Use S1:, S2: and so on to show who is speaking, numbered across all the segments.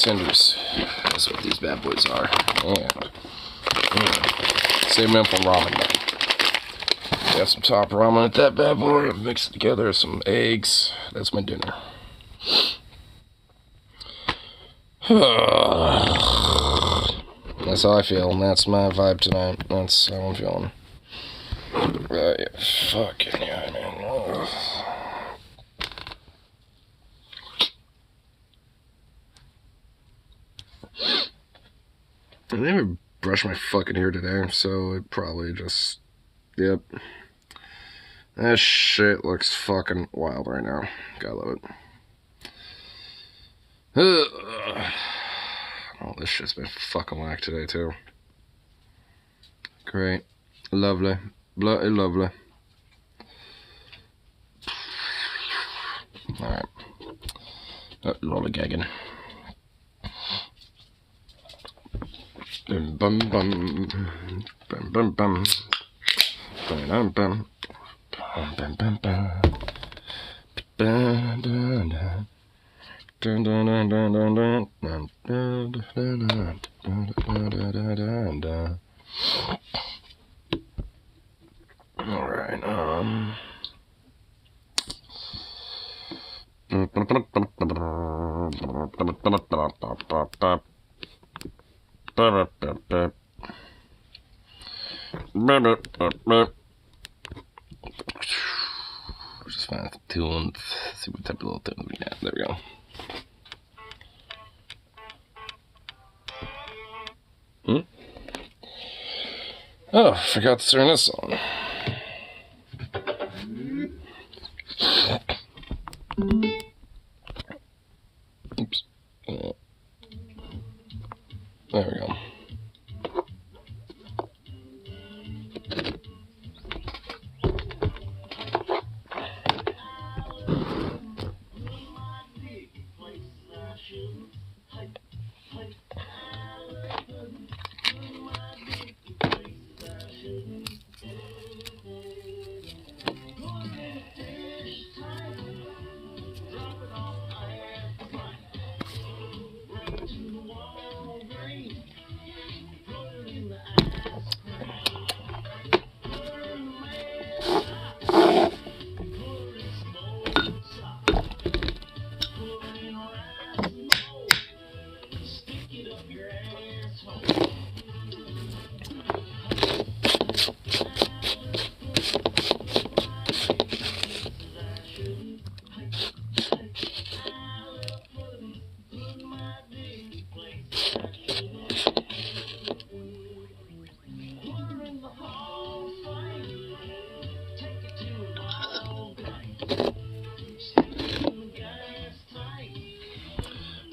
S1: tenders. That's what these bad boys are. And save them for ramen. Got some top ramen at that bad boy. Mix it together, some eggs. That's my dinner. That's how I feel, and that's my vibe tonight. That's how I'm feeling. Yeah, fucking yeah, man. Ugh. I never brushed my fucking hair today, so it probably just... Yep. That shit looks fucking wild right now. Gotta love it. Oh, this shit's been fucking whack today, too. Great. Lovely. Bloody lovely. Alright. Lollygagging. Bum bum bum. Bum bum bum. Bum bum bum. Bum bum bum bum. Dun dun dun. Dun dun dun dun dun dun. Dun dun dun dun dun dun dun dun. Alright, just find the tool and see what type of little thing we got. There we go. Oh, forgot to turn this on. Oops. There we go.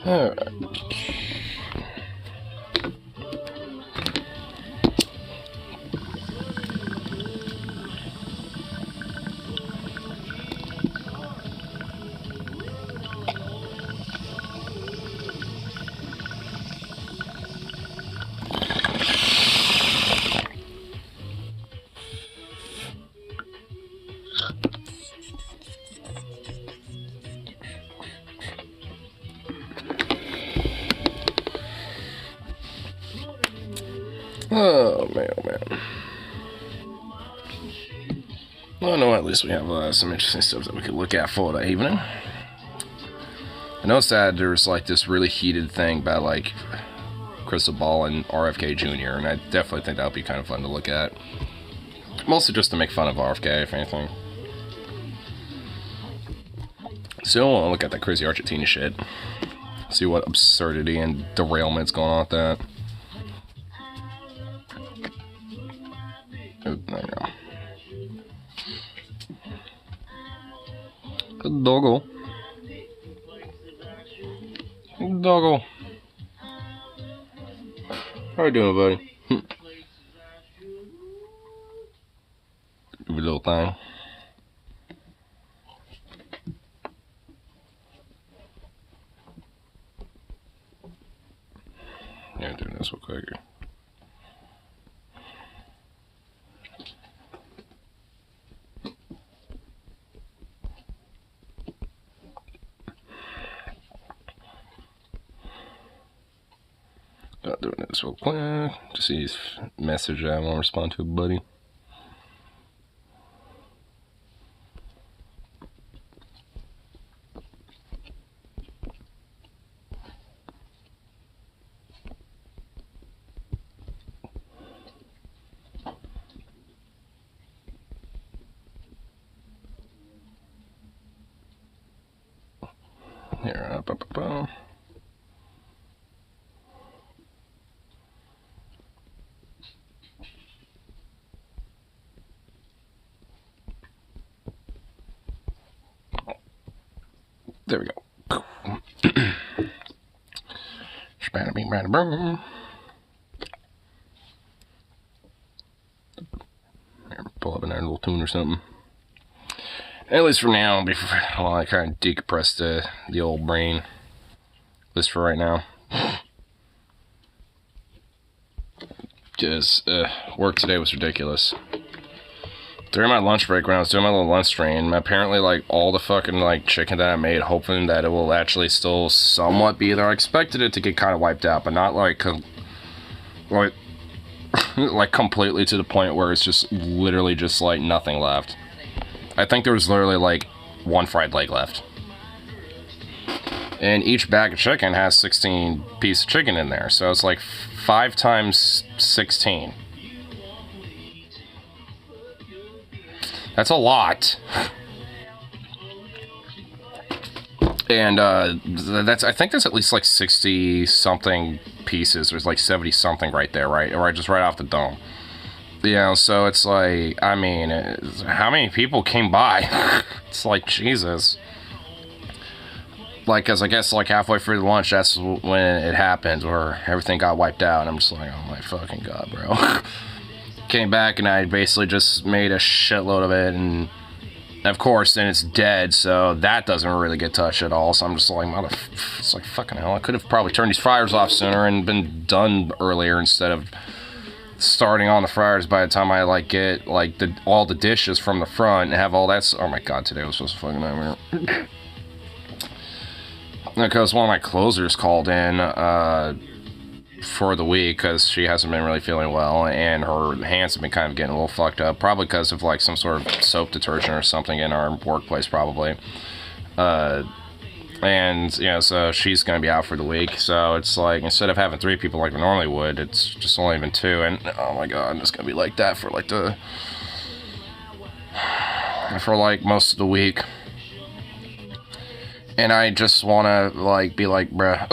S1: Alright. Oh man, oh man. Well, no, at least we have some interesting stuff that we could look at for the evening. I noticed that there's like this really heated thing about like Crystal Ball and RFK Jr., and I definitely think that would be kind of fun to look at. Mostly just to make fun of RFK, if anything. Still want to look at that crazy Argentina shit. See what absurdity and derailment's going on with that. Oh, there we go. Good doggo. Good doggo. How you doing, buddy? Do a little thing. Yeah, doing this real quick. Doing this real quick to see his message that I want to respond to, buddy. Here, there we go. Pull up another little tune or something. At least for now, before while I kind of decompress the old brain. At least for right now. Just work today was ridiculous. During my lunch break, when I was doing my little lunch stream, apparently, like, all the fucking, like, chicken that I made, hoping that it will actually still somewhat be there. I expected it to get kind of wiped out, but not, like completely to the point where it's just literally just, like, nothing left. I think there was literally, like, one fried leg left. And each bag of chicken has 16 pieces of chicken in there, so it's, like, 5 times 16. That's a lot. And I think that's at least like 60 something pieces. There's like 70 something right there, right? Or just right off the dome. You know, so it's like, I mean, how many people came by? It's like, Jesus. Like, cause I guess like halfway through the lunch, that's when it happened, where everything got wiped out, and I'm just like, oh my fucking God, bro. Came back and I basically just made a shitload of it, and of course then it's dead, so that doesn't really get touched at all. So I'm just like, it's like fucking hell. I could have probably turned these fryers off sooner and been done earlier instead of starting on the fryers by the time I like get like all the dishes from the front and have all that. Oh my God, today was just a fucking nightmare. Because one of my closers called in for the week because she hasn't been really feeling well, and her hands have been kind of getting a little fucked up, probably because of like some sort of soap detergent or something in our workplace, probably. And you know, so she's gonna be out for the week, so it's like instead of having 3 people like we normally would, it's just only been 2, and oh my God, it's gonna be like that for like most of the week. And I just wanna like be like, bruh,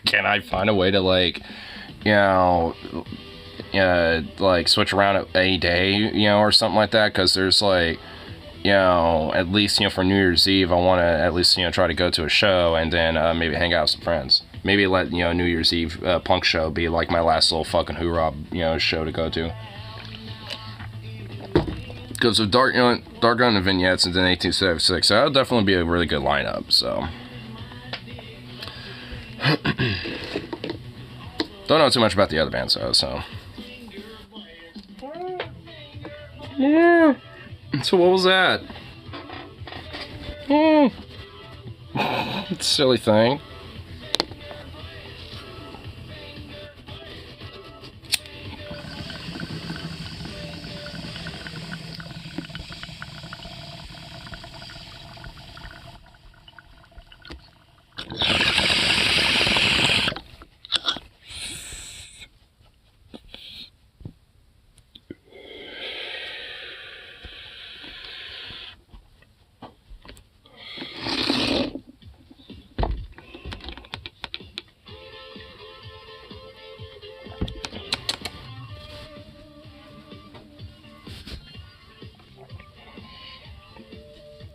S1: can I find a way to like, you know, like switch around a day, you know, or something like that? Because there's like, you know, at least, you know, for New Year's Eve, I want to at least, you know, try to go to a show and then maybe hang out with some friends. Maybe let, you know, New Year's Eve punk show be like my last little fucking hoorah, you know, show to go to. Because of Dark Gun and Vignettes and then 1876, that would definitely be a really good lineup, so. Don't know too much about the other bands, though, so. Yeah. So what was that? Silly thing.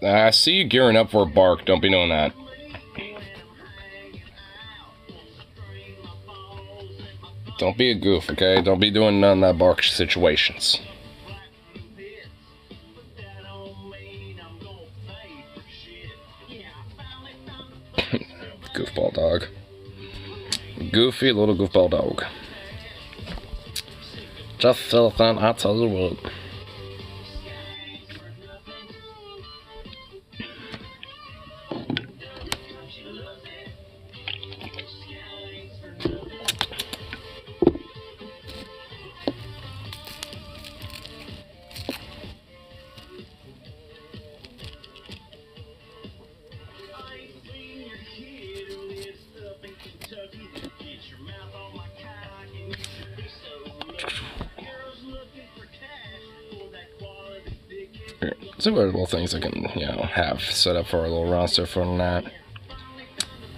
S1: I see you gearing up for a bark. Don't be doing that. Don't be a goof, okay? Don't be doing none of that bark situations. Goofball dog. Goofy little goofball dog. Just silly thing, I tell you what. see what little things I can, have set up for our little roster for tonight.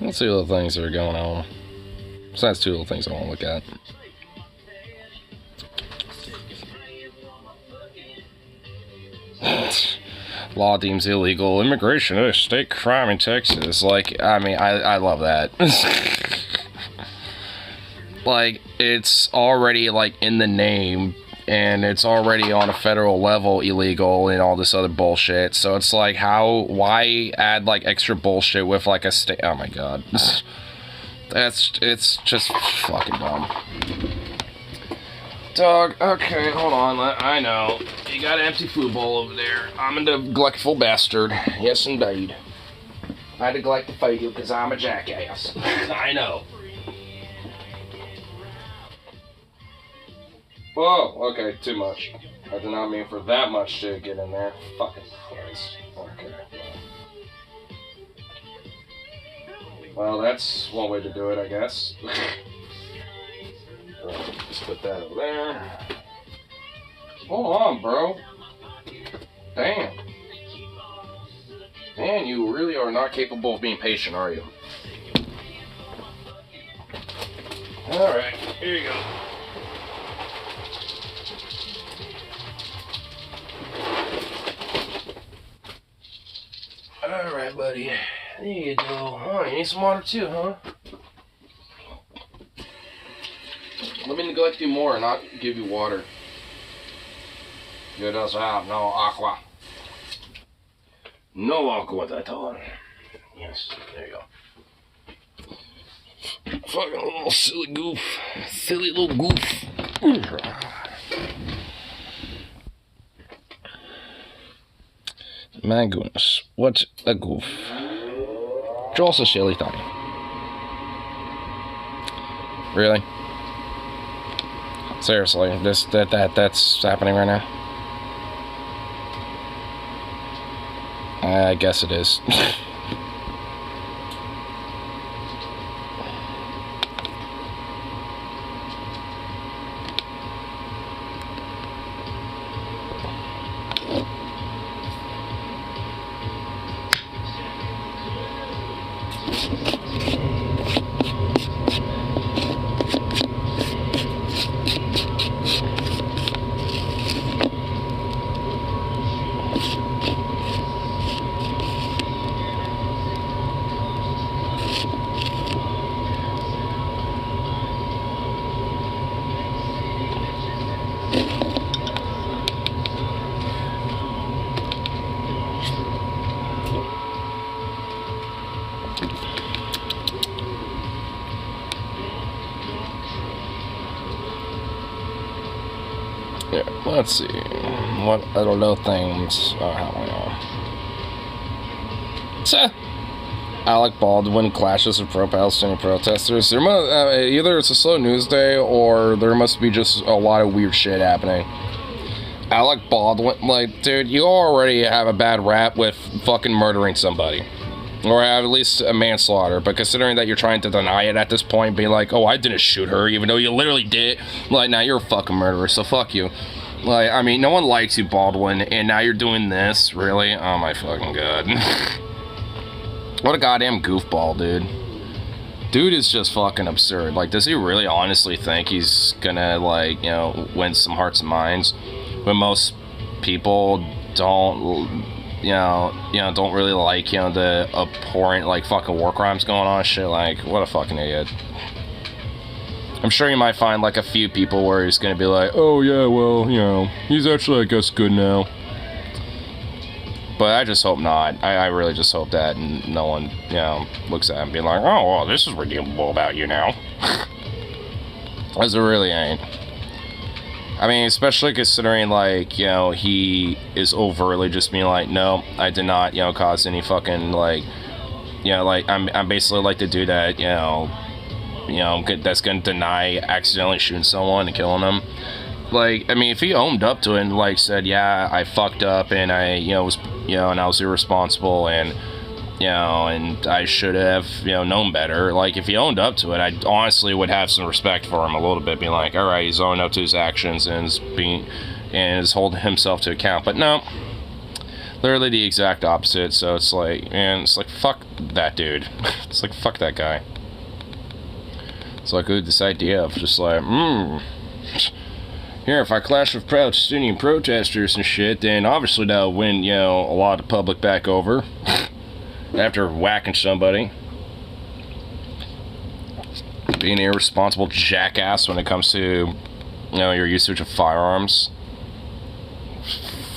S1: Let's see little things that are going on. Besides two little things I want to look at. Law deems illegal immigration a state crime in Texas. Like, I mean, I love that. Like, it's already, like, in the name, and it's already on a federal level illegal and all this other bullshit. So it's like, why add, like, extra bullshit with, like, a state? Oh my god. It's just fucking dumb. Dog, okay, hold on, I know. You got an empty food bowl over there. I'm a neglectful bastard. Yes, indeed. I neglect to fight you because I'm a jackass. I know. Whoa, okay, too much. I did not mean for that much shit to get in there. Fucking Christ. Okay. Well, that's one way to do it, I guess. Just put that over there. Hold on, bro. Damn. Man, you really are not capable of being patient, are you? Alright, here you go. Alright, buddy. There you go. Oh, you need some water too, huh? Let me neglect you more and not give you water. You does have no aqua. No aqua at all. Yes, there you go. Fucking little silly goof. Silly little goof. My goodness, what a goof. Just a silly thing. Really? Seriously, that's happening right now? I guess it is. Yeah, let's see. What other little things are happening on? Alec Baldwin clashes with pro-Palestinian protesters. Either it's a slow news day or there must be just a lot of weird shit happening. Alec Baldwin, like, dude, you already have a bad rap with fucking murdering somebody. Or at least a manslaughter, but considering that you're trying to deny it at this point, being like, oh, I didn't shoot her, even though you literally did, like, now you're a fucking murderer, so fuck you. Like, I mean, no one likes you, Baldwin, and now you're doing this, really? Oh my fucking god. What a goddamn goofball, dude. Dude is just fucking absurd. Like, does he really honestly think he's gonna, like, win some hearts and minds? When most people don't... don't really like, the abhorrent, like, fucking war crimes going on and shit. Like, what a fucking idiot. I'm sure you might find, like, a few people where he's gonna be like, oh, yeah, well, he's actually, I guess, good now. But I just hope not. I really just hope that no one, looks at him being like, oh, well, this is redeemable about you now. As it really ain't. I mean, especially considering, like, he is overtly just being like, no, I did not, cause any fucking, like, like, I'm basically like the dude that, that's gonna deny accidentally shooting someone and killing them. Like, I mean, if he owned up to it and, like, said, yeah, I fucked up and I, was, and I was irresponsible and, and I should have, known better. Like, if he owned up to it, I honestly would have some respect for him a little bit, being like, all right, he's owning up to his actions and is holding himself to account. But no, literally the exact opposite. So it's like, man, it's like, fuck that dude. It's like, fuck that guy. It's like, ooh, this idea of just like, here, if I clash with Palestinian protesters and shit, then obviously that'll win, you know, a lot of public back over after whacking somebody. Being an irresponsible jackass when it comes to, you know, your usage of firearms.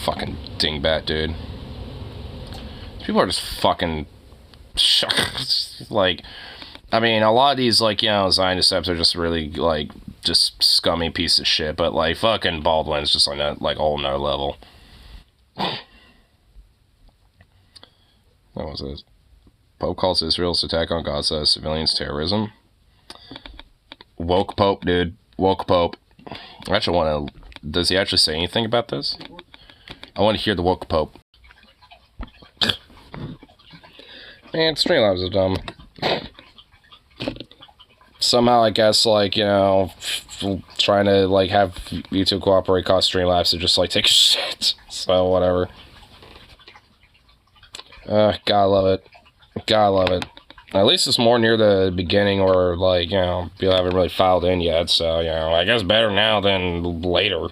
S1: Fucking dingbat, dude. People are just fucking like, I mean, a lot of these, like, you know, Zionist apps are just really, like, just scummy piece of shit, but, like, fucking Baldwin's just like that, like, a whole nother level. What was this? Pope calls Israel's attack on Gaza civilians terrorism. Woke Pope, dude. Woke Pope. I actually want to... Does he actually say anything about this? I want to hear the woke Pope. Man, Streamlabs is dumb. Somehow, I guess, like, you know, trying to, like, have YouTube cooperate cost Streamlabs to just, like, take a shit. So, whatever. Gotta love it. Gotta love it. At least it's more near the beginning, or, like, you know, people haven't really filed in yet, so, you know, I guess better now than later.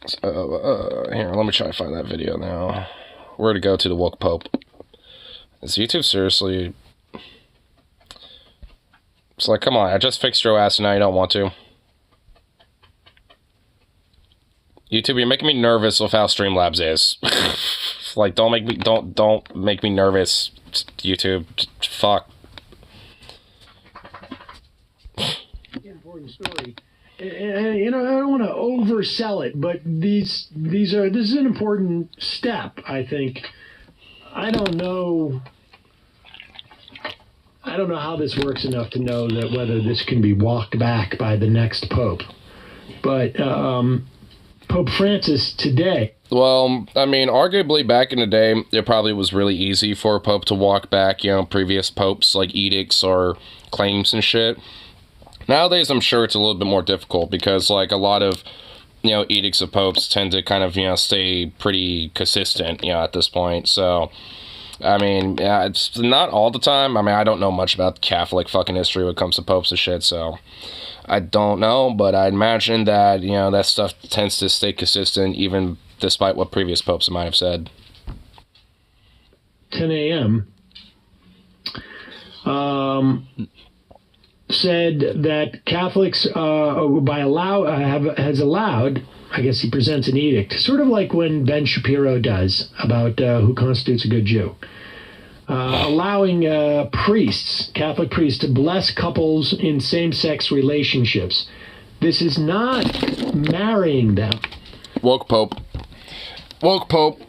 S1: So, here, let me try to find that video now. Where to go to the woke Pope? Is YouTube seriously... It's like, come on, I just fixed your ass and now you don't want to. YouTube, you're making me nervous with how Streamlabs is. Like, don't make me nervous, YouTube. Fuck.
S2: Important story. And, you know, I don't want to oversell it, but this is an important step, I think. I don't know how this works enough to know that whether this can be walked back by the next pope. But Pope Francis today.
S1: Well, I mean, arguably back in the day, it probably was really easy for a pope to walk back, you know, previous popes, like edicts or claims and shit. Nowadays, I'm sure it's a little bit more difficult because, like, a lot of, you know, edicts of popes tend to kind of, you know, stay pretty consistent, you know, at this point. So, I mean, yeah, it's not all the time. I mean, I don't know much about Catholic fucking history when it comes to popes and shit, so I don't know, but I'd imagine that, you know, that stuff tends to stay consistent even despite what previous popes might have said.
S2: 10 a.m. Said that Catholics has allowed, I guess he presents an edict, sort of like when Ben Shapiro does about who constitutes a good Jew, allowing priests, Catholic priests, to bless couples in same-sex relationships. This is not marrying them.
S1: Woke Pope. Woke Pope.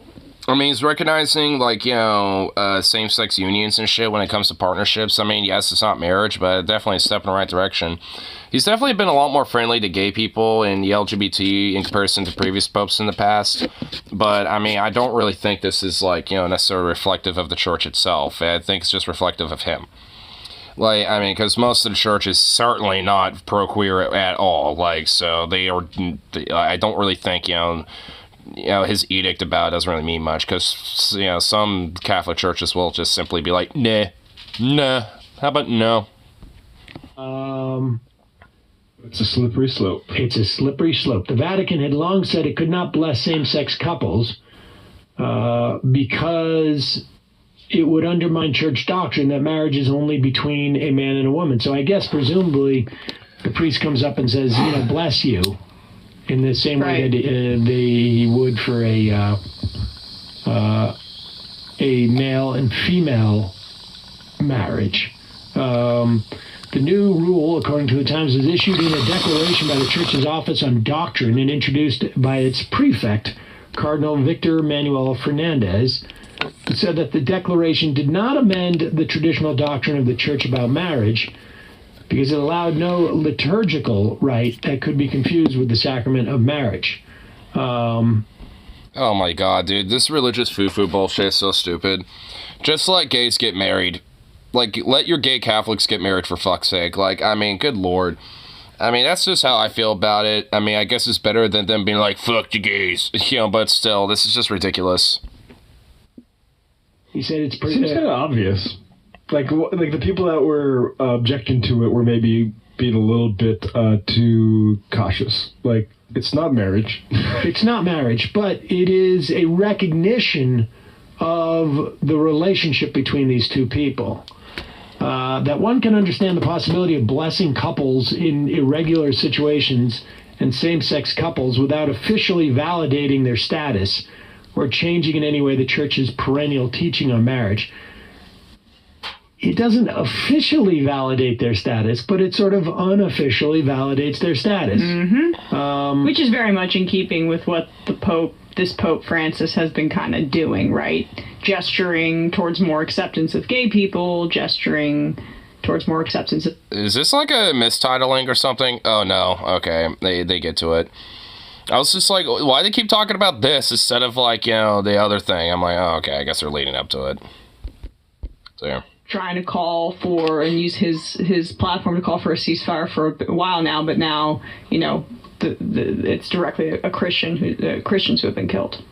S1: I mean, he's recognizing, like, you know, same-sex unions and shit when it comes to partnerships. I mean, yes, it's not marriage, but definitely a step in the right direction. He's definitely been a lot more friendly to gay people and the LGBT in comparison to previous popes in the past. But, I mean, I don't really think this is, like, you know, necessarily reflective of the church itself. I think it's just reflective of him. Like, I mean, because most of the church is certainly not pro-queer at all. Like, so I don't really think, you know, his edict about it doesn't really mean much, because, you know, some Catholic churches will just simply be like, nah, how about no?
S2: It's a slippery slope. It's a slippery slope. The Vatican had long said it could not bless same-sex couples because it would undermine church doctrine that marriage is only between a man and a woman. So I guess presumably the priest comes up and says, you know, bless you, in the same way that they would for a male and female marriage. The new rule, according to the Times, was issued in a declaration by the Church's Office on Doctrine and introduced by its prefect, Cardinal Victor Manuel Fernandez. It said that the declaration did not amend the traditional doctrine of the Church about marriage, because it allowed no liturgical rite that could be confused with the sacrament of marriage.
S1: Oh my god, dude, this religious foo-foo bullshit is so stupid. Just let gays get married. Like, let your gay Catholics get married, for fuck's sake. Like, I mean, good lord. I mean, that's just how I feel about it. I mean, I guess it's better than them being like, fuck you gays. But still, this is just ridiculous.
S2: He said it's pretty...
S3: Seems kind of obvious. Like the people that were objecting to it were maybe being a little bit too cautious. Like, it's not marriage.
S2: It's not marriage, but it is a recognition of the relationship between these two people. That one can understand the possibility of blessing couples in irregular situations and same-sex couples without officially validating their status or changing in any way the church's perennial teaching on marriage. It doesn't officially validate their status, but it sort of unofficially validates their status.
S4: Which is very much in keeping with what this Pope Francis has been kind of doing, right? Gesturing towards more acceptance of gay people, gesturing towards more acceptance of...
S1: Is this like a mistitling or something? Oh, no. Okay, they get to it. I was just like, why do they keep talking about this instead of, like, the other thing? I'm like, oh, okay, I guess they're leading up to it. So, yeah.
S4: Trying to call for and use his platform to call for a ceasefire for a while now, but now, it's directly a Christians who have been killed.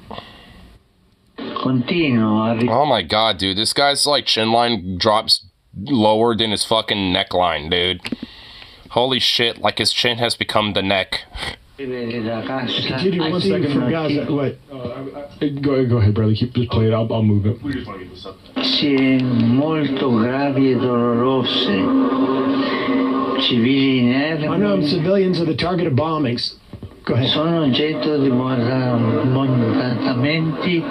S1: Oh my god, dude, this guy's like chin line drops lower than his fucking neckline, dude. Holy shit, like his chin has become the neck.
S2: Continue 1 second from Gaza. What?
S3: Go ahead, Bradley. Just play it. I'll move it.
S5: We just want to get this up.
S6: Molto gravi e dolorose. Civili inermi.
S2: Unarmed civilians are the target of bombings. Go ahead.
S6: Sono oggetto di bombardamenti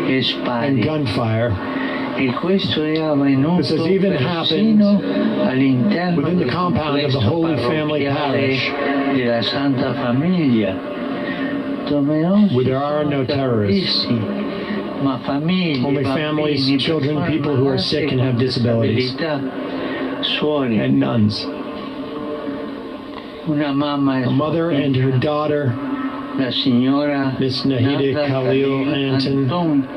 S6: e
S2: And
S6: spari.
S2: gunfire.
S6: E questo è avvenuto
S2: This has even happened
S6: persino all'interno
S2: within the
S6: del
S2: compound of the
S6: complesso
S2: Holy Family
S6: parrocchiale
S2: Parish,
S6: della Santa Famiglia, dove non
S2: where
S6: si
S2: there are no
S6: sono
S2: terrorists.
S6: terroristi, ma famiglie,
S2: Only
S6: bambini,
S2: families, children,
S6: persone
S2: people who are
S6: malate
S2: sick and
S6: con
S2: have disabilities.
S6: disabilità, suore,
S2: And nuns.
S6: una mamma e
S2: A mother and her daughter,
S6: la signora
S2: Miss Nahida
S6: Nada
S2: Khalil Anton,
S6: Anton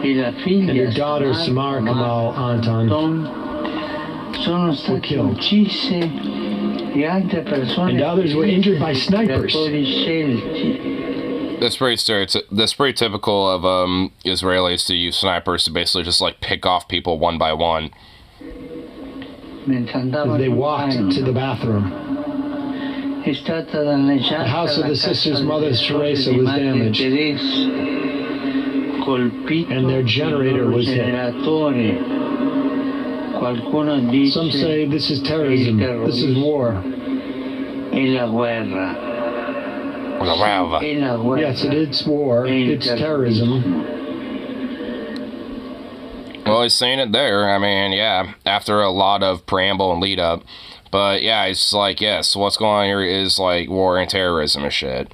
S6: e la figlia
S2: and her daughter Samar Kamal Anton
S6: sono state
S2: killed.
S6: uccise e altre persone
S2: and others were injured by snipers.
S6: scelti.
S1: That's pretty typical of Israelis to use snipers to basically just like pick off people one by one.
S6: Mentre
S2: As
S6: andavano
S2: they
S6: in
S2: walked
S6: bagno.
S2: to the bathroom.
S6: È stata danneggiata
S2: The house of the
S6: la
S2: sisters'
S6: casa
S2: mother,
S6: delle sorelle
S2: Teresa,
S6: di
S2: was
S6: Madre
S2: damaged.
S6: Teresa, colpito
S2: And their generator
S6: il loro
S2: was hit.
S6: generatore. Qualcuno dice
S2: Some say this is terrorism. This is war.
S6: è la guerra. È la guerra.
S2: Yes, it is war.
S6: È il
S2: It's terrorism.
S1: Well, he's saying it there. I mean, yeah, after a lot of preamble and lead up. But yeah, it's like, yes, what's going on here is like war and terrorism and shit.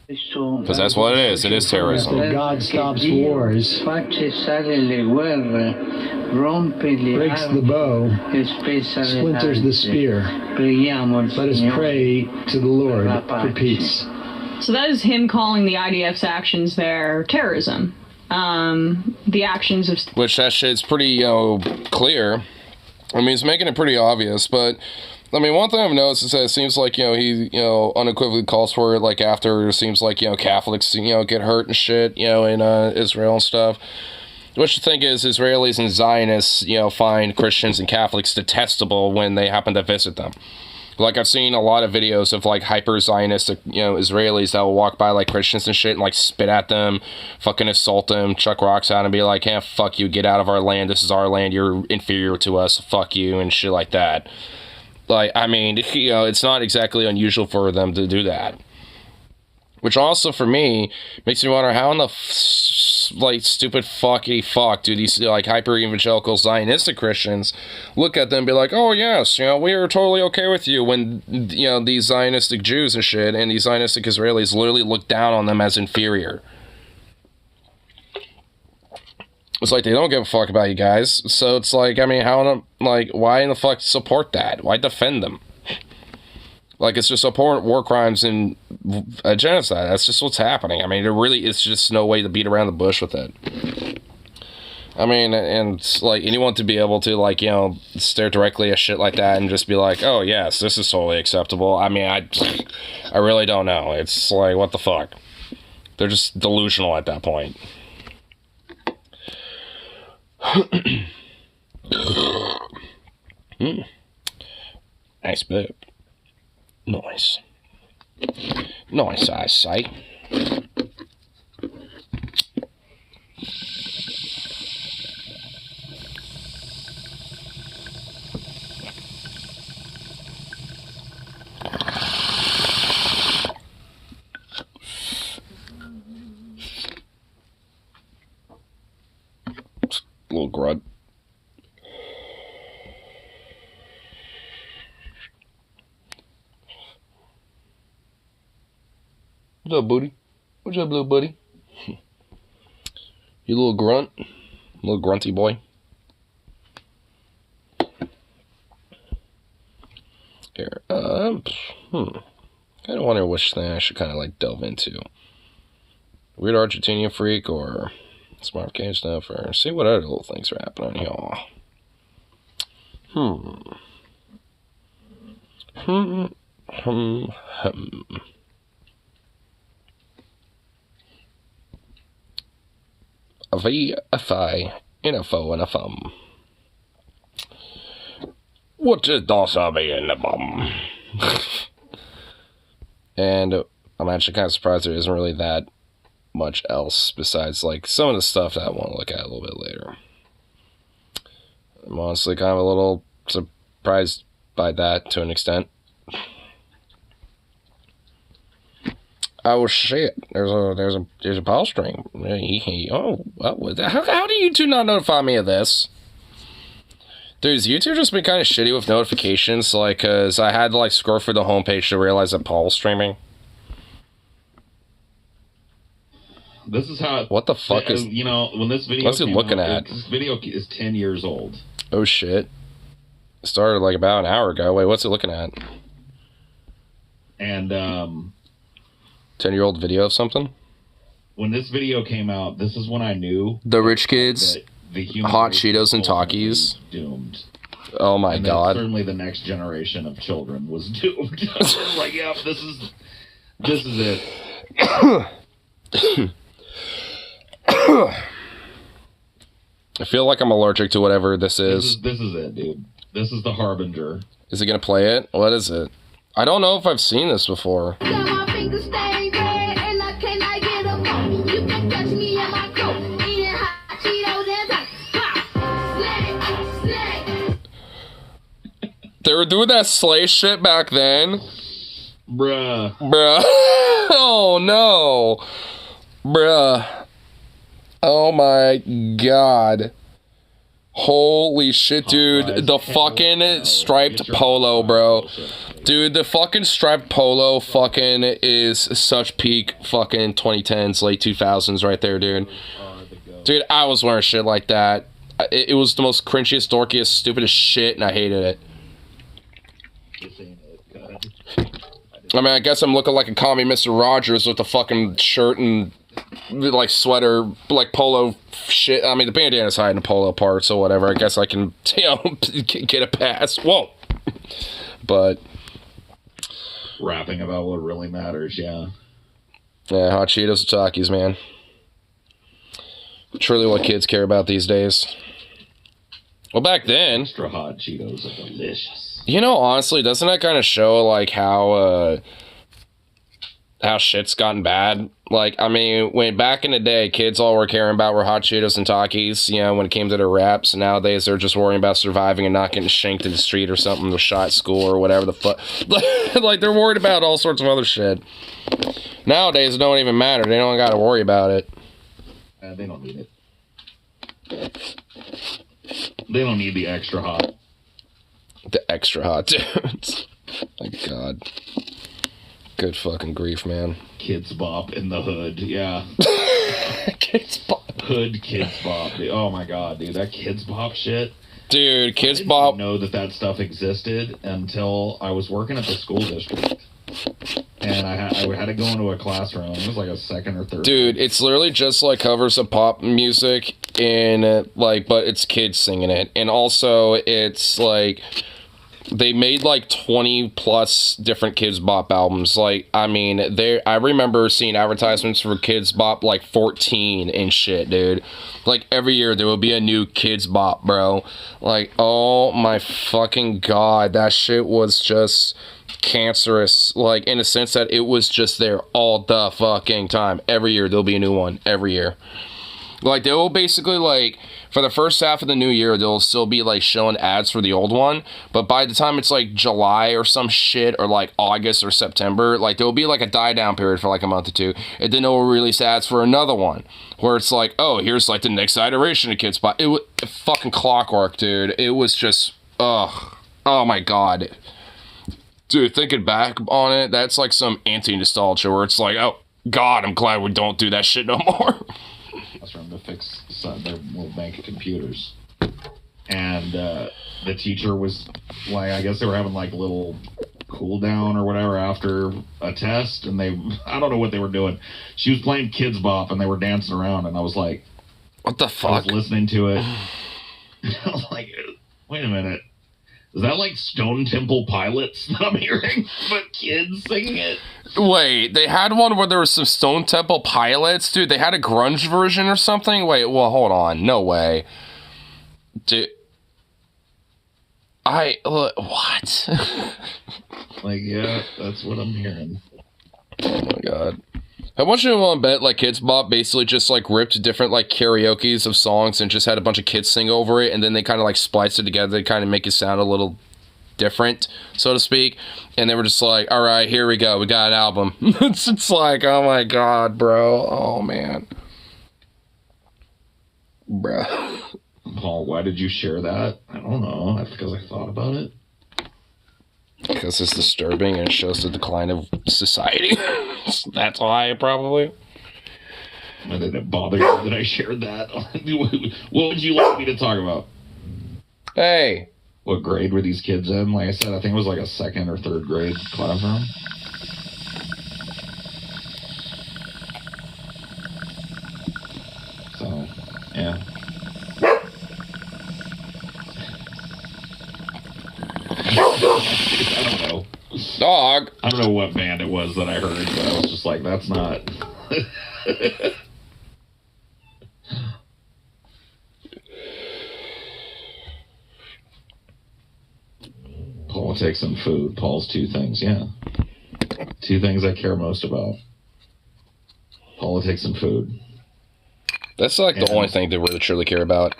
S1: Because that's what it is. It is terrorism.
S2: That God stops wars,
S6: Fa cessare le guerre, rompe le
S2: breaks the
S6: armi
S2: bow,
S6: e spezza le
S2: splinters the
S6: lanze.
S2: spear.
S6: Preghiamo il
S2: Let us
S6: Signore.
S2: pray to the Lord for peace.
S4: So that is him calling the IDF's actions there terrorism. The actions of...
S1: Which that shit's pretty, clear. I mean, he's making it pretty obvious, but... I mean, one thing I've noticed is that it seems like, he, unequivocally calls for it, like, after it seems like, Catholics, get hurt and shit, in Israel and stuff. Which the thing is, Israelis and Zionists, find Christians and Catholics detestable when they happen to visit them. Like, I've seen a lot of videos of, like, hyper-Zionistic, Israelis that will walk by, like, Christians and shit and, like, spit at them, fucking assault them, chuck rocks at them, and be like, hey, fuck you, get out of our land, this is our land, you're inferior to us, fuck you, and shit like that. Like, I mean, it's not exactly unusual for them to do that. Which also, for me, makes me wonder how in the, stupid fuckity fuck do these, hyper-evangelical Zionistic Christians look at them and be like, oh, yes, we are totally okay with you, when, these Zionistic Jews and shit and these Zionistic Israelis literally look down on them as inferior. It's like, they don't give a fuck about you guys. So it's like, I mean, why in the fuck support that? Why defend them? Like, it's just support war crimes and genocide. That's just what's happening. I mean, there really is just no way to beat around the bush with it. I mean, and like anyone to be able to like, you know, stare directly at shit like that and just be like, oh yes, this is totally acceptable. I mean, I really don't know. It's like, what the fuck? They're just delusional at that point. Nice bit. Nice. Nice, I say. Little grunt. What's up, booty? What's up, little buddy? You little grunt? Little grunty boy? Here, kind of wonder which thing I should kind of like delve into. Weird Argentinian freak or smart game stuff, or see what other little things are happening here. A VFI info and a thumb. What is also being the bum? And I'm actually kind of surprised there isn't really that much else besides like some of the stuff that I want to look at a little bit later. I'm honestly kind of a little surprised by that to an extent. Oh shit! There's a ball string. Oh, how do you two not notify me of this? Dude, has YouTube just been kind of shitty with notifications? Like, cause I had to like scroll through the homepage to realize that Paul's streaming.
S5: This is how.
S1: What the fuck is?
S5: You know, when this video.
S1: What's it looking at?
S5: This video is 10 years old.
S1: Oh shit! It started like about an hour ago. Wait, what's it looking at?
S5: And
S1: 10-year-old video of something?
S5: When this video came out, this is when I knew
S1: the rich kids,
S5: the human
S1: hot
S5: race
S1: Cheetos and
S5: was ultimately
S1: Takis.
S5: doomed.
S1: Oh my
S5: And
S1: god!
S5: Certainly, the next generation of children was doomed. I was like, yeah, this is it.
S1: I feel like I'm allergic to whatever this is.
S5: This is it, dude. This is the harbinger.
S1: Is it gonna play it? What is it? I don't know if I've seen this before. They were doing that slay shit back then?
S5: Bruh.
S1: Oh no. Bruh. Oh my god. Holy shit, dude. The fucking striped polo, bro. Dude, the fucking striped polo fucking is such peak fucking 2010s, late 2000s right there, dude. Dude, I was wearing shit like that. It was the most cringiest, dorkiest, stupidest shit, and I hated it. I mean, I guess I'm looking like a commie Mr. Rogers with the fucking shirt and like sweater, like polo shit. I mean, the bandana's hiding the polo part, so whatever. I guess I can, you know, get a pass. Whoa. But
S5: rapping about what really matters, yeah.
S1: Yeah, hot Cheetos and Takis, man. Truly what kids care about these days. Well, back then...
S5: Extra hot Cheetos are delicious.
S1: You know, honestly, doesn't that kind of show, like, how shit's gotten bad? Like, I mean, when back in the day, kids all were caring about were hot Cheetos and Takis, you know, when it came to their raps. Nowadays, they're just worrying about surviving and not getting shanked in the street or something, or shot at school or whatever the fuck. Like, they're worried about all sorts of other shit. Nowadays, it don't even matter. They don't gotta worry about it.
S5: They don't need it. They don't need the extra hot.
S1: The extra hot dudes. My god. Good fucking grief, man.
S5: Kids Bop in the hood, yeah.
S1: Kids Bop.
S5: Hood Kids Bop. Dude. Oh my god, dude. That Kids Bop shit.
S1: Dude, Kids
S5: I
S1: Bop.
S5: didn't know that stuff existed until I was working at the school district. and I had to go into a classroom. It was like a second or third.
S1: Dude, it's literally just like covers of pop music in like, but it's kids singing it, and also it's like they made like 20 plus different Kids Bop albums. Like, I mean, I remember seeing advertisements for Kids Bop like 14 and shit, dude. Like every year there will be a new Kids Bop, bro. Like, oh my fucking god, that shit was just cancerous, like in a sense that it was just there all the fucking time. Every year there'll be a new one, every year. Like, they will basically, like, for the first half of the new year, they'll still be, like, showing ads for the old one. But by the time it's, like, July or some shit, or, like, August or September, like, there will be, like, a die-down period for, like, a month or two. And then they'll release ads for another one. Where it's like, oh, here's, like, the next iteration of Kids Bop. It was fucking clockwork, dude. It was just, ugh. Oh, my God. Dude, thinking back on it, that's, like, some anti-nostalgia where it's like, oh, God, I'm glad we don't do that shit no more.
S5: I was trying to fix their little bank of computers. And the teacher was like, I guess they were having like a little cool down or whatever after a test, and I don't know what they were doing. She was playing Kids Bop and they were dancing around, and I was like,
S1: what the fuck?
S5: I was listening to it. I was like, wait a minute. Is that like Stone Temple Pilots that I'm hearing, but kids singing it?
S1: Wait, they had one where there was some Stone Temple Pilots? Dude, they had a grunge version or something? Wait, well, hold on. No way. Dude. What?
S5: Like, yeah, that's what I'm hearing.
S1: Oh my god. I want you to bet, like, Kids Bop basically just, like, ripped different, like, karaokes of songs and just had a bunch of kids sing over it, and then they kind of, like, spliced it together to kind of make it sound a little different, so to speak, and they were just like, alright, here we go, we got an album. It's like, oh my god, bro, oh man. Bruh.
S5: Paul, why did you share that? I don't know, that's because I thought about it.
S1: Because it's disturbing and it shows the decline of society. That's why, probably.
S5: And did it bother you that I shared that? What would you like me to talk about?
S1: Hey.
S5: What grade were these kids in? Like I said, I think it was like a second or third grade classroom. So, yeah. I don't know.
S1: Dog.
S5: I don't know what band it was that I heard, but I was just like, that's not. Politics and food. Paul's two things, yeah. Two things I care most about. Politics and food.
S1: That's like the only thing to really truly care about.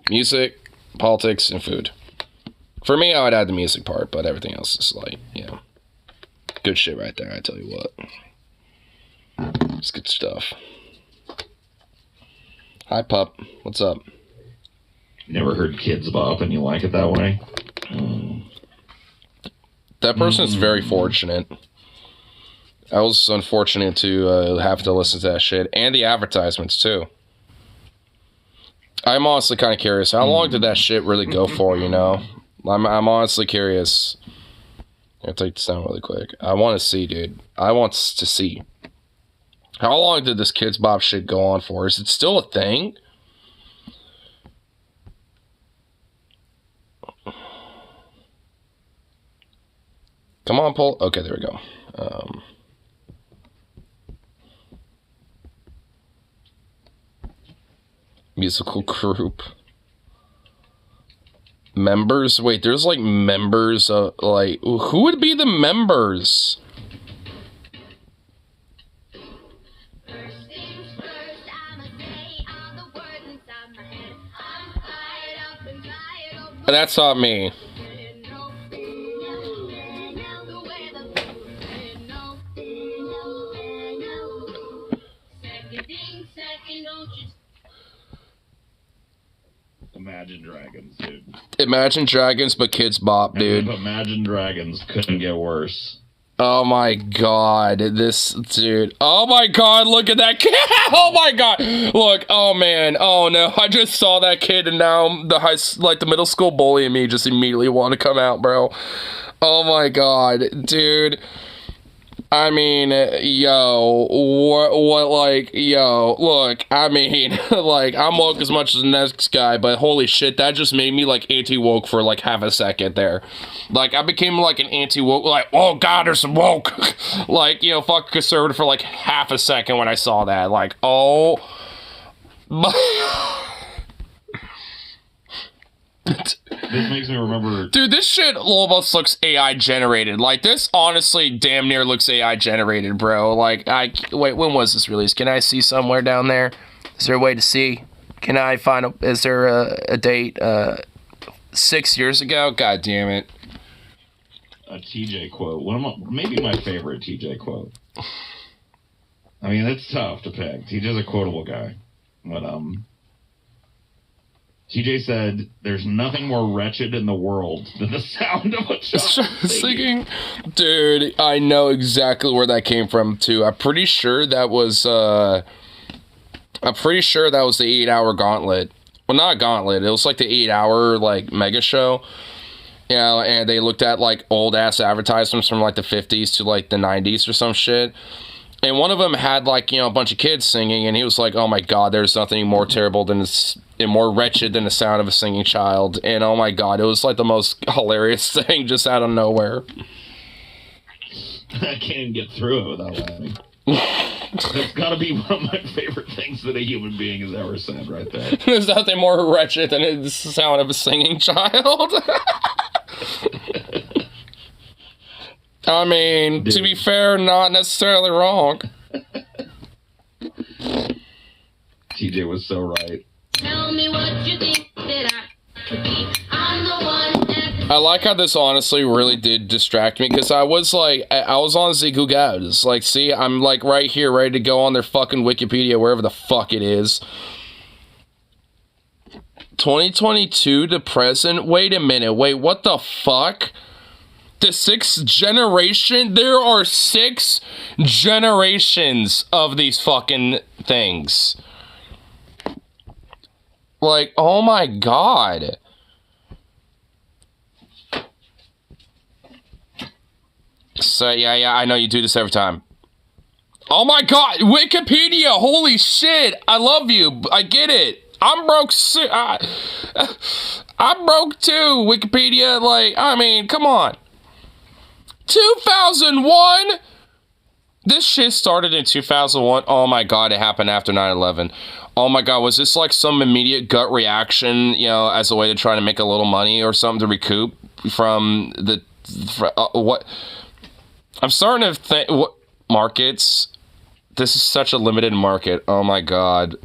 S1: Music, politics, and food. For me, I would add the music part, but everything else is like, yeah. Good shit right there, I tell you what. It's good stuff. Hi, pup. What's up?
S5: Never heard Kids Bop and you like it that way?
S1: That person is very fortunate. I was unfortunate to have to listen to that shit. And the advertisements, too. I'm honestly kind of curious. How long did that shit really go for, you know? I'm honestly curious. I'll take this down really quick. I want to see, dude. I want to see. How long did this Kids Bop shit go on for? Is it still a thing? Come on, Paul. Okay, there we go. Musical group. Members? Wait, there's like members of, like, who would be the members? That's not me.
S5: Imagine Dragons, dude.
S1: Imagine Dragons, but Kids Bop, dude.
S5: Imagine Dragons couldn't get worse.
S1: Oh my god, this dude. Oh my god, look at that kid. Oh my god. Look, oh man. Oh no, I just saw that kid and now the middle school bully in me just immediately want to come out, bro. Oh my god, dude. I mean, yo, what, like, yo, look, I mean, like, I'm woke as much as the next guy, but holy shit, that just made me, like, anti-woke for, like, half a second there. Like, I became, like, an anti-woke, like, oh, God, there's some woke. Like, you know, fuck conservative for, like, half a second when I saw that. Like, oh, my...
S5: This makes me remember.
S1: Dude, this shit almost looks AI generated. Like, this honestly damn near looks AI generated, bro. Like, wait, when was this released? Can I see somewhere down there? Is there a way to see? Can I find is there a date? 6 years ago? God damn it.
S5: A TJ quote. Maybe my favorite TJ quote. I mean, it's tough to pick. TJ's a quotable guy. But, TJ said, "There's nothing more wretched in the world than the sound of a child singing."
S1: Dude, I know exactly where that came from too. I'm pretty sure that was the 8-hour gauntlet. Well, not gauntlet. It was like the 8-hour like mega show. You know, and they looked at like old ass advertisements from like the 50s to like the 90s or some shit. And one of them had, like, you know, a bunch of kids singing, and he was like, oh my God, there's nothing more terrible than this, and more wretched than the sound of a singing child. And oh my God, it was like the most hilarious thing just out of nowhere.
S5: I can't even get through it without laughing. That's gotta be one of my favorite things that a human being has ever said right there.
S1: There's nothing more wretched than the sound of a singing child. I mean, to be fair, not necessarily wrong.
S5: TJ was so right.
S7: Tell me what you think that I could be. I'm the one that...
S1: I like how this honestly really did distract me, because I was like, I was on Zigu Gauds. Like, see, I'm like right here, ready to go on their fucking Wikipedia, wherever the fuck it is. 2022 to present? Wait a minute, wait, what the fuck? The 6th generation? There are 6 generations of these fucking things. Like, oh my God. So, yeah, I know you do this every time. Oh my God, Wikipedia, holy shit, I love you, I get it. I'm broke, I'm broke too, Wikipedia, like, I mean, come on. 2001? This shit started in 2001. Oh my God, it happened after 9/11. Oh my God, was this like some immediate gut reaction, you know, as a way to try to make a little money or something to recoup from the, what? I'm starting to think, what markets? This is such a limited market. Oh my God.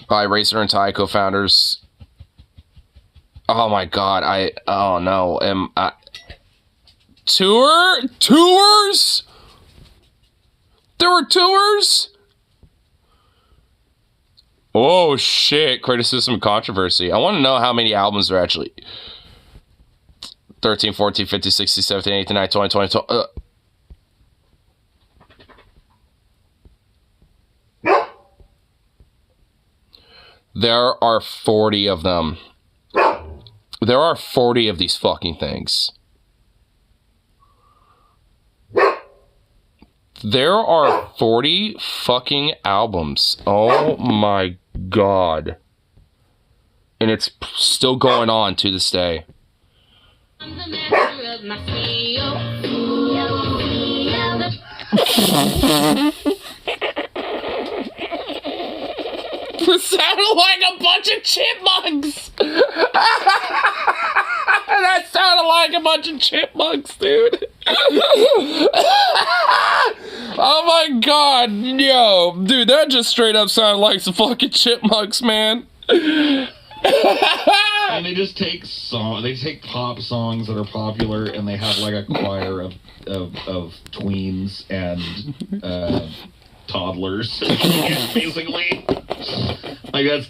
S1: By Racer and Ty co-founders. Oh my God, oh no, tours? There were tours? Oh shit, criticism and controversy. I want to know how many albums there actually. 13, 14, 15, 16, 17, 18, 19, 20, 20, There are 40 of them. There are 40 of these fucking things. There are 40 fucking albums. Oh my God. And it's still going on to this day.
S7: I'm the master of my CEO.
S1: It sounded like a bunch of chipmunks. That sounded like a bunch of chipmunks, dude. Oh my God, yo, dude, that just straight up sounded like some fucking chipmunks, man.
S5: And they just take pop songs that are popular, and they have like a choir of tweens and toddlers, basically. Like that's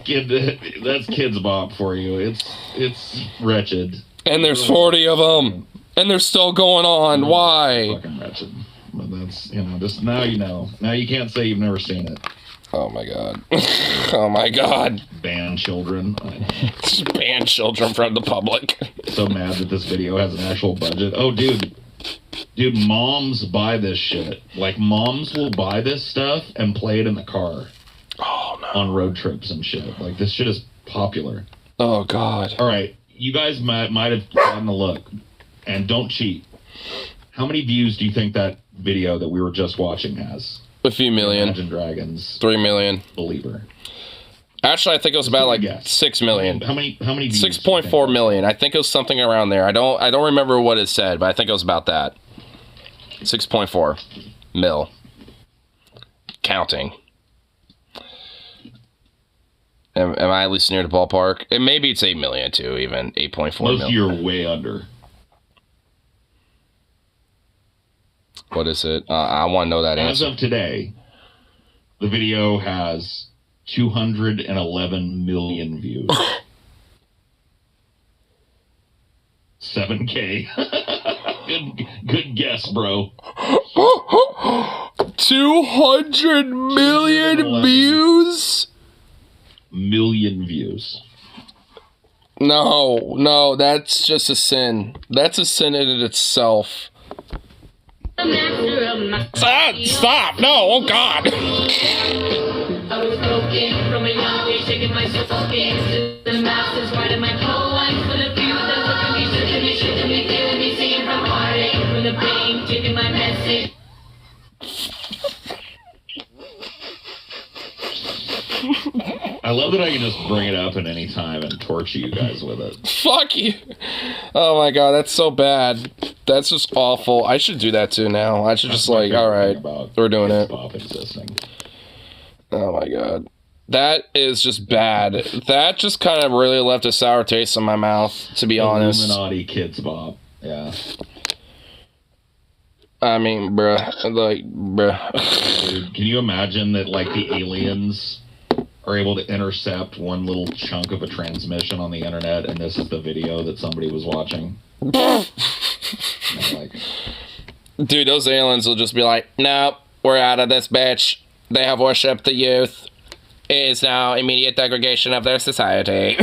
S5: kids bop for you. It's wretched.
S1: And there's 40 of them, and they're still going on. Why?
S5: Fucking wretched. But that's, you know, just now you know. Now you can't say you've never seen it.
S1: Oh my God. Oh my God.
S5: Ban children.
S1: Just ban children from the public.
S5: So mad that this video has an actual budget. Oh, dude. Dude, moms buy this shit. Like, moms will buy this stuff and play it in the car.
S1: Oh, no.
S5: On road trips and shit. Like, this shit is popular.
S1: Oh, God.
S5: All right, you guys might have gotten a look. And don't cheat. How many views do you think that video that we were just watching has?
S1: A few million.
S5: Imagine Dragons.
S1: 3 million.
S5: Believer.
S1: Actually, I think it was about like
S5: Yes.
S1: 6 million.
S5: How many views?
S1: 6.4 million. I think it was something around there. I don't remember what it said, but I think it was about that. 6.4 mil. Counting. Am I at least near the ballpark? And maybe it's 8 million too, even 8.4
S5: Most
S1: mil.
S5: of you are way under.
S1: What is it? I want to know that
S5: As
S1: answer.
S5: of today, the video has 211 million views. 7K. Good guess, bro.
S1: 200 million views?
S5: Million views.
S1: No, that's just a sin. That's a sin in itself. Stop! No, oh God!
S7: I was broken from a young age, taking my soul to the masses, writing my whole life full of views that look at me, shooting me, feeling me, singing from heartache, from the pain, taking my message.
S5: I love that I can just bring it up at any time and torture you guys with it.
S1: Fuck you! Oh my God, that's so bad. That's just awful. I should do that too now. I should just like, all right, we're doing it.
S5: Bob existing.
S1: Oh my God. That is just bad. That just kind of really left a sour taste in my mouth, to be honest.
S5: Illuminati Kids Bob. Yeah.
S1: I mean, bruh.
S5: Dude, can you imagine that, like, the aliens are able to intercept one little chunk of a transmission on the internet, and this is the video that somebody was watching? You know, like,
S1: Dude, those aliens will just be like, nope, we're out of this bitch. They have worshipped the youth. It is now immediate degradation of their society.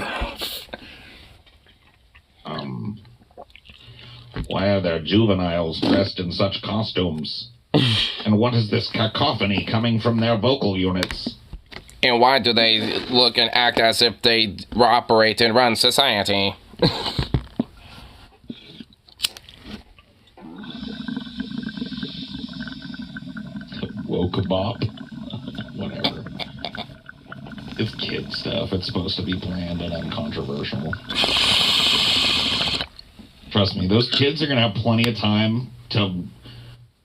S5: why are there juveniles dressed in such costumes? And what is this cacophony coming from their vocal units?
S1: And why do they look and act as if they operate and run society?
S5: Woke bop. Whatever. It's kid stuff. It's supposed to be bland and uncontroversial. Trust me, those kids are gonna have plenty of time to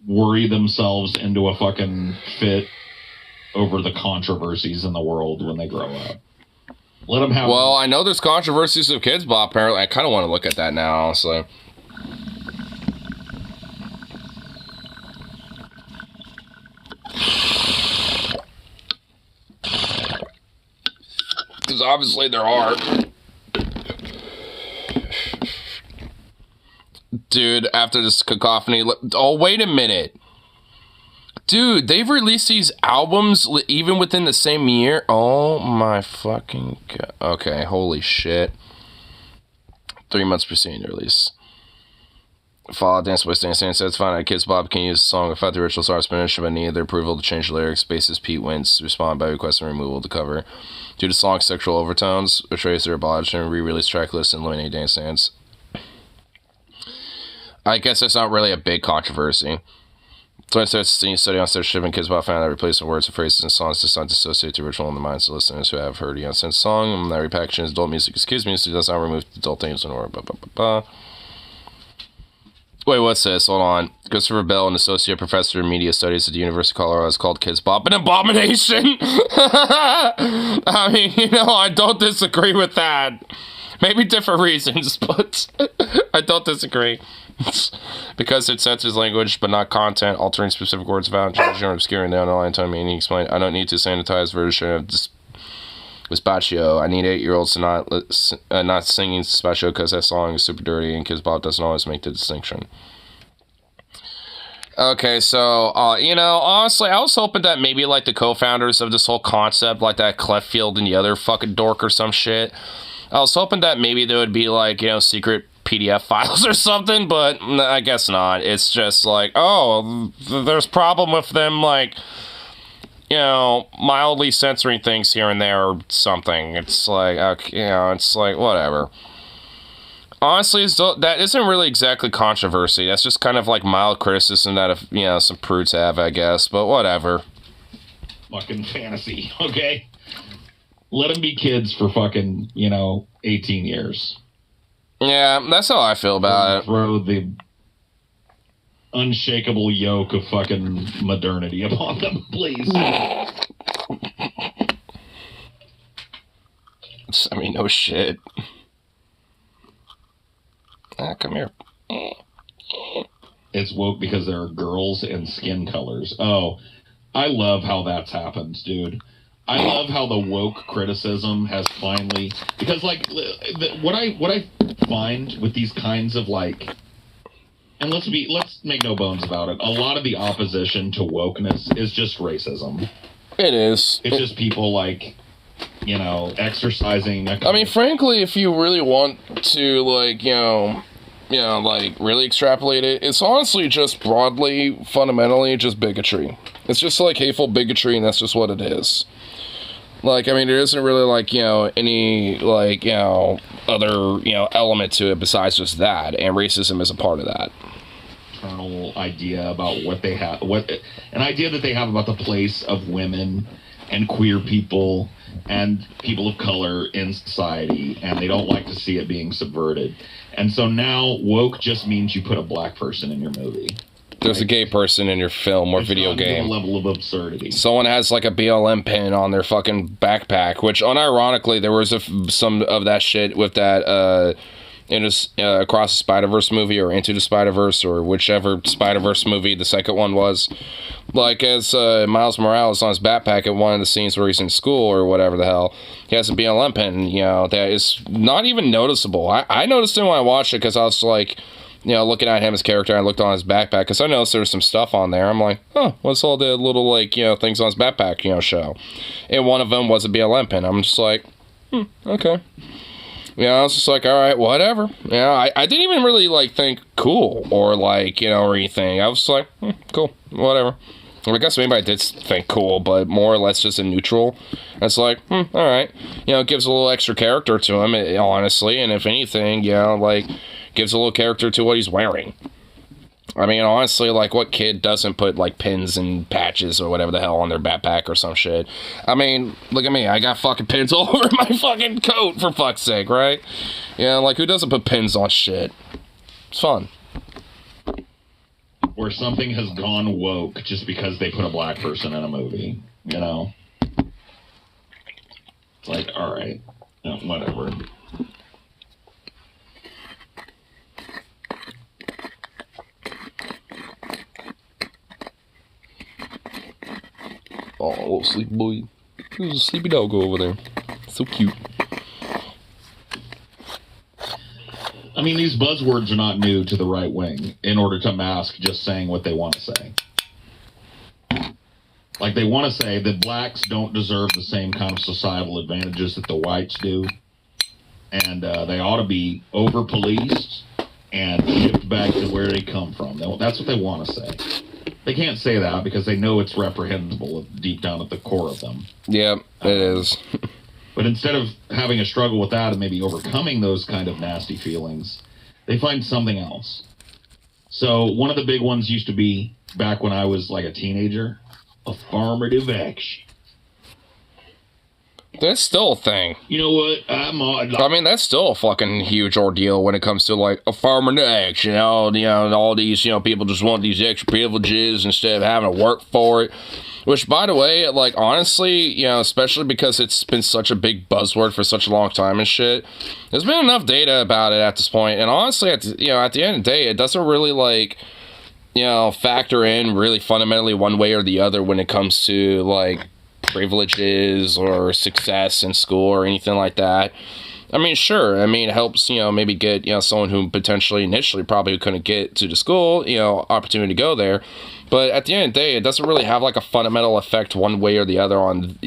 S5: worry themselves into a fucking fit over the controversies in the world when they grow up. Let them have.
S1: Well, I know there's controversies of Kids Bop, apparently. I kind of want to look at that now, honestly. Because obviously there are. Dude, after this cacophony... Oh, wait a minute. Dude, they've released these albums even within the same year? Oh my fucking God. Okay, holy shit. 3 months preceding the release. Fallout Dance by Stan Stan says, find out Kids Bop can use the song without the original song's permission, but needed their approval to change the lyrics. Bassist Pete Wentz respond by requesting removal of the cover. Due to song's sexual overtones, Betrays their obliged and re-release track list and eliminate dance stands. I guess that's not really a big controversy. So I started seeing study on censorship, and Kids Bop found that replacing words and phrases in songs does not dissociate the original in the minds of listeners who have heard the uncensored song. And that repackaging is adult music is kids music, does not remove adult themes and or blah blah blah blah. Wait, what's this? Hold on. Christopher Bell, an associate professor in media studies at the University of Colorado, has called Kids Bop an abomination. I mean, you know, I don't disagree with that. Maybe different reasons, but I don't disagree. Because it censors language, but not content, altering specific words about changing or obscuring the underlying tone meaning. Explain, I don't need to sanitize version of Gazpacho. I need 8-year-olds to not singing Gazpacho because that song is super dirty, and Kids Bop doesn't always make the distinction. Okay, so, you know, honestly, I was hoping that maybe, like, the co-founders of this whole concept, like that Cleffield and the other fucking dork or some shit, I was hoping that maybe there would be, like, you know, secret PDF files or something, but I guess not. It's just like, oh, there's problem with them, like, you know, mildly censoring things here and there or something. It's like, okay, you know, it's like, whatever. Honestly, that isn't really exactly controversy. That's just kind of like mild criticism that, you know, some prudes have, I guess, but whatever.
S5: Fucking fantasy, okay? Let them be kids for fucking, 18 years.
S1: Yeah, that's how I feel about it.
S5: Throw the unshakable yoke of fucking modernity upon them, please.
S1: I mean, no shit. Come here.
S5: It's woke because there are girls and skin colors. Oh, I love how that's happened, dude. I love how the woke criticism has finally, because like what I find with these kinds of like, and let's make no bones about it, a lot of the opposition to wokeness is just racism.
S1: It is.
S5: It's just people like, exercising.
S1: I mean, frankly, if you really want to like, like really extrapolate it, it's honestly just broadly, fundamentally, just bigotry. It's just like hateful bigotry, and that's just what it is. Like, I mean, there isn't really, like, any, like, other, element to it besides just that, and racism is a part of that.
S5: Internal idea about what they have, an idea that they have about the place of women and queer people and people of color in society, and they don't like to see it being subverted. And so now, woke just means you put a black person in your movie.
S1: There's a gay person in your film or video game.
S5: Level of absurdity.
S1: Someone has like a BLM pin on their fucking backpack, which unironically there was some of that shit with that Across the Spider-Verse movie or Into the Spider-Verse or whichever Spider-Verse movie the second one was. Like as Miles Morales on his backpack at one of the scenes where he's in school or whatever the hell, he has a BLM pin, that is not even noticeable. I noticed it when I watched it because I was like, looking at him as character, I looked on his backpack because I noticed there was some stuff on there. I'm like, oh, what's all the little, like, things on his backpack, show? And one of them was a BLM pin. I'm just like, okay. I was just like, all right, whatever. I didn't even really, like, think cool or, like, or anything. I was like, cool, whatever. I guess maybe I did think cool, but more or less just a neutral. It's like, all right. It gives a little extra character to him, honestly. And if anything, like, gives a little character to what he's wearing. I mean, honestly, like, what kid doesn't put, like, pins and patches or whatever the hell on their backpack or some shit? I mean, look at me. I got fucking pins all over my fucking coat, for fuck's sake, right? Like, who doesn't put pins on shit? It's fun.
S5: Where something has gone woke just because they put a black person in a movie, It's like, all right, whatever.
S1: Oh, little sleepy boy. There's a sleepy dog over there. So cute.
S5: I mean, these buzzwords are not new to the right wing in order to mask just saying what they want to say. Like, they want to say that blacks don't deserve the same kind of societal advantages that the whites do. And they ought to be over-policed and shipped back to where they come from. That's what they want to say. They can't say that because they know it's reprehensible deep down at the core of them.
S1: Yeah, it is.
S5: But instead of having a struggle with that and maybe overcoming those kind of nasty feelings, they find something else. So one of the big ones used to be, back when I was like a teenager, affirmative action.
S1: That's still a thing.
S5: You know what?
S1: I mean, that's still a fucking huge ordeal when it comes to, like, affirmative action. All these, people just want these extra privileges instead of having to work for it. Which, by the way, like, honestly, especially because it's been such a big buzzword for such a long time and shit, there's been enough data about it at this point. And honestly, at the end of the day, it doesn't really, like, factor in really fundamentally one way or the other when it comes to, like, privileges or success in school or anything like that. I mean, sure. I mean, it helps, maybe get, someone who potentially initially probably couldn't get to the school, opportunity to go there. But at the end of the day, it doesn't really have like a fundamental effect one way or the other on,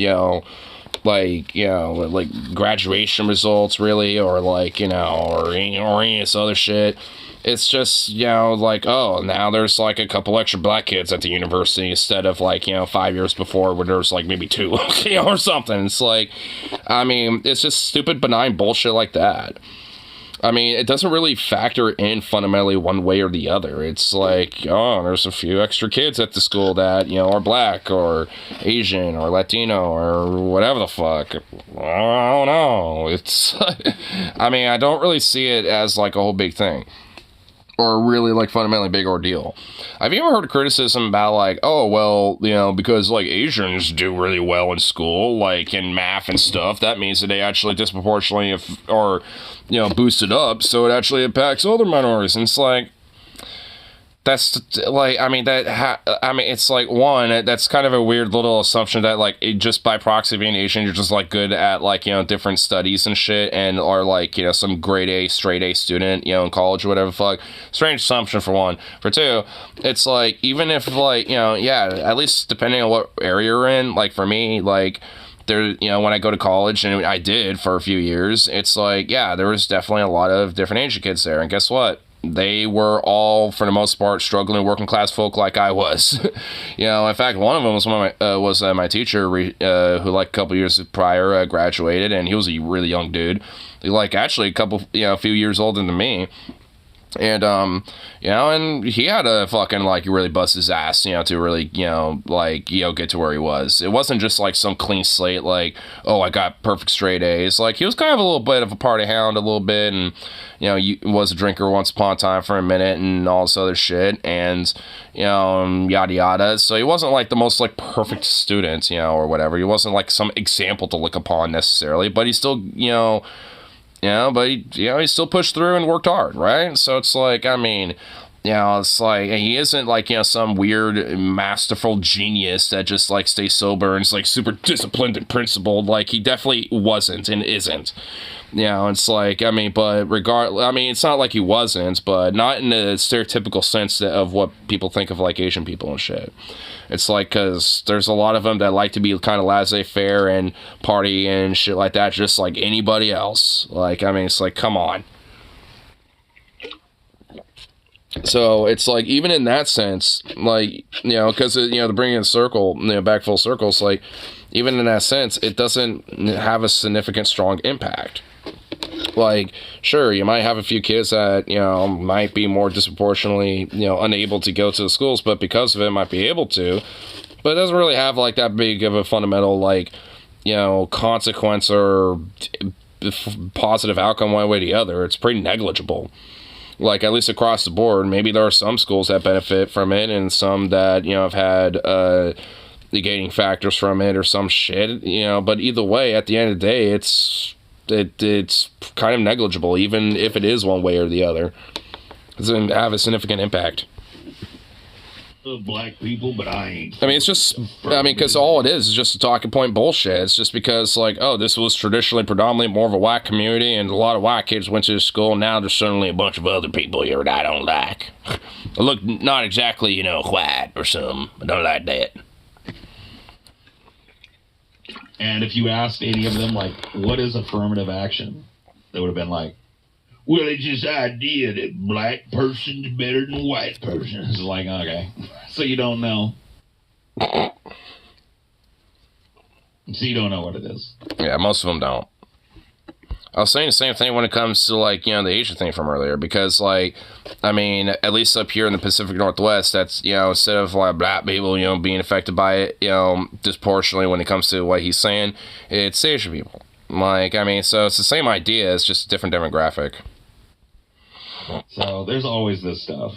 S1: like, you know, like graduation results really, or like, you know, or any of this other shit. It's just, you know, like, oh, now there's like a couple extra black kids at the university instead of like, you know, 5 years before where there's like maybe 2, you know, or something. It's like, I mean, it's just stupid, benign bullshit like that. I mean, it doesn't really factor in fundamentally one way or the other. It's like, oh, there's a few extra kids at the school that, you know, are black or Asian or Latino or whatever the fuck. I don't know. It's, I mean, I don't really see it as like a whole big thing. Or a really, like, fundamentally big ordeal. Have you ever heard criticism about, like, oh, well, you know, because, like, Asians do really well in school, like, in math and stuff, that means that they actually disproportionately, or, you know, boost it up, so it actually impacts other minorities. And it's like, that's, like, I mean, it's like, one, that's kind of a weird little assumption that, like, just by proxy being Asian, you're just, like, good at, like, you know, different studies and shit, and are, like, you know, some grade A, straight A student, you know, in college or whatever the fuck. Strange assumption, for one. For two, it's, like, even if, like, you know, yeah, at least depending on what area you're in, like, for me, like, there, you know, when I go to college, and I did for a few years, it's, like, yeah, there was definitely a lot of different Asian kids there, and guess what? They were all, for the most part, struggling working class folk like I was. You know, in fact, one of them was my teacher who, like, a couple years prior, graduated, and he was a really young dude. He, like, actually a few years older than me. And, you know, and he had to fucking, like, really bust his ass, you know, to really, you know, like, you know, get to where he was. It wasn't just, like, some clean slate, like, oh, I got perfect straight A's. Like, he was kind of a little bit of a party hound a little bit, and, you know, he was a drinker once upon a time for a minute, and all this other shit, and, you know, yada yada. So he wasn't, like, the most, like, perfect student, you know, or whatever. He wasn't, like, some example to look upon necessarily, but he still, you know, but he still pushed through and worked hard, right? So it's like, I mean, you know, it's like, he isn't like, you know, some weird masterful genius that just like stays sober and is like super disciplined and principled. Like, he definitely wasn't and isn't. You know, it's like, I mean, but it's not like he wasn't, but not in the stereotypical sense of what people think of like Asian people and shit. It's like, because there's a lot of them that like to be kind of laissez-faire and party and shit like that, just like anybody else. Like, I mean, it's like, come on. So it's like, even in that sense, like, you know, because, you know, to bring in circle, you know, back full circles, like, even in that sense, it doesn't have a significant, strong impact. Like, sure, you might have a few kids that, you know, might be more disproportionately, you know, unable to go to the schools, but because of it might be able to. But it doesn't really have, like, that big of a fundamental, like, you know, consequence or positive outcome one way or the other. It's pretty negligible. Like, at least across the board. Maybe there are some schools that benefit from it and some that, you know, have had negating factors from it or some shit, you know. But either way, at the end of the day, it's kind of negligible, even if it is one way or the other. It doesn't have a significant impact.
S5: Black people, but I ain't.
S1: I mean, it's just, I mean, because all it is just a talking point bullshit. It's just because, like, oh, this was traditionally predominantly more of a white community, and a lot of white kids went to the school, and now there's certainly a bunch of other people here that I don't like. Look, not exactly, you know, white or something. I don't like that.
S5: And if you asked any of them, like, what is affirmative action? They would have been like, well, it's this idea that black person's better than white person. It's like, okay. So you don't know. So you don't know what it is.
S1: Yeah, most of them don't. I was saying the same thing when it comes to, like, you know, the Asian thing from earlier, because, like, I mean, at least up here in the Pacific Northwest, that's, you know, instead of, like, black people, you know, being affected by it, you know, disproportionately when it comes to what he's saying, it's Asian people. Like, I mean, so it's the same idea, it's just a different demographic.
S5: So there's always this stuff.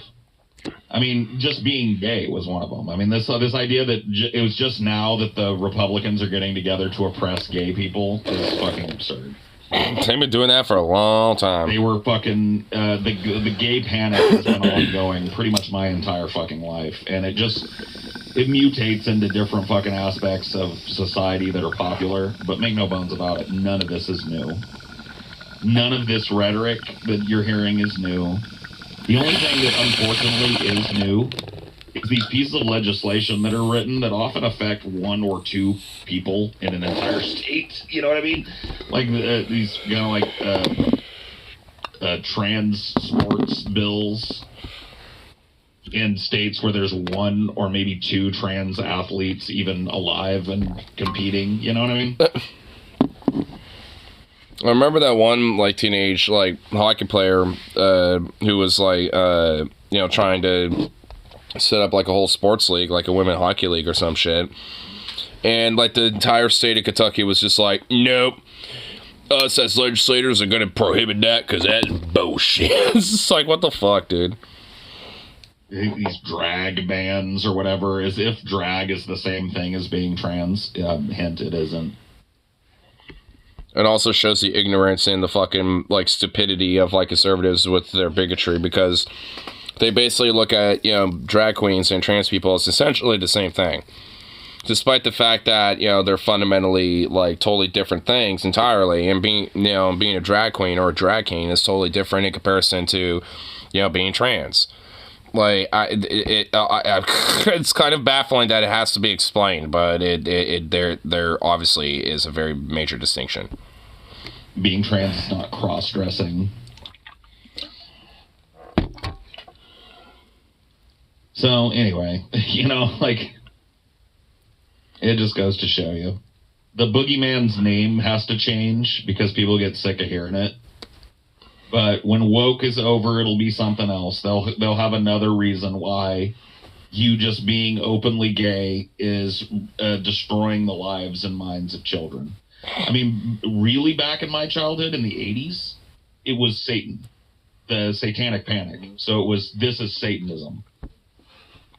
S5: I mean, just being gay was one of them. I mean, this idea that it was just now that the Republicans are getting together to oppress gay people is fucking absurd.
S1: They've been doing that for a long time.
S5: They were fucking, the gay panic has been ongoing pretty much my entire fucking life. And it mutates into different fucking aspects of society that are popular. But make no bones about it, none of this is new. None of this rhetoric that you're hearing is new. The only thing that unfortunately is new It's these pieces of legislation that are written that often affect one or two people in an entire state. You know what I mean? Like these, trans sports bills in states where there's one or maybe two trans athletes even alive and competing. You know what I mean?
S1: I remember that one like teenage like hockey player who was like trying to set up like a whole sports league, like a women hockey league or some shit, and like the entire state of Kentucky was just like, nope, us as legislators are gonna prohibit that because that's bullshit. It's just like, what the fuck, dude?
S5: These drag bans or whatever, as if drag is the same thing as being trans. Hint, it isn't.
S1: It also shows the ignorance and the fucking like stupidity of like conservatives with their bigotry, because they basically look at drag queens and trans people as essentially the same thing, despite the fact that they're fundamentally like totally different things entirely. And being a drag queen or a drag king is totally different in comparison to being trans. Like it's kind of baffling that it has to be explained, but there obviously is a very major distinction.
S5: Being trans is not cross-dressing. So anyway, it just goes to show you, the boogeyman's name has to change because people get sick of hearing it. But when woke is over, it'll be something else. They'll have another reason why you just being openly gay is destroying the lives and minds of children. I mean, really, back in my childhood in the 80s, it was Satan, the Satanic Panic. So it was, this is Satanism.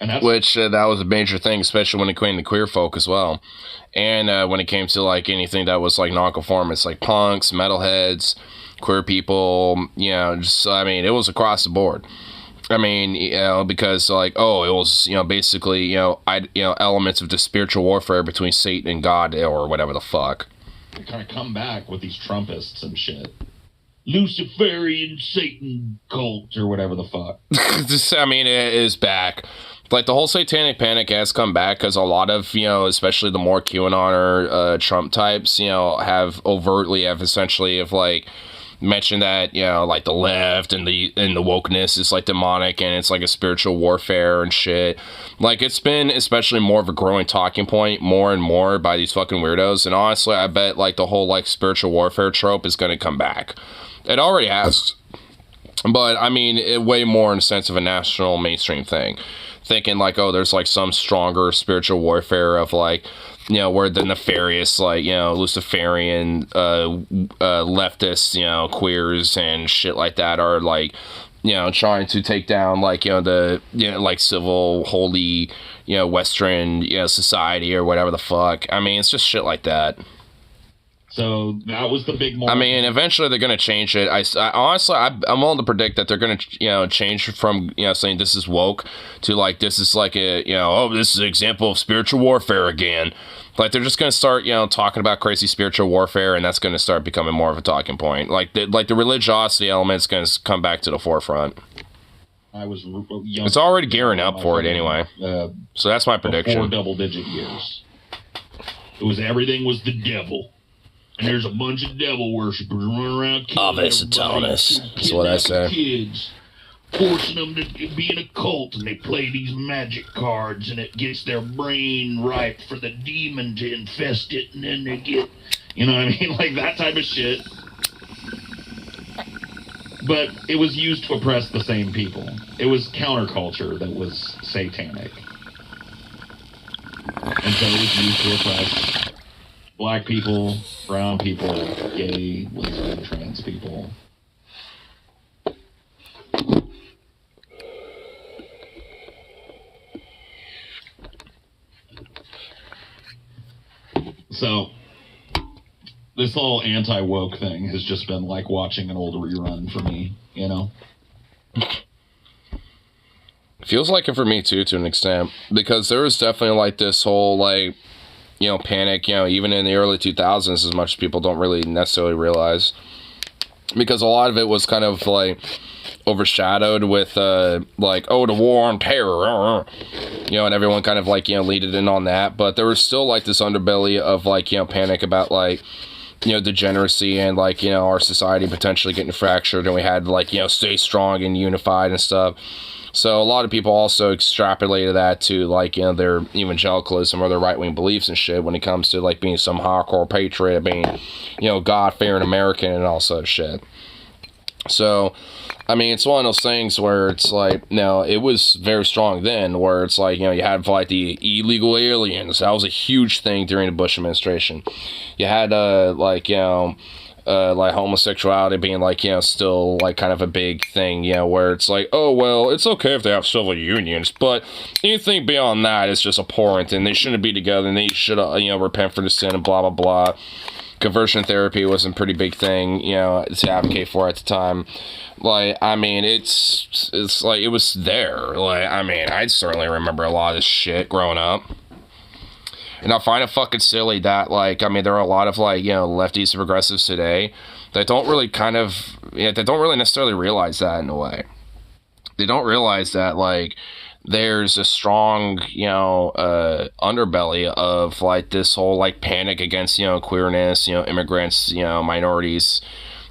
S5: And that's
S1: that was a major thing, especially when it came to queer folk as well. And when it came to like anything that was like nonconformist, like punks, metalheads, queer people, it was across the board. I mean, because like, it was, basically, elements of the spiritual warfare between Satan and God or whatever the fuck.
S5: They kind of come back with these Trumpists and shit. Luciferian Satan cult or whatever the fuck.
S1: It is back. Like, the whole Satanic Panic has come back because a lot of, especially the more QAnon or Trump types, have essentially like mentioned that, like the left and the wokeness is like demonic and it's like a spiritual warfare and shit. Like, it's been especially more of a growing talking point more and more by these fucking weirdos. And honestly, I bet like the whole like spiritual warfare trope is going to come back. It already has. But I mean, way more in the sense of a national mainstream thing. Thinking like, there's like some stronger spiritual warfare of like, where the nefarious, like, Luciferian, leftist, queers and shit like that are like, trying to take down like, like civil, holy, Western, society or whatever the fuck. I mean, it's just shit like that.
S5: So that was the big.
S1: I mean, eventually they're going to change it. I honestly, I'm willing to predict that they're going to, change from, saying this is woke to like, this is like a, this is an example of spiritual warfare again. Like, they're just going to start, talking about crazy spiritual warfare, and that's going to start becoming more of a talking point. Like the religiosity element's going to come back to the forefront.
S5: I was young.
S1: It's already gearing up for it anyway. So that's my prediction.
S5: 4 double-digit years. It was, everything was the devil. And there's a bunch of devil worshippers running around killing
S1: Satanas. That's what I say.
S5: Kids, forcing them to be in a cult, and they play these magic cards, and it gets their brain ripe for the demon to infest it, and then they get, you know what I mean? Like that type of shit. But it was used to oppress the same people. It was counterculture that was satanic. And so it was used to oppress black people, brown people, gay, lesbian, trans people. So, this whole anti-woke thing has just been like watching an old rerun for me,
S1: Feels like it for me too, to an extent, because there was definitely like this whole like, panic, even in the early 2000s, as much as people don't really necessarily realize. because a lot of it was kind of like overshadowed with like, oh, the war on terror, you know, and everyone kind of like, you know, leaded in on that. But there was still like this underbelly of like, you know, panic about like, you know, degeneracy and like, you know, our society potentially getting fractured, and we had to like, you know, stay strong and unified and stuff. So a lot of people also extrapolated that to like, you know, their evangelicalism or their right-wing beliefs and shit when it comes to like being some hardcore patriot, being, you know, God-fearing American and all such shit. So, I mean, it's one of those things where it's like, no, it was very strong then, where it's like, you know, you had like the illegal aliens. That was a huge thing during the Bush administration. You had like, you know, like homosexuality being like, you know, still like kind of a big thing, you know, where it's like, oh, well, it's okay if they have civil unions, but anything beyond that is just abhorrent, and they shouldn't be together, and they should, you know, repent for the sin and blah, blah, blah. Conversion therapy was a pretty big thing, you know, to advocate for at the time. Like, I mean, it's like, it was there. Like, I mean, I certainly remember a lot of this shit growing up. And I find it fucking silly that, like, I mean, there are a lot of, like, you know, lefties and progressives today that don't really kind of, you know, that don't really necessarily realize that in a way. They don't realize that, like, there's a strong, you know, underbelly of, like, this whole, like, panic against, you know, queerness, you know, immigrants, you know, minorities.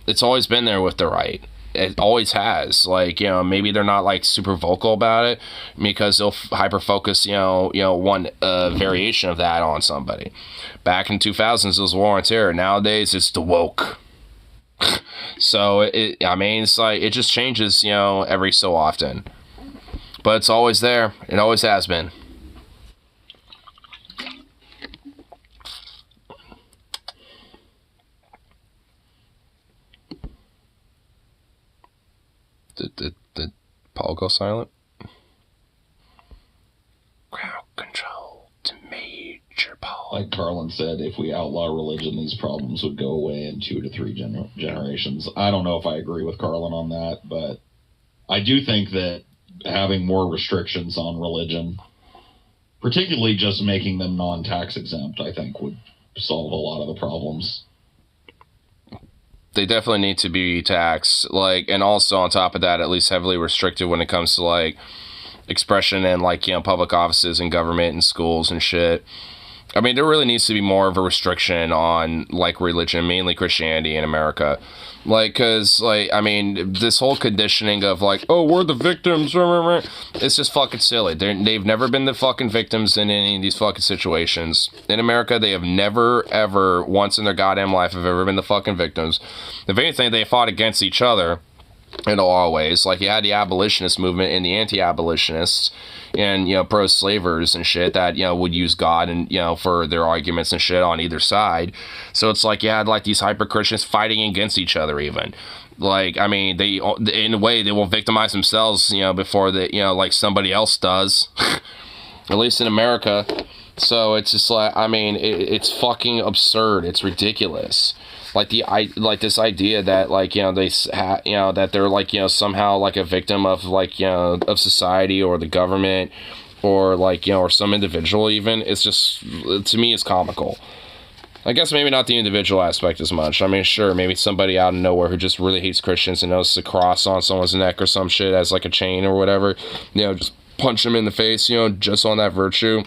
S1: It's always been there with the right. It always has. Like, you know, maybe they're not like super vocal about it because they'll hyper focus, you know, one variation of that on somebody. Back in 2000s, it was war on terror. Nowadays, it's the woke. So I mean, it's like, it just changes, you know, every so often, but it's always there. It always has been. Did Paul go silent? Crowd control to Major Paul.
S5: Like Carlin said, if we outlaw religion, these problems would go away in 2 to 3 generations. I don't know if I agree with Carlin on that, but I do think that having more restrictions on religion, particularly just making them non-tax exempt, I think would solve a lot of the problems.
S1: They definitely need to be taxed, like, and also on top of that, at least heavily restricted when it comes to like expression and like, you know, public offices and government and schools and shit. I mean, there really needs to be more of a restriction on like religion, mainly Christianity in America. Like, cause like, I mean, this whole conditioning of like, oh, we're the victims, it's just fucking silly. They've never been the fucking victims in any of these fucking situations. In America, they have never, ever, once in their goddamn life, have ever been the fucking victims. If anything, they fought against each other in a lot of ways. Like, you had the abolitionist movement and the anti-abolitionists and, you know, pro-slavers and shit that, you know, would use God and, you know, for their arguments and shit on either side. So it's like you had like these hyper-Christians fighting against each other even. Like, I mean, they, in a way, they will victimize themselves, you know, before they, you know, like somebody else does. At least in America. So it's just like, I mean, it's fucking absurd. It's ridiculous. Like this idea that like, you know, that they're like, you know, somehow like a victim of like, you know, of society or the government or like, you know, or some individual even. It's just, to me, it's comical. I guess maybe not the individual aspect as much. I mean, sure, maybe somebody out of nowhere who just really hates Christians and notices a cross on someone's neck or some shit as like a chain or whatever, you know, just punch them in the face, you know, just on that virtue.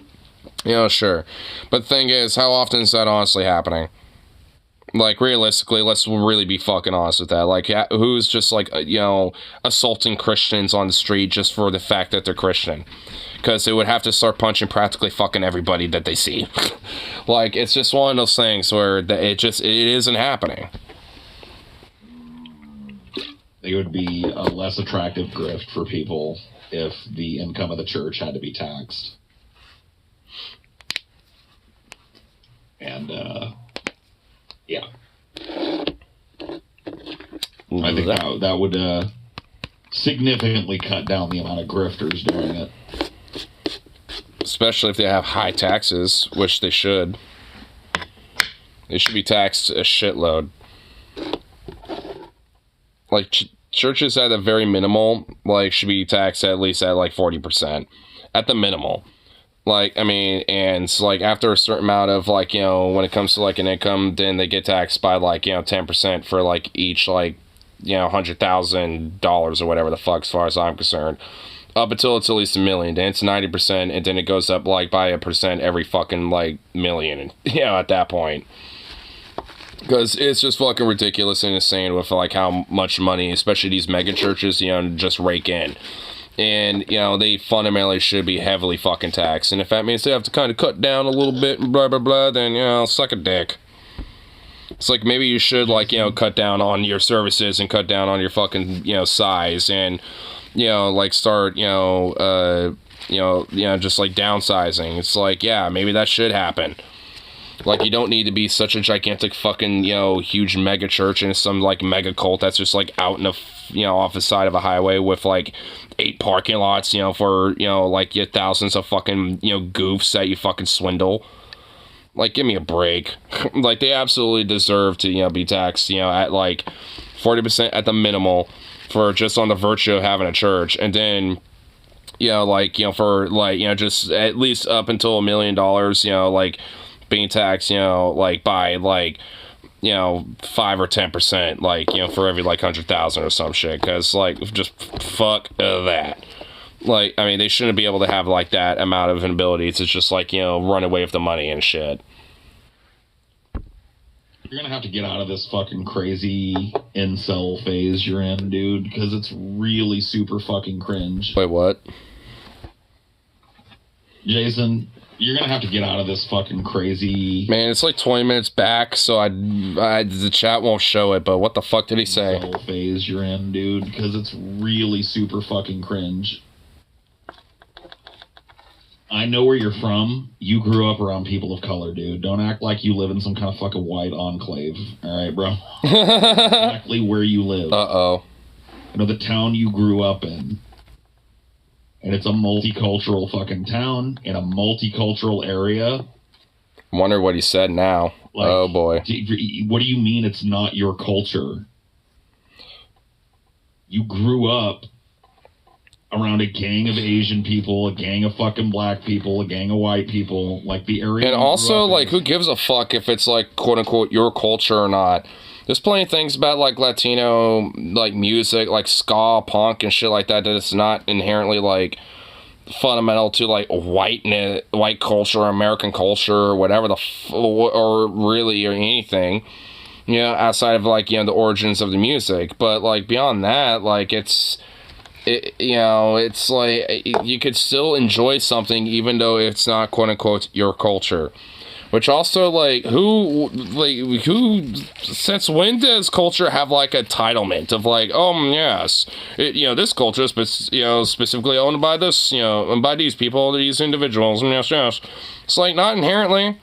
S1: You know, sure. But the thing is, how often is that honestly happening? Like, realistically, let's really be fucking honest with that. Like, who's just, like, you know, assaulting Christians on the street just for the fact that they're Christian? Because they would have to start punching practically fucking everybody that they see. Like, it's just one of those things where it isn't happening.
S5: It would be a less attractive grift for people if the income of the church had to be taxed. And, yeah. I think that would significantly cut down the amount of grifters doing it.
S1: Especially if they have high taxes, which they should. They should be taxed a shitload. Like, churches at a very minimal, like, should be taxed at least at, like, 40%. At the minimal. Like, I mean, and, like, after a certain amount of, like, you know, when it comes to, like, an income, then they get taxed by, like, you know, 10% for, like, each, like, $100,000 or whatever the fuck, as far as I'm concerned. Up until it's at least $1 million, then it's 90%, and then it goes up like by a percent every fucking like million, and at that point. Because it's just fucking ridiculous and insane with like how much money, especially these mega churches, just rake in. And, they fundamentally should be heavily fucking taxed. And if that means they have to kind of cut down a little bit and blah, blah, blah, then, suck a dick. It's like maybe you should, like, cut down on your services and cut down on your fucking, size and, like start, just like downsizing. It's like, yeah, maybe that should happen. Like, you don't need to be such a gigantic fucking, huge mega church and some, like, mega cult that's just, like, out in the, off the side of a highway with, like, 8 parking lots, for, like, thousands of fucking, goofs that you fucking swindle. Like, give me a break. Like, they absolutely deserve to, be taxed, at, like, 40% at the minimal for just on the virtue of having a church. And then, for, like, just at least up until $1 million, like, being taxed, like by like, 5 or 10%, like, for every like 100,000 or some shit. Cause like, just fuck that. Like, I mean, they shouldn't be able to have like that amount of an ability to just like, run away with the money and shit.
S5: You're gonna have to get out of this fucking crazy incel phase you're in, dude, because it's really super fucking cringe.
S1: Wait, what?
S5: Jason, you're gonna have to get out of this fucking crazy...
S1: Man, it's like 20 minutes back, so the chat won't show it, but what the fuck did he say?
S5: Phase you're in, dude, because it's really super fucking cringe. I know where you're from. You grew up around people of color, dude. Don't act like you live in some kind of fucking white enclave. Alright, bro? Exactly where you live.
S1: Uh-oh.
S5: The town you grew up in. And it's a multicultural fucking town in a multicultural area.
S1: Wonder what he said now. Like, oh boy.
S5: What do you mean it's not your culture? You grew up around a gang of Asian people, a gang of fucking black people, a gang of white people, like the area.
S1: And also, like, who gives a fuck if it's like quote unquote your culture or not? There's plenty of things about, like, Latino, like, music, like, ska, punk, and shit like that, that it's not inherently, like, fundamental to, like, white culture, or American culture, or whatever or really, or anything, outside of, like, the origins of the music. But, like, beyond that, like, it's like, you could still enjoy something even though it's not, quote-unquote, your culture. Which also, like, who, since when does culture have, like, a entitlement of, like, oh, yes, this culture is, specifically owned by this, and by these people, these individuals, and yes. It's, like, not inherently.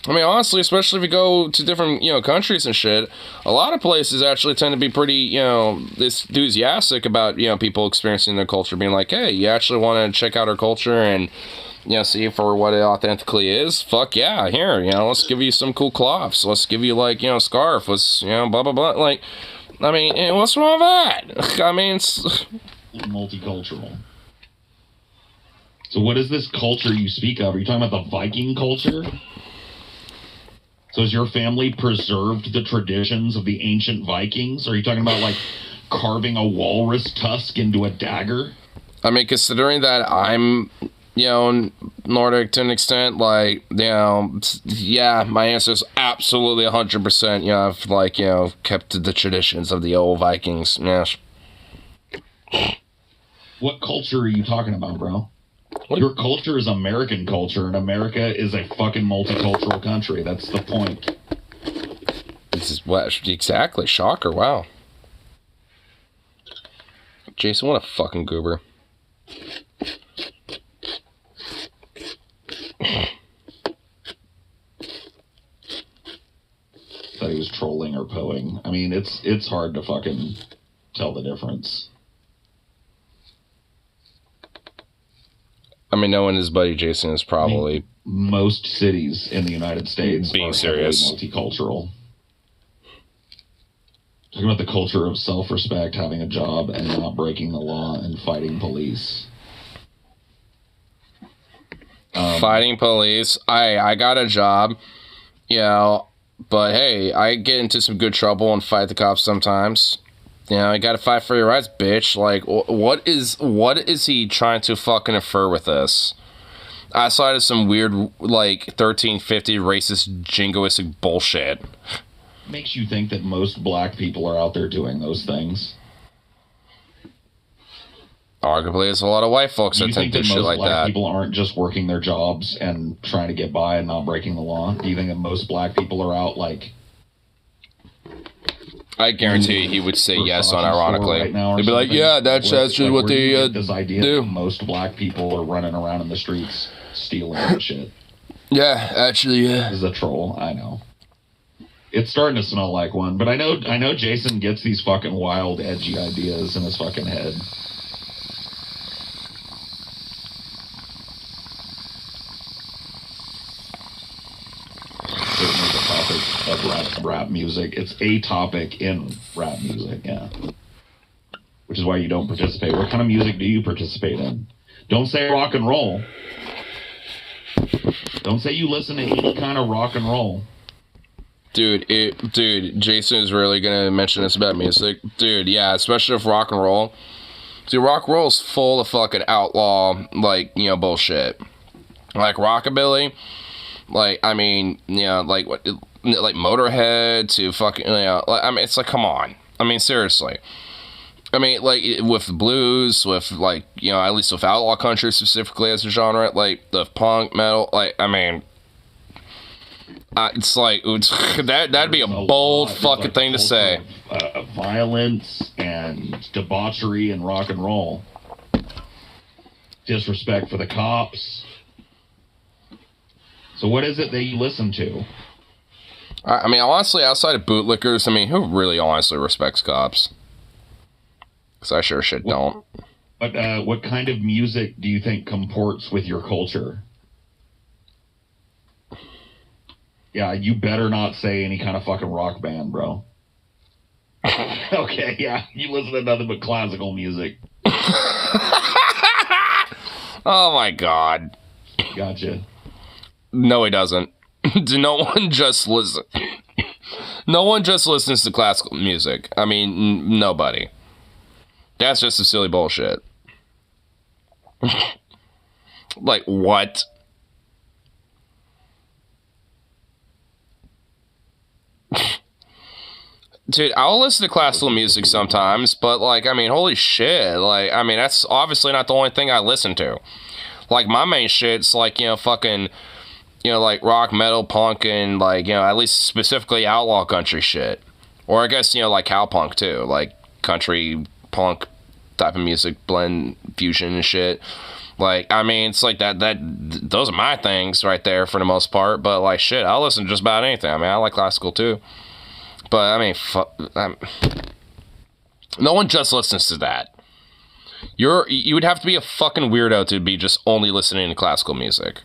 S1: I mean, honestly, especially if you go to different, countries and shit, a lot of places actually tend to be pretty, enthusiastic about, people experiencing their culture, being like, hey, you actually want to check out our culture and, see for what it authentically is. Fuck yeah, here, let's give you some cool cloths. Let's give you, like, scarf. Let's, blah, blah, blah. Like, I mean, what's wrong with that? I mean, it's...
S5: Multicultural. So what is this culture you speak of? Are you talking about the Viking culture? So has your family preserved the traditions of the ancient Vikings? Or are you talking about, like, carving a walrus tusk into a dagger?
S1: I mean, considering that I'm... Nordic to an extent, like, yeah, my answer is absolutely 100%, I've, like, kept the traditions of the old Vikings, yes.
S5: What culture are you talking about, bro? Your culture is American culture, and America is a fucking multicultural country. That's the point.
S1: This is what, exactly, shocker, wow. Jason, what a fucking goober.
S5: Thought he was trolling or poing. I mean, it's hard to fucking tell the difference.
S1: I mean, knowing his buddy Jason is probably...
S5: most cities in the United States
S1: being
S5: are
S1: serious.
S5: Multicultural. Talking about the culture of self-respect, having a job, and not breaking the law, and fighting police.
S1: Fighting police. I got a job, but hey, I get into some good trouble and fight the cops sometimes. You know, you gotta fight for your rights, bitch. Like, what is he trying to fucking infer with this? Outside of some weird, like, 1350 racist, jingoistic bullshit.
S5: Makes you think that most black people are out there doing those things.
S1: Arguably, it's a lot of white folks that tend to do shit like
S5: black
S1: that.
S5: People aren't just working their jobs and trying to get by and not breaking the law. Do you think that most black people are out, like...
S1: I guarantee you he would say yes unironically.
S5: Right now or
S1: He'd be like,
S5: something?
S1: yeah, that's just
S5: Like,
S1: what
S5: where do you
S1: they
S5: get this idea
S1: do.
S5: that most black people are running around in the streets stealing and shit.
S1: Yeah, actually, yeah.
S5: This is a troll, I know. It's starting to smell like one, but I know Jason gets these fucking wild, edgy ideas in his fucking head. Certainly the topic of rap music. It's a topic in rap music, yeah. Which is why you don't participate. What kind of music do you participate in? Don't say rock and roll. Don't say you listen to any kind of rock and roll.
S1: Dude, Jason is really gonna mention this about music. Dude, yeah, especially if rock and roll. Dude, rock and roll is full of fucking outlaw, like, you know, bullshit. Like, rockabilly, like, I mean, you know, like, what, like, Motorhead to fucking, you know, like, I mean, it's like, come on. I mean, seriously. I mean, like, with blues, with, like, you know, at least with outlaw country specifically as a genre, like, the punk, metal, like, I mean... it's like, that'd be a bold fucking thing to say.
S5: Violence and debauchery and rock and roll. Disrespect for the cops. So what is it that you listen to?
S1: I mean, honestly, outside of bootlickers, I mean, who really honestly respects cops? Because I sure shit don't.
S5: But what kind of music do you think comports with your culture? Yeah, you better not say any kind of fucking rock band, bro. Okay, yeah, you listen to nothing but classical music.
S1: Oh my god.
S5: Gotcha.
S1: No, he doesn't. No one just listens to classical music. I mean, nobody. That's just some silly bullshit. Like, what? Dude, I'll listen to classical music sometimes, but, like, I mean, holy shit. Like, I mean, that's obviously not the only thing I listen to. Like, my main shit's, like, you know, fucking, you know, like, rock, metal, punk, and, like, you know, at least specifically outlaw country shit. Or I guess, you know, like, cowpunk, too. Like, country, punk type of music, blend, fusion and shit. Like, I mean, it's like those are my things right there for the most part. But, like, shit, I'll listen to just about anything. I mean, I like classical, too. But, I mean, no one just listens to that. You would have to be a fucking weirdo to be just only listening to classical music.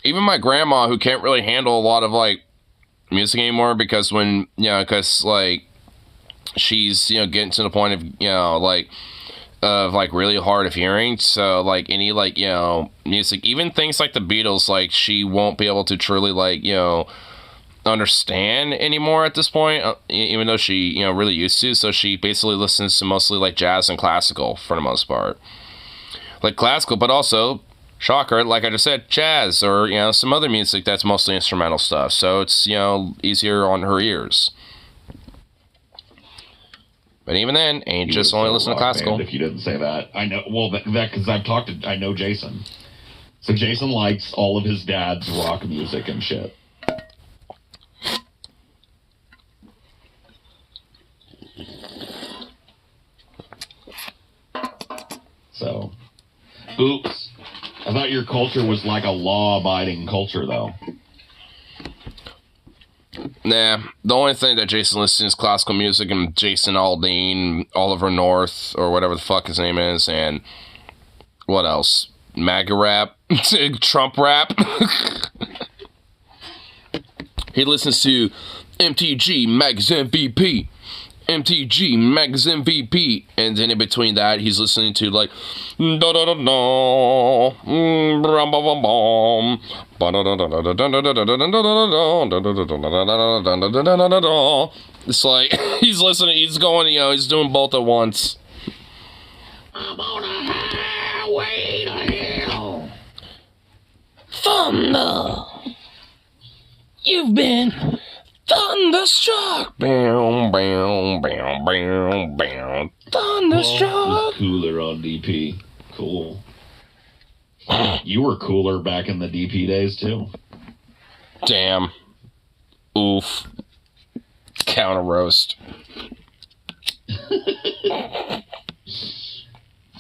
S1: Even my grandma, who can't really handle a lot of, like, music anymore because like, she's, you know, getting to the point of, you know, like, really hard of hearing, so, like, any, like, you know, music, even things like the Beatles, like, she won't be able to truly, like, you know, understand anymore at this point, even though she, you know, really used to, so she basically listens to mostly, like, jazz and classical, for the most part. Like, classical, but also, shocker, like I just said, jazz, or, you know, some other music that's mostly instrumental stuff, so it's, you know, easier on her ears. But even then, ain't just only listen to classical.
S5: If you didn't say that, I know. Well, that because I know Jason. So Jason likes all of his dad's rock music and shit. So, oops. I thought your culture was like a law-abiding culture, though.
S1: Nah, the only thing that Jason listens is classical music and Jason Aldean, Oliver North, or whatever the fuck his name is, and what else? MAGA rap? Trump rap? He listens to MTG, Max MVP, MTG Max MVP, and then in between that he's listening to like da da da da bum bum bum bum. It's like he's listening, he's going, you know, he's doing both at once. I'm on a highway to hell. Thunder, you've been thunderstruck. Bam, bam, bam, bam, bam. Thunderstruck.
S5: Cooler on DP. Cool. You were cooler back in the DP days too.
S1: Damn. Oof. Counter roast.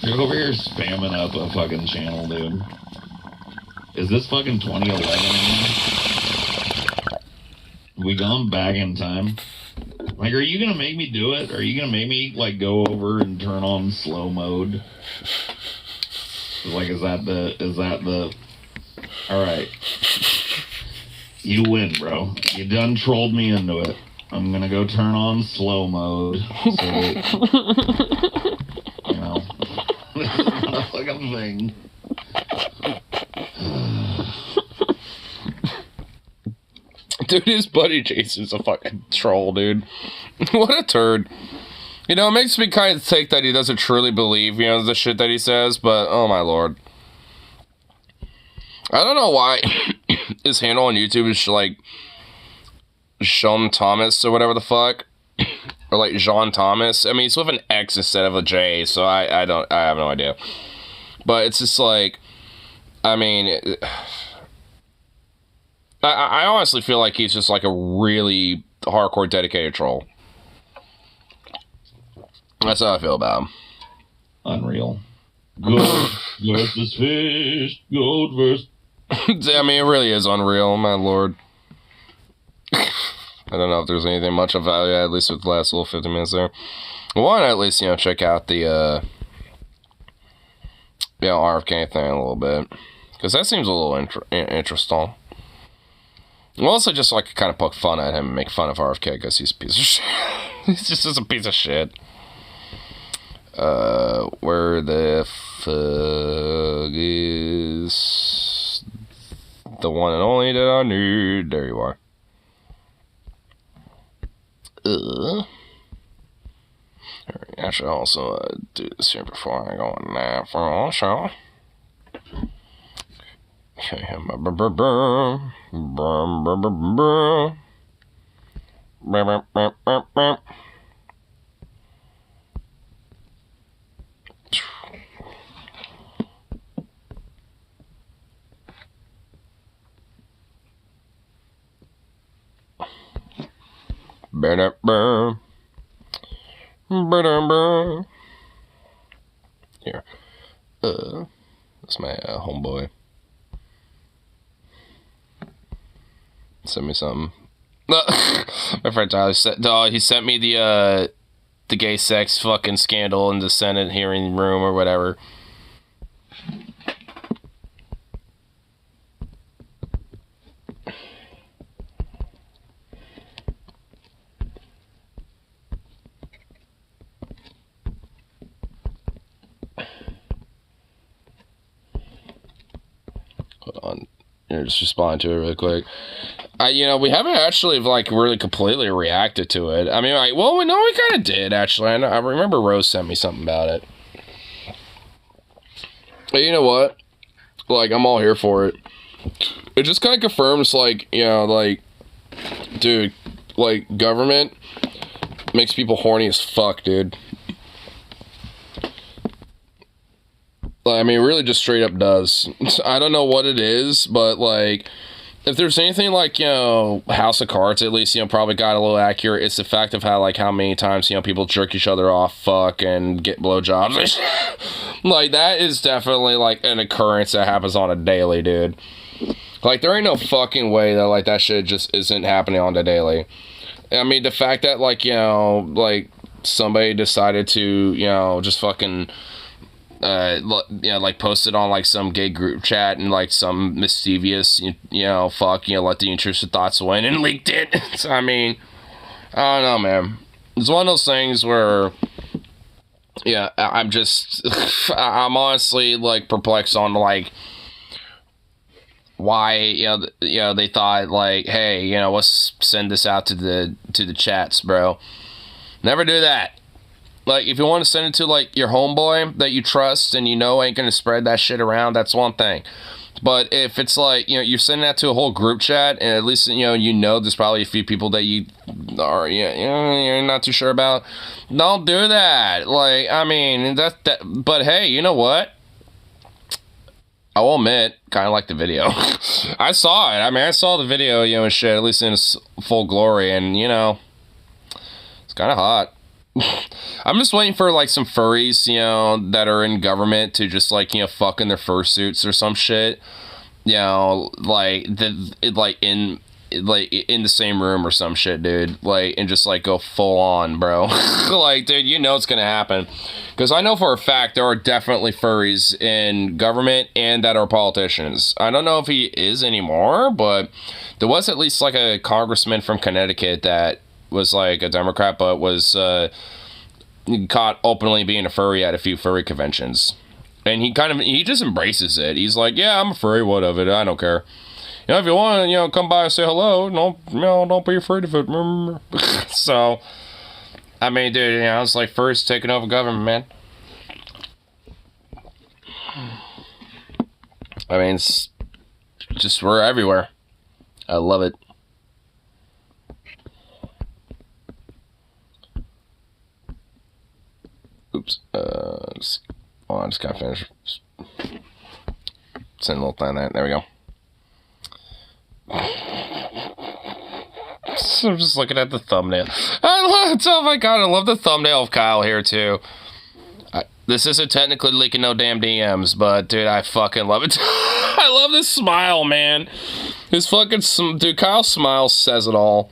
S5: You're over here spamming up a fucking channel, dude. Is this fucking 2011 anymore? We gone back in time? Like, are you gonna make me do it? Are you gonna make me, like, go over and turn on slow mode? Like, is that the... Alright. You win, bro. You done trolled me into it. I'm gonna go turn on slow mode. So that, you know, this is not a fucking thing.
S1: Dude, his buddy Jason's a fucking troll, dude. What a turd. You know, it makes me kind of think that he doesn't truly believe, you know, the shit that he says, but oh my lord. I don't know why his handle on YouTube is like Sean Thomas or whatever the fuck. Or like Jean Thomas. I mean, it's with an X instead of a J, so I have no idea. But it's just like, I mean, I honestly feel like he's just like a really hardcore dedicated troll. That's how I feel about him.
S5: Unreal. Gold versus fish. Gold versus...
S1: I mean, it really is unreal, my lord. I don't know if there's anything much of value, at least with the last little 50 minutes there. Why not at least, you know, check out the, RFK thing a little bit. Because that seems a little interesting. Well, also just so I could kind of poke fun at him and make fun of RFK because he's a piece of shit. He's just a piece of shit. Where the fuck is the one and only that I need? There you are. Alright, I should also do this here before I go on that for all show. Okay, here. That's my homeboy. Send me something. My friend Tyler said, he sent me the gay sex fucking scandal in the Senate hearing room or whatever. Hold on. Just respond to it really quick. We haven't actually like really completely reacted to it. I mean, we kind of did actually. I remember Rose sent me something about it. But you know what? Like, I'm all here for it. It just kind of confirms, like, dude, like, government makes people horny as fuck, dude. I mean, really just straight up does. I don't know what it is, but, like, if there's anything like, House of Cards, at least, probably got a little accurate, it's the fact of how many times, people jerk each other off, fuck, and get blowjobs. Like, that is definitely, like, an occurrence that happens on a daily, dude. Like, there ain't no fucking way that, like, that shit just isn't happening on the daily. I mean, the fact that, like, like, somebody decided to, just fucking... like posted on like some gay group chat and like some mischievous, let the intrusive thoughts win and leaked it. So, I mean, I don't know, man. it's one of those things where, yeah, I'm just, I'm honestly like perplexed on like why they thought like, hey, let's send this out to the chats, bro. Never do that. Like, if you want to send it to like your homeboy that you trust and ain't gonna spread that shit around, that's one thing. But if it's like, you're sending that to a whole group chat, and at least, there's probably a few people that you are, you're not too sure about, don't do that. Like, I mean, but hey, you know what? I will admit, kind of like the video. I saw it. I mean, I saw the video, and shit, at least in its full glory, and, it's kind of hot. I'm just waiting for like some furries, that are in government to just like, fuck in their fursuits or some shit, like in the same room or some shit, dude, like, and just like go full on, bro. Like, dude, it's gonna happen, because I know for a fact there are definitely furries in government and that are politicians. I don't know if he is anymore, but there was at least like a congressman from Connecticut that was like a Democrat, but was caught openly being a furry at a few furry conventions, and he just embraces it. He's like, yeah, I'm a furry, whatever, I don't care. If you want to, come by and say hello, don't be afraid of it. So, I mean, dude, it's like furries taking over government, man. I mean, it's just, we're everywhere. I love it. Oops. Just gotta finish. Send a little thing there. There we go. So I'm just looking at the thumbnail. Oh my god, I love the thumbnail of Kyle here too. This isn't technically leaking no damn DMs, but dude, I fucking love it. I love this smile, man. His fucking dude, Kyle's smile says it all.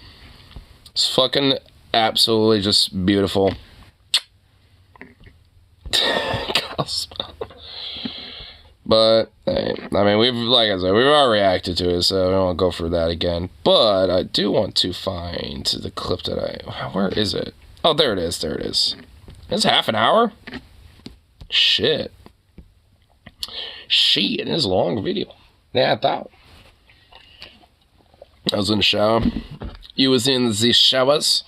S1: It's fucking absolutely just beautiful. But hey, I mean, like I said, we've already reacted to it, so we won't go for that again. But I do want to find the clip that where is it? Oh, there it is. There it is. It's half an hour. Shit, it is a long video. Yeah, I thought. I was in the shower. You was in the showers.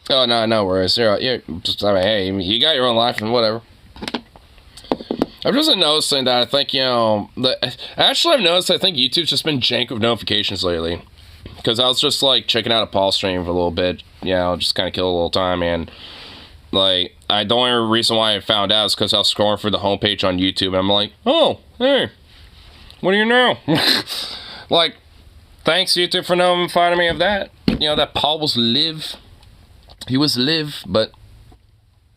S1: Oh, no worries. You're just, I mean, hey, you got your own life and whatever. I've just been noticing that I think, actually I've noticed I think YouTube's just been jank with notifications lately. Because I was just, like, checking out a Paul stream for a little bit, just kind of kill a little time, and, like, the only reason why I found out is because I was scrolling through the homepage on YouTube, and I'm like, oh, hey, what do you know? Like, thanks, YouTube, for notifying me of that. That Paul was live. He was live, but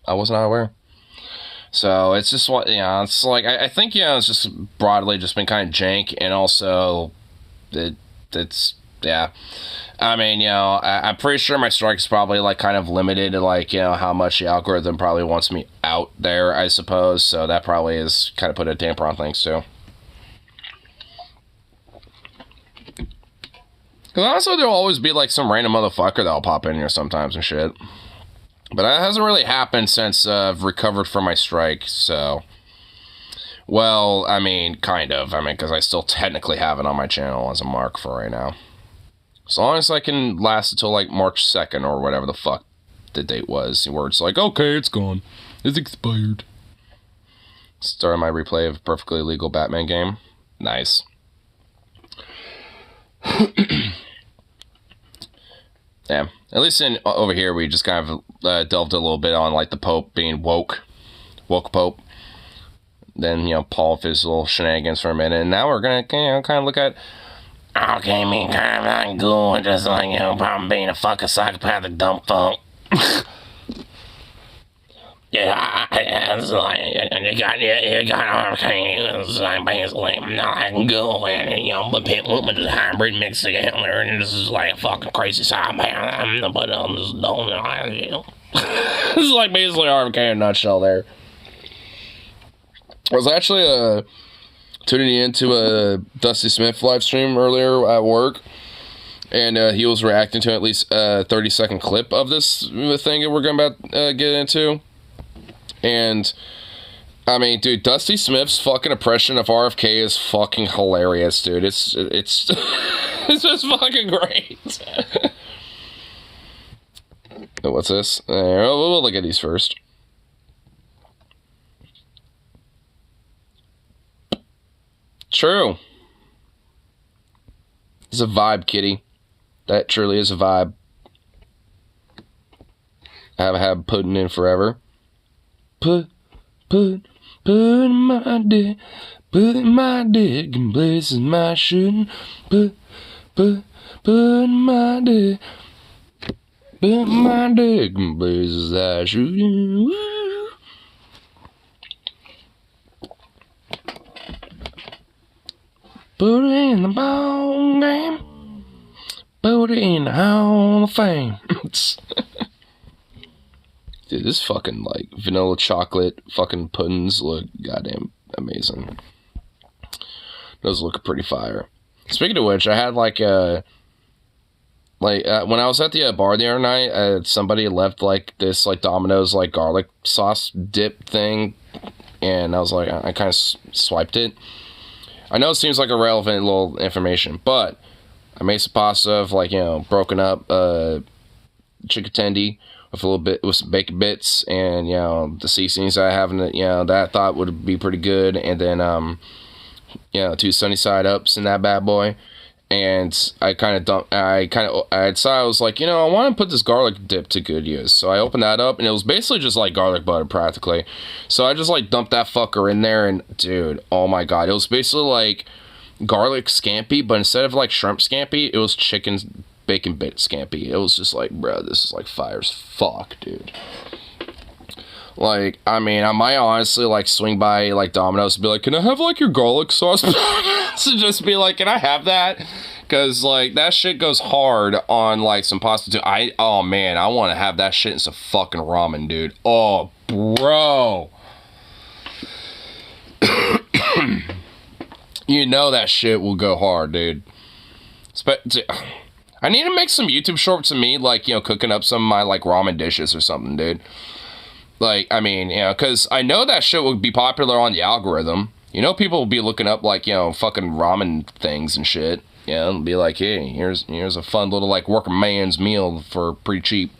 S1: I was not aware. So it's just what, it's like, I think, it's just broadly just been kind of jank, and also it's, yeah. I mean, I'm pretty sure my strike is probably like kind of limited to like, how much the algorithm probably wants me out there, I suppose. So that probably is kind of put a damper on things too. Because also there'll always be like some random motherfucker that'll pop in here sometimes and shit. But that hasn't really happened since I've recovered from my strike, so... Well, I mean, kind of. I mean, because I still technically have it on my channel as a mark for right now. As long as I can last until, like, March 2nd or whatever the fuck the date was, where it's like, okay, it's gone. It's expired. Started my replay of Perfectly Legal Batman game. Nice. Yeah, at least over here we just kind of delved a little bit on like the Pope being woke Pope. Then Paul with his little shenanigans for a minute, and now we're gonna kind of look at okay, I mean kind of like cool, just like probably being a fucking psychopathic dumb fuck. Yeah, it's like you got it's like basically not good and but people with the hybrid mix together, and this is like a fucking crazy psychopath. But just don't this is like basically RFK in a nutshell. There, I was actually tuning into a Dusty Smith live stream earlier at work, And he was reacting to at least a 30-second clip of this thing that we're going to get into. And, I mean, dude, Dusty Smith's fucking impression of RFK is fucking hilarious, dude. It's it's just fucking great. What's this? We'll look at these first. True. It's a vibe, kitty. That truly is a vibe. I haven't had pudding in forever. Put my dick in places my shouldn't. Put my dick in places I shouldn't. Woo. Put it in the ball game. Put it in the Hall of Fame. Dude, this fucking, like, vanilla chocolate fucking puddings look goddamn amazing. Those look pretty fire. Speaking of which, I had, like, when I was at the bar the other night, somebody left, like, this, like, Domino's, like, garlic sauce dip thing. And I was like, I kind of swiped it. I know it seems like irrelevant little information, but I made some pasta of, like, you know, broken up chicken tendy with a little bit with some bacon bits and, you know, the seasonings I have in it, you know, that I thought would be pretty good. And then, you know, 2 sunny side ups in that bad boy. And I decided, I was like, you know, I want to put this garlic dip to good use. So I opened that up, and it was basically just like garlic butter, practically. So I just, like, dumped that fucker in there, and, dude, oh my god. It was basically like garlic scampi, but instead of, like, shrimp scampi, it was chicken bacon bit scampi. It was just like, bro, this is, like, fire as fuck, dude. Like, I mean, I might honestly, like, swing by, like, Domino's and be like, can I have, like, your garlic sauce? So just be like, can I have that? Because, like, that shit goes hard on, like, some pasta, too. Oh, man, I want to have that shit in some fucking ramen, dude. Oh, bro. You know that shit will go hard, dude. I need to make some YouTube shorts of me, like, you know, cooking up some of my, like, ramen dishes or something, dude. Like, I mean, you know, because I know that shit would be popular on the algorithm. You know, people will be looking up, like, you know, fucking ramen things and shit. You know, and be like, hey, here's a fun little, like, working man's meal for pretty cheap.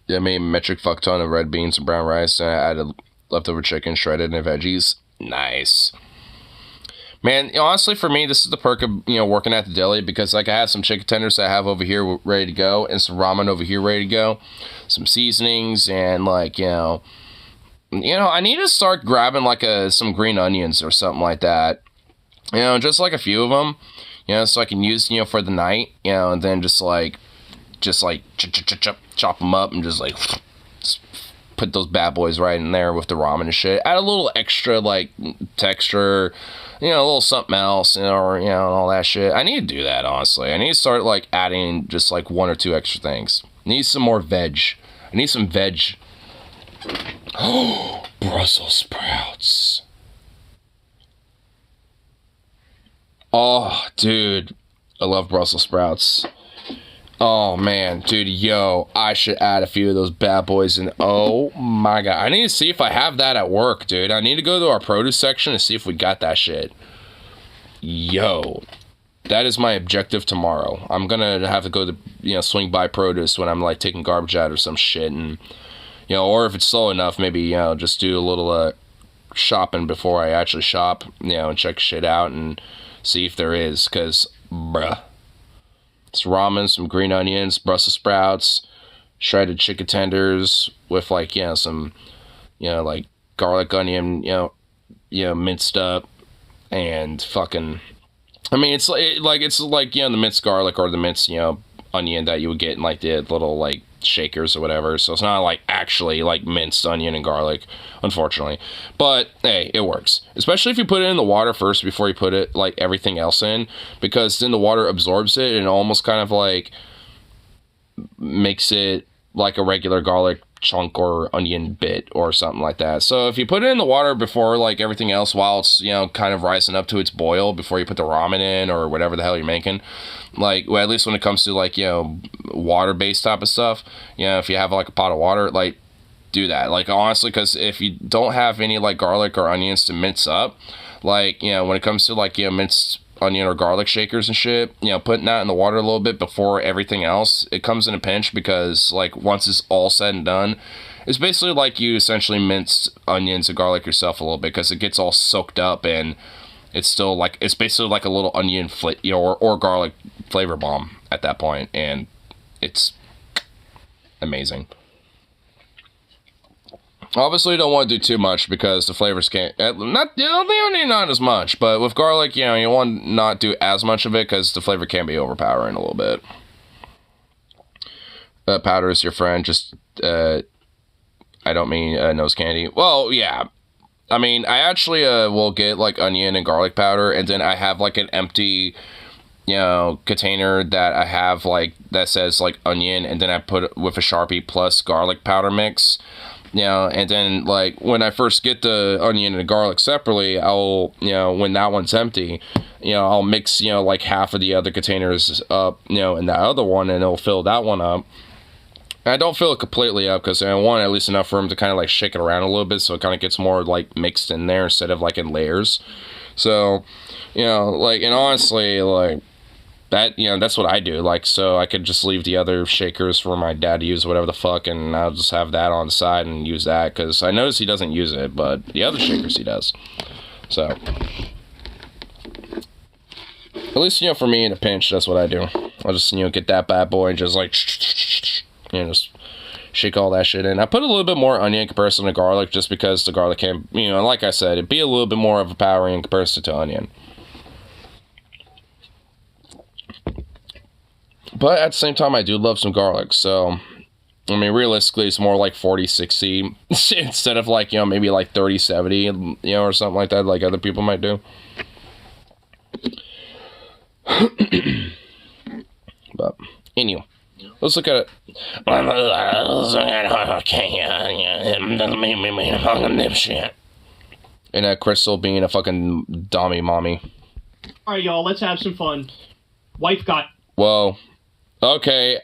S1: Yeah, I made a metric fuck ton of red beans and brown rice, and I added leftover chicken, shredded, and veggies. Nice. Man, honestly, for me, this is the perk of, you know, working at the deli, because, like, I have some chicken tenders that I have over here ready to go, and some ramen over here ready to go, some seasonings, and, like, you know, I need to start grabbing, like, some green onions or something like that, you know, just, like, a few of them, you know, so I can use, you know, for the night, you know, and then just chop them up and just put those bad boys right in there with the ramen and shit. Add a little extra, like, texture, you know, a little something else, you know, or, you know, and all that shit. I need to do that, honestly. I need to start, like, adding just, like, 1 or 2 extra things. I need some more veg. I need some veg. Oh, Brussels sprouts. Oh, dude. I love Brussels sprouts. Oh, man, dude, yo, I should add a few of those bad boys in. Oh, my God. I need to see if I have that at work, dude. I need to go to our produce section and see if we got that shit. Yo, that is my objective tomorrow. I'm gonna have to go to, you know, swing by produce when I'm, like, taking garbage out or some shit. And, you know, or if it's slow enough, maybe, you know, just do a little shopping before I actually shop, you know, and check shit out and see if there is. Because, bruh. It's ramen, some green onions, Brussels sprouts, shredded chicken tenders with, like, you know, some, you know, like, garlic onion, you know, minced up, and fucking, I mean, it's like, you know, the minced garlic or the minced, you know, onion that you would get in, like, the little, like, shakers or whatever. So it's not, like, actually, like, minced onion and garlic, unfortunately. But, hey, it works. Especially if you put it in the water first before you put it, like, everything else in. Because then the water absorbs it and almost kind of, like, makes it like a regular garlic chunk or onion bit or something like that. So if you put it in the water before like everything else, while it's, you know, kind of rising up to its boil, before you put the ramen in or whatever the hell you're making, like, well, at least when it comes to like, you know, water-based type of stuff, you know, if you have like a pot of water, like, do that. Like, honestly, because if you don't have any like garlic or onions to mince up, like, you know, when it comes to like, you know, minced onion or garlic shakers and shit, you know, putting that in the water a little bit before everything else, it comes in a pinch, because like once it's all said and done, it's basically like you essentially minced onions and garlic yourself a little bit, because it gets all soaked up, and it's still like, it's basically like a little onion you know, or garlic flavor bomb at that point, and it's amazing. Obviously, you don't want to do too much, because the flavors can't, not as much, but with garlic, you know, you want to not do as much of it, because the flavor can be overpowering a little bit. Powder is your friend, just, I don't mean nose candy. Well, yeah, I mean, I actually will get like onion and garlic powder, and then I have like an empty, you know, container that I have like, that says like onion, and then I put it with a Sharpie plus garlic powder mix. You know, and then like when I first get the onion and garlic separately, I'll, you know, when that one's empty, you know, I'll mix, you know, like half of the other containers up, you know, in that other one, and it'll fill that one up. And I don't fill it completely up, because I want at least enough room to kind of like shake it around a little bit, so it kind of gets more like mixed in there instead of like in layers. So, you know, like, and honestly, like, that, you know, that's what I do. Like, so I could just leave the other shakers for my dad to use, whatever the fuck, and I'll just have that on the side and use that, because I notice he doesn't use it, but the other shakers he does. So, at least, you know, for me in a pinch, that's what I do. I'll just, you know, get that bad boy and just like, you know, just shake all that shit in. I put a little bit more onion in comparison to garlic, just because the garlic can, you know, like I said, it'd be a little bit more of a power in comparison to onion. But at the same time, I do love some garlic, so, I mean, realistically, it's more like 40-60, instead of like, you know, maybe like 30-70, you know, or something like that, like other people might do. But, anyway, let's look at it. And Crystal being a fucking dummy mommy.
S8: Alright, y'all, let's have some fun. Wife got...
S1: Whoa. Okay.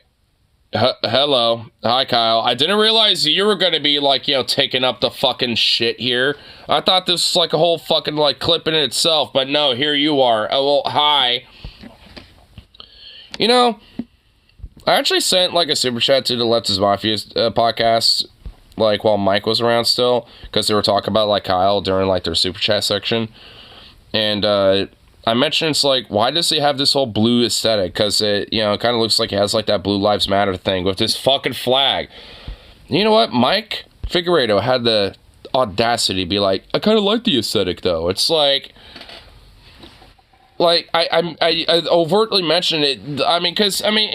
S1: Hello. Hi, Kyle. I didn't realize you were gonna be, like, you know, taking up the fucking shit here. I thought this was, like, a whole fucking, like, clip in itself, but no, here you are. Oh, well, hi. You know, I actually sent, like, a super chat to the Leftist Mafia podcast, like, while Mike was around still, because they were talking about, like, Kyle during, like, their super chat section. And, I mentioned, it's like, why does he have this whole blue aesthetic? Because it, you know, kind of looks like it has, like, that Blue Lives Matter thing with this fucking flag. You know what? Mike Figueredo had the audacity to be like, I kind of like the aesthetic, though. It's like I overtly mentioned it. I mean, because, I mean,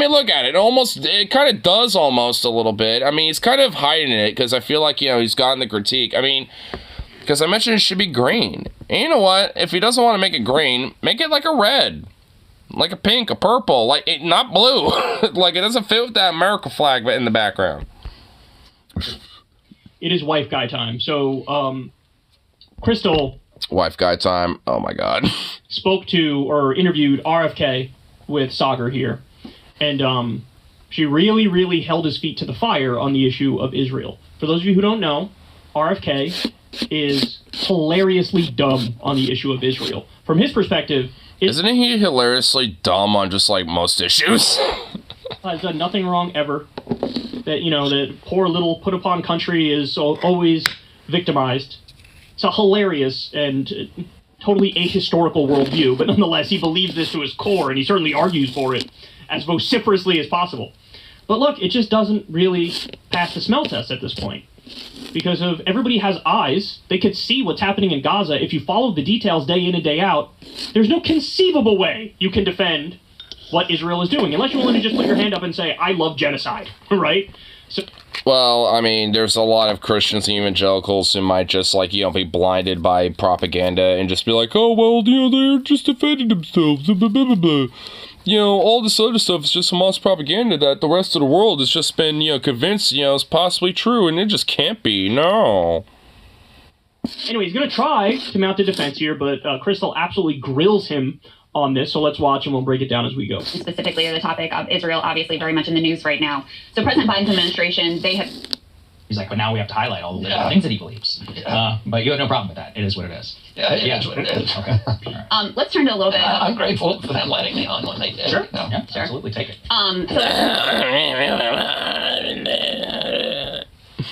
S1: look at it. It kind of does almost a little bit. I mean, he's kind of hiding it, because I feel like, you know, he's gotten the critique. I mean, because I mentioned it should be green. And you know what? If he doesn't want to make it green, make it like a red. Like a pink, a purple. Like, not blue. Like, it doesn't fit with that America flag in the background.
S8: It is wife guy time. So, Crystal...
S1: Wife guy time. Oh, my God.
S8: Spoke to, or interviewed RFK with Sagar here. And, she really, really held his feet to the fire on the issue of Israel. For those of you who don't know, RFK is hilariously dumb on the issue of Israel. From his perspective...
S1: Isn't he hilariously dumb on just, like, most issues?
S8: Has done nothing wrong ever. That, you know, that poor little put-upon country is always victimized. It's a hilarious and totally ahistorical worldview, but nonetheless, he believes this to his core, and he certainly argues for it as vociferously as possible. But look, it just doesn't really pass the smell test at this point. Because if everybody has eyes, they could see what's happening in Gaza. If you follow the details day in and day out, there's no conceivable way you can defend what Israel is doing, unless you're willing to just put your hand up and say, I love genocide, right? So,
S1: Well, I mean, there's a lot of Christians and evangelicals who might just, like, be blinded by propaganda and just be like, oh, well, they're just defending themselves, blah, blah, blah, blah. All this other stuff is just Hamas propaganda that the rest of the world has just been, convinced, is possibly true, and it just can't be, no.
S8: anyway, he's going to try to mount a defense here, but Crystal absolutely grills him on this, so let's watch and we'll break it down as we go.
S9: Specifically, the topic of Israel, obviously very much in the news right now. So President Biden's administration, they have...
S10: He's like, but now we have to highlight all the things that he believes. But you have no problem with that. It is what it is.
S11: Yeah, it is what it is.
S10: Okay.
S9: Right. Let's turn to a little bit...
S11: I'm grateful for them letting me on when they did.
S10: Sure. No. Yeah, sure. Absolutely. Take it.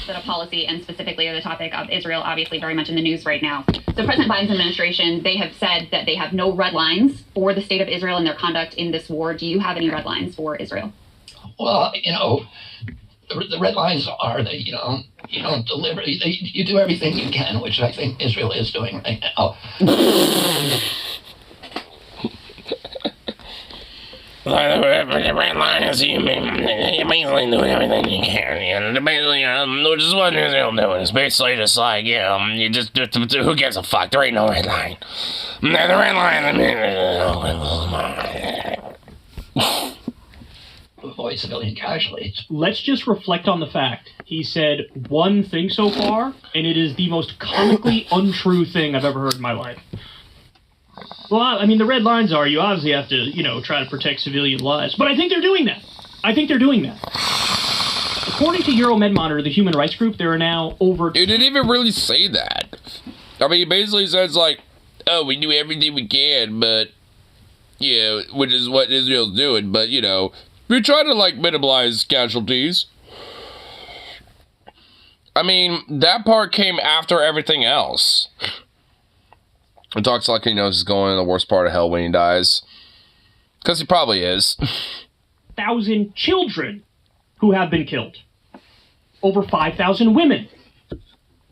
S9: The policy and specifically the topic of Israel, obviously very much in the news right now. So President Biden's administration, they have said that they have no red lines for the state of Israel and their conduct in this war. Do you have any red lines for Israel?
S11: Well, the red lines are that you don't deliver. You do everything you can, which I think Israel is doing right now.
S1: The red line is you basically doing everything you can. Which is what Israel doing. It's basically just like, you just who gives a fuck? There ain't no red line. The red line,
S11: Avoid civilian casualties.
S8: Let's just reflect on the fact he said one thing so far, and it is the most comically untrue thing I've ever heard in my life. Well, I mean, the red lines are you obviously have to, try to protect civilian lives. But I think they're doing that. According to Euromed Monitor, the human rights group, there are now over...
S1: It didn't even really say that. I mean, it basically says, like, oh, we do everything we can, but, which is what Israel's doing, but, we try to, like, minimize casualties. I mean, that part came after everything else. It talks like he knows he's going in the worst part of hell when he dies. Because he probably is.
S8: 1,000 children who have been killed. Over 5,000 women.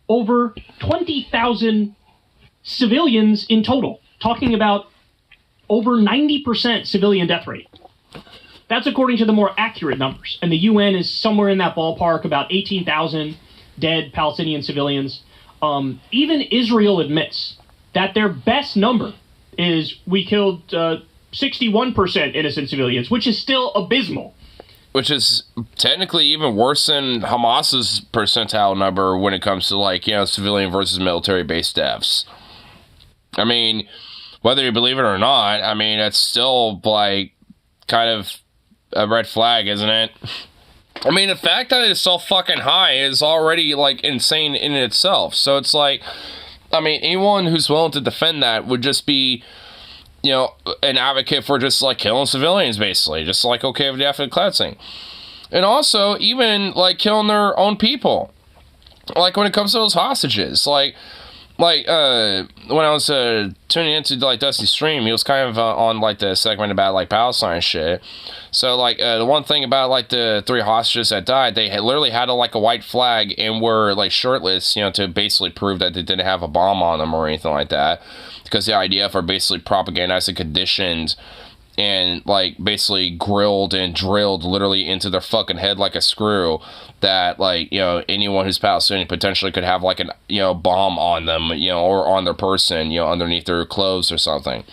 S8: Over 20,000 civilians in total. Talking about over 90% civilian death rate. That's according to the more accurate numbers. And the UN is somewhere in that ballpark, about 18,000 dead Palestinian civilians. Even Israel admits that their best number is we killed 61% innocent civilians, which is still abysmal.
S1: Which is technically even worse than Hamas's percentile number when it comes to, like, civilian versus military-based deaths. I mean, whether you believe it or not, I mean, it's still, like, kind of a red flag, isn't it? I mean, the fact that it's so fucking high is already, like, insane in itself. So it's like... I mean, anyone who's willing to defend that would just be, an advocate for just, like, killing civilians, basically. Just, like, okay with the ethnic cleansing. And also, even, like, killing their own people. Like, when it comes to those hostages. Like when I was tuning into, like, Dusty's stream, he was kind of on, like, the segment about, like, Palestine shit. So, like, the one thing about, like, the 3 hostages that died, they had literally had, a white flag and were, like, shirtless, to basically prove that they didn't have a bomb on them or anything like that. Because the IDF are basically propagandized and conditioned and, like, basically grilled and drilled literally into their fucking head like a screw that, like, anyone who's Palestinian potentially could have, like, an, bomb on them, or on their person, underneath their clothes or something.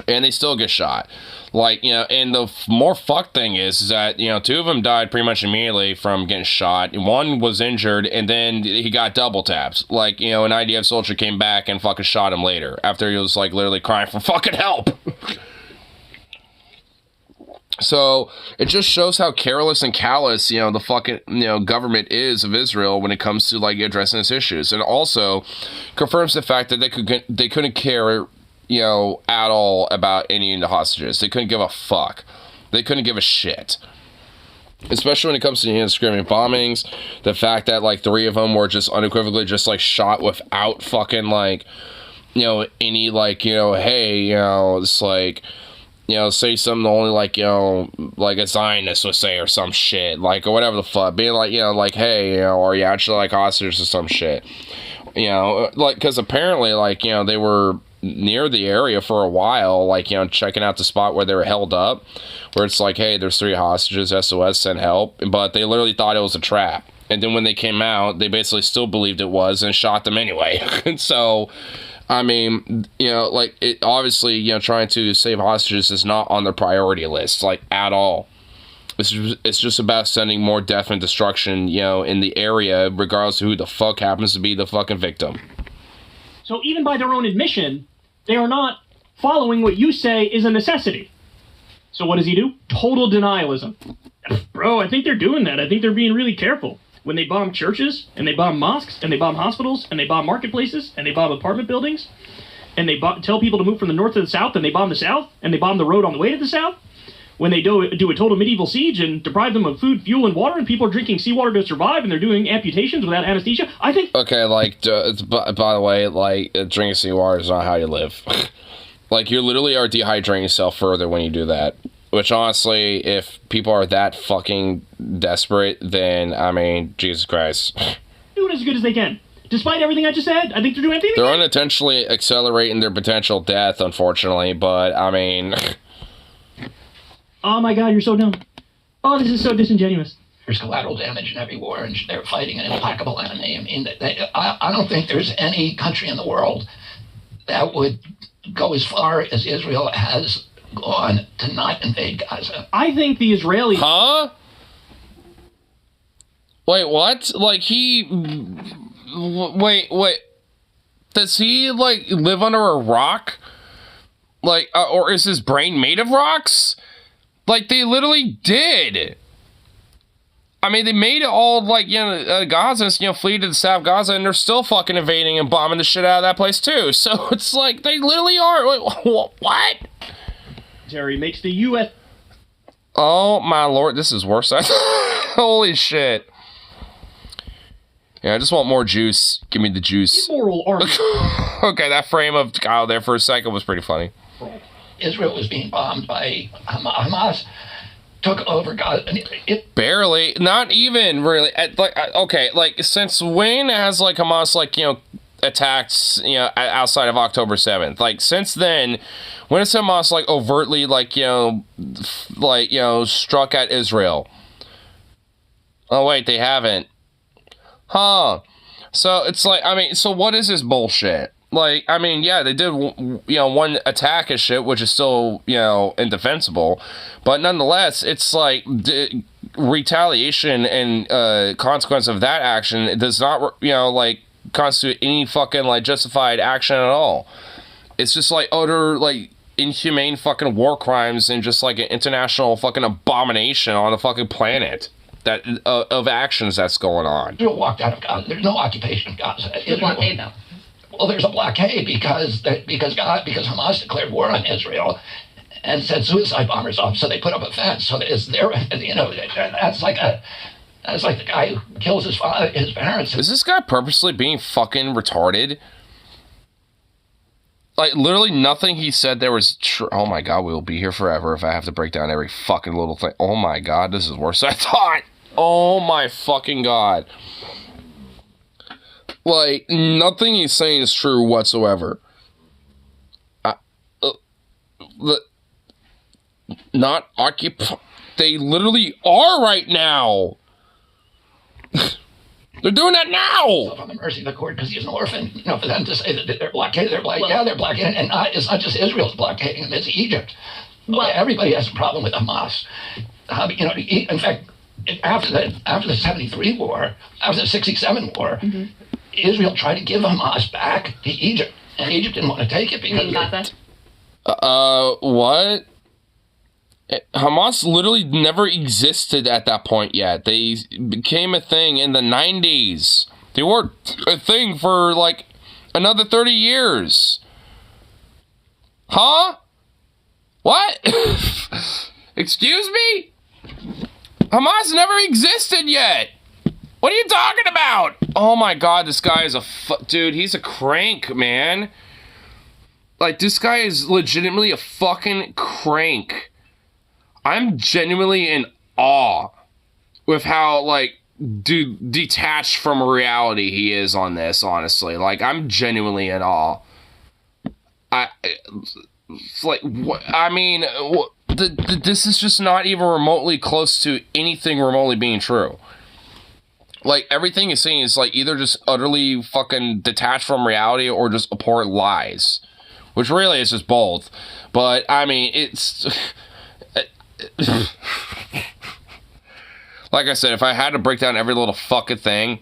S1: And they still get shot. Like, and the more fucked thing is that, 2 of them died pretty much immediately from getting shot. One was injured, and then he got double taps. Like, an IDF soldier came back and fucking shot him later after he was, like, literally crying for fucking help. So, it just shows how careless and callous, the fucking, government is of Israel when it comes to, like, addressing these issues. And also confirms the fact that they couldn't care, at all about any of the hostages. They couldn't give a fuck. They couldn't give a shit. Especially when it comes to the indiscriminate bombings. The fact that, like, 3 of them were just unequivocally just, like, shot without fucking, like, any, like, hey, it's like... say something only like, like a Zionist would say or some shit, like, or whatever the fuck, being like, like, hey, are you actually, like, hostages or some shit, like, because apparently, like, they were, near the area for a while, like, you know, checking out the spot where they were held up, where it's like, hey, there's 3 hostages, SOS, send help, but they literally thought it was a trap. And then when they came out, they basically still believed it was and shot them anyway. And so, I mean, you know, like, it obviously, you know, trying to save hostages is not on their priority list, like, at all. It's just about sending more death and destruction, you know, in the area, regardless of who the fuck happens to be the fucking victim.
S8: So even by their own admission, they are not following what you say is a necessity. So what does he do? Total denialism. Bro, I think they're doing that. I think they're being really careful. When they bomb churches, and they bomb mosques, and they bomb hospitals, and they bomb marketplaces, and they bomb apartment buildings, and they tell people to move from the north to the south, and they bomb the south, and they bomb the road on the way to the south, when they do a total medieval siege and deprive them of food, fuel, and water, and people are drinking seawater to survive, and they're doing amputations without anesthesia, I think...
S1: Okay, like, by the way, like, drinking seawater is not how you live. Like, you literally are dehydrating yourself further when you do that. Which, honestly, if people are that fucking desperate, then, I mean, Jesus Christ.
S8: Doing as good as they can. Despite everything I just said, I think they're doing everything
S1: they're unintentionally accelerating their potential death, unfortunately, but, I mean...
S8: Oh my god, you're so dumb. Oh, this is so disingenuous.
S11: There's collateral damage in every war, and they're fighting an implacable enemy. I mean, I don't think there's any country in the world that would go as far as Israel has gone to not invade Gaza.
S8: I think the Israelis...
S1: Huh? Wait, what? Like, Wait. Does he, like, live under a rock? Like, or is his brain made of rocks? Like, they literally did. I mean, they made it all, like, you know, Gazans, you know, flee to the South Gaza, and they're still fucking invading and bombing the shit out of that place, too. So, it's like, they literally are. Wait, what?
S8: Terry makes the U.S.
S1: Oh, my lord, this is worse. Holy shit. Yeah, I just want more juice. Give me the juice.
S8: Immoral army.
S1: Okay, that frame of Kyle there for a second was pretty funny.
S11: Israel was being bombed by Hamas, took over Gaza.
S1: Barely, not even really. Okay, like, since when has, like, Hamas, like, you know, attacked, you know, outside of October 7th? Like, since then, when has Hamas, like, overtly, like, you know, struck at Israel? Oh, wait, they haven't. Huh. So, it's like, I mean, so what is this bullshit? Like, I mean, yeah, they did, you know, one attack and shit, which is still, you know, indefensible. But nonetheless, it's like retaliation and consequence of that action does not, you know, like, constitute any fucking, like, justified action at all. It's just, like, utter, like, inhumane fucking war crimes and just, like, an international fucking abomination on the fucking planet. That of actions that's going on.
S11: Israel walked out of Gaza. There's no occupation of Gaza.
S9: There's a blockade, though.
S11: Well, there's a blockade because Hamas declared war on Israel and sent suicide bombers off. So they put up a fence. So it's there. You know, that's like the guy who kills his parents.
S1: Is this guy purposely being fucking retarded? Like, literally nothing he said there was true. Oh my god, we will be here forever if I have to break down every fucking little thing. Oh my god, this is worse than I thought. Oh my fucking god. Like, nothing he's saying is true whatsoever. Not occupy. They literally are right now. They're doing that now.
S11: On the mercy of the court because he's an orphan. You know, for them to say that they're blockaded, they're blockaded, and it's not just Israel's blockading them; it's Egypt. Well, everybody has a problem with Hamas. You know, in fact, after the '73 war, after the '67 war, Israel tried to give Hamas back to Egypt, and Egypt didn't want to take it because
S1: what? Hamas literally never existed at that point yet. They became a thing in the 90s. They were a thing for like another 30 years. Huh? What? Excuse me? Hamas never existed yet. What are you talking about? Oh my god, this guy is dude, he's a crank, man. Like, this guy is legitimately a fucking crank. I'm genuinely in awe with how, like, detached from reality he is on this, honestly. Like, I'm genuinely in awe. It's like, what? I mean, this is just not even remotely close to anything remotely being true. Like, everything he's saying is, like, either just utterly fucking detached from reality or just abhorrent lies. Which really is just both. But, I mean, it's... like I said, if I had to break down every little fucking thing,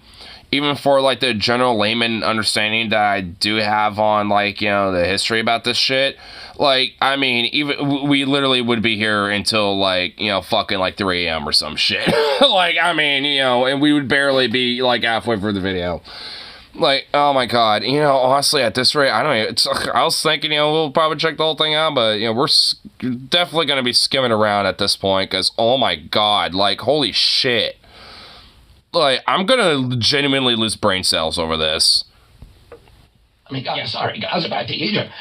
S1: even for, like, the general layman understanding that I do have on, like, you know, the history about this shit, like, I mean, even we literally would be here until, like, you know, fucking, like, 3 a.m. or some shit. Like, I mean, you know, and we would barely be, like, halfway through the video. Like, oh my god, you know, honestly, at this rate, I don't even, I was thinking, you know, we'll probably check the whole thing out, but, you know, we're definitely going to be skimming around at this point, because, oh my god, like, holy shit. Like, I'm gonna genuinely lose brain cells over this.
S11: I mean, guys, sorry, guys, back to Egypt.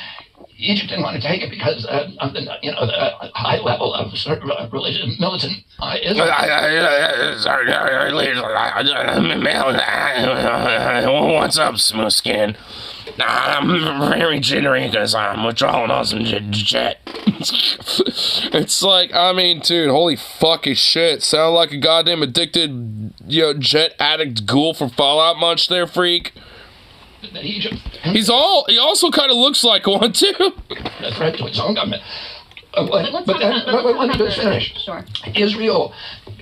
S11: Egypt didn't want to take it because of the, you know, the high level of religious militant Islam.
S1: What's up, smooth skin? I'm very jittery because I'm withdrawing on some jet. It's like, I mean, dude, holy fucking shit. Sound like a goddamn addicted, you know, jet addict ghoul from Fallout Munch there, freak.
S11: Egypt.
S1: He also kind of looks like one, too.
S11: A threat to its own government. But let me just finish.
S9: Sure.
S11: Israel,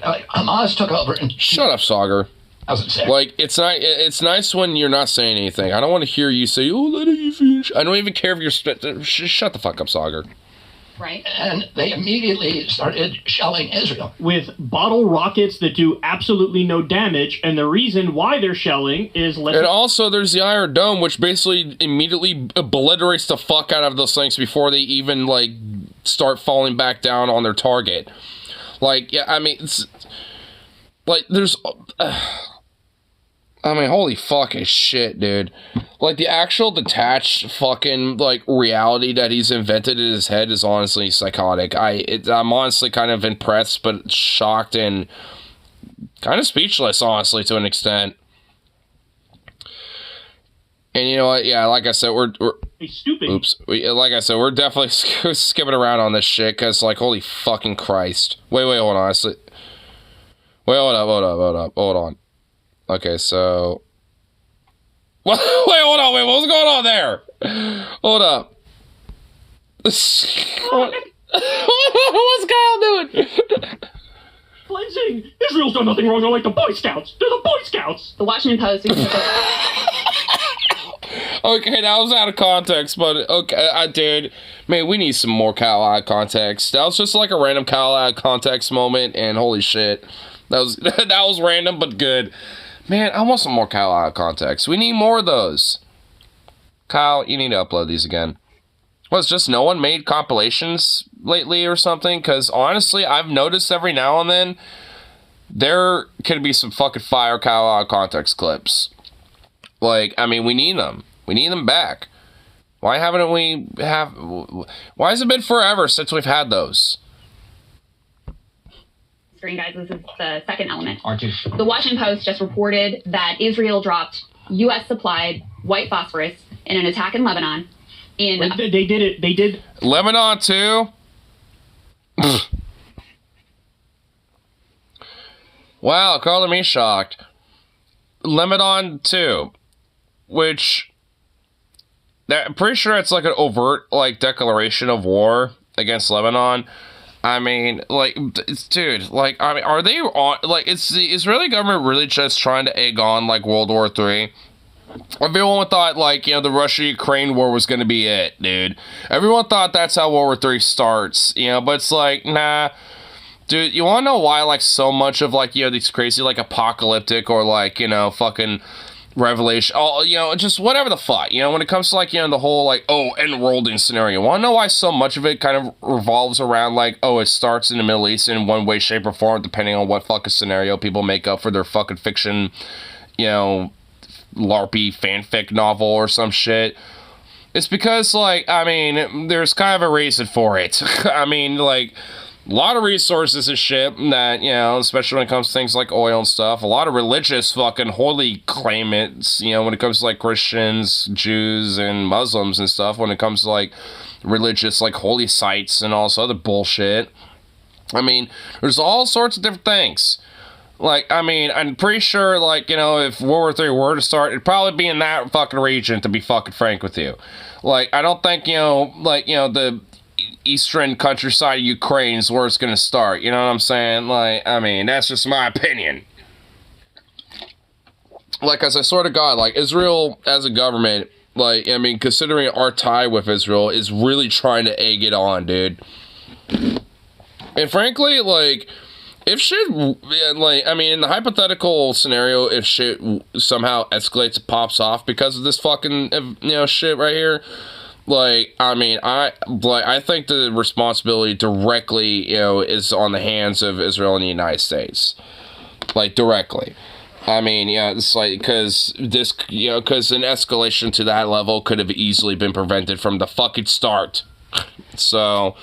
S11: Hamas took over and...
S1: Shut up, Sagar.
S11: How's it say?
S1: Like, it's nice when you're not saying anything. I don't want to hear you say, oh, let me finish. I don't even care if you're... Shut the fuck up, Sagar.
S9: Right.
S11: And they immediately started shelling Israel.
S8: With bottle rockets that do absolutely no damage, and the reason why they're shelling is...
S1: And also, there's the Iron Dome, which basically immediately obliterates the fuck out of those things before they even, like, start falling back down on their target. Like, yeah, I mean, it's... Like, there's... I mean, holy fucking shit, dude. Like, the actual detached fucking, like, reality that he's invented in his head is honestly psychotic. I'm honestly kind of impressed, but shocked and kind of speechless, honestly, to an extent. And you know what? Yeah, like I said, we're
S8: stupid.
S1: Oops. Like I said, we're definitely skipping around on this shit, because, like, holy fucking Christ. Wait, hold on. Wait, hold on. Okay, so... Wait, hold on, what was going on there? Hold up. What's Kyle doing?
S8: Cleansing! Israel's done nothing wrong, they're like the Boy Scouts! They're the Boy Scouts!
S9: The Washington Post...
S1: Okay, that was out of context, but okay, I did. Man, we need some more Kyle out of context. That was just like a random Kyle out of context moment, and holy shit. That was random, but good. Man, I want some more Kyle out of context. We need more of those. Kyle, you need to upload these again. It's just no one made compilations lately or something? Because honestly, I've noticed every now and then there can be some fucking fire Kyle out of context clips. Like, I mean, we need them. We need them back. Why has it been forever since we've had those?
S9: Screen, guys, this is the second element.
S10: R2.
S9: The Washington Post just reported that Israel dropped U.S. supplied white phosphorus in an attack in Lebanon.
S8: They did it. They did.
S1: Lebanon too. Wow, calling me shocked. Lebanon too, which I'm pretty sure it's like an overt like declaration of war against Lebanon. I mean, like, dude, like, I mean, are they on, like, is the Israeli government really just trying to egg on, like, World War III? Everyone thought, like, you know, the Russia-Ukraine war was gonna be it, dude. Everyone thought that's how World War III starts, you know, but it's like, nah. Dude, you wanna know why, like, so much of, like, you know, these crazy, like, apocalyptic or, like, you know, fucking revelation, oh, you know, just whatever the fuck, you know, when it comes to, like, you know, the whole, like, oh, end worlding scenario, wanna know why so much of it kind of revolves around, like, oh, it starts in the Middle East in one way, shape, or form, depending on what fucking scenario people make up for their fucking fiction, you know, LARPy fanfic novel or some shit? It's because, like, I mean, there's kind of a reason for it. I mean, like, a lot of resources and shit that, you know, especially when it comes to things like oil and stuff, a lot of religious fucking holy claimants, you know, when it comes to like Christians, Jews, and Muslims and stuff, when it comes to like religious like holy sites and all this other bullshit. I mean, there's all sorts of different things. Like, I mean, I'm pretty sure, like, you know, if World War III were to start, it'd probably be in that fucking region, to be fucking frank with you. Like, I don't think, you know, like, you know, the eastern countryside of Ukraine is where it's gonna start. You know what I'm saying? Like, I mean, that's just my opinion. Like, as I swear to God, like, Israel as a government, like, I mean, considering our tie with Israel, is really trying to egg it on, dude. And frankly, like, if shit, like, I mean, in the hypothetical scenario, if shit somehow escalates and pops off because of this fucking, you know, shit right here, like, I mean, I think the responsibility directly, you know, is on the hands of Israel and the United States. Like, directly. I mean, yeah, it's like, because this, you know, because an escalation to that level could have easily been prevented from the fucking start. So,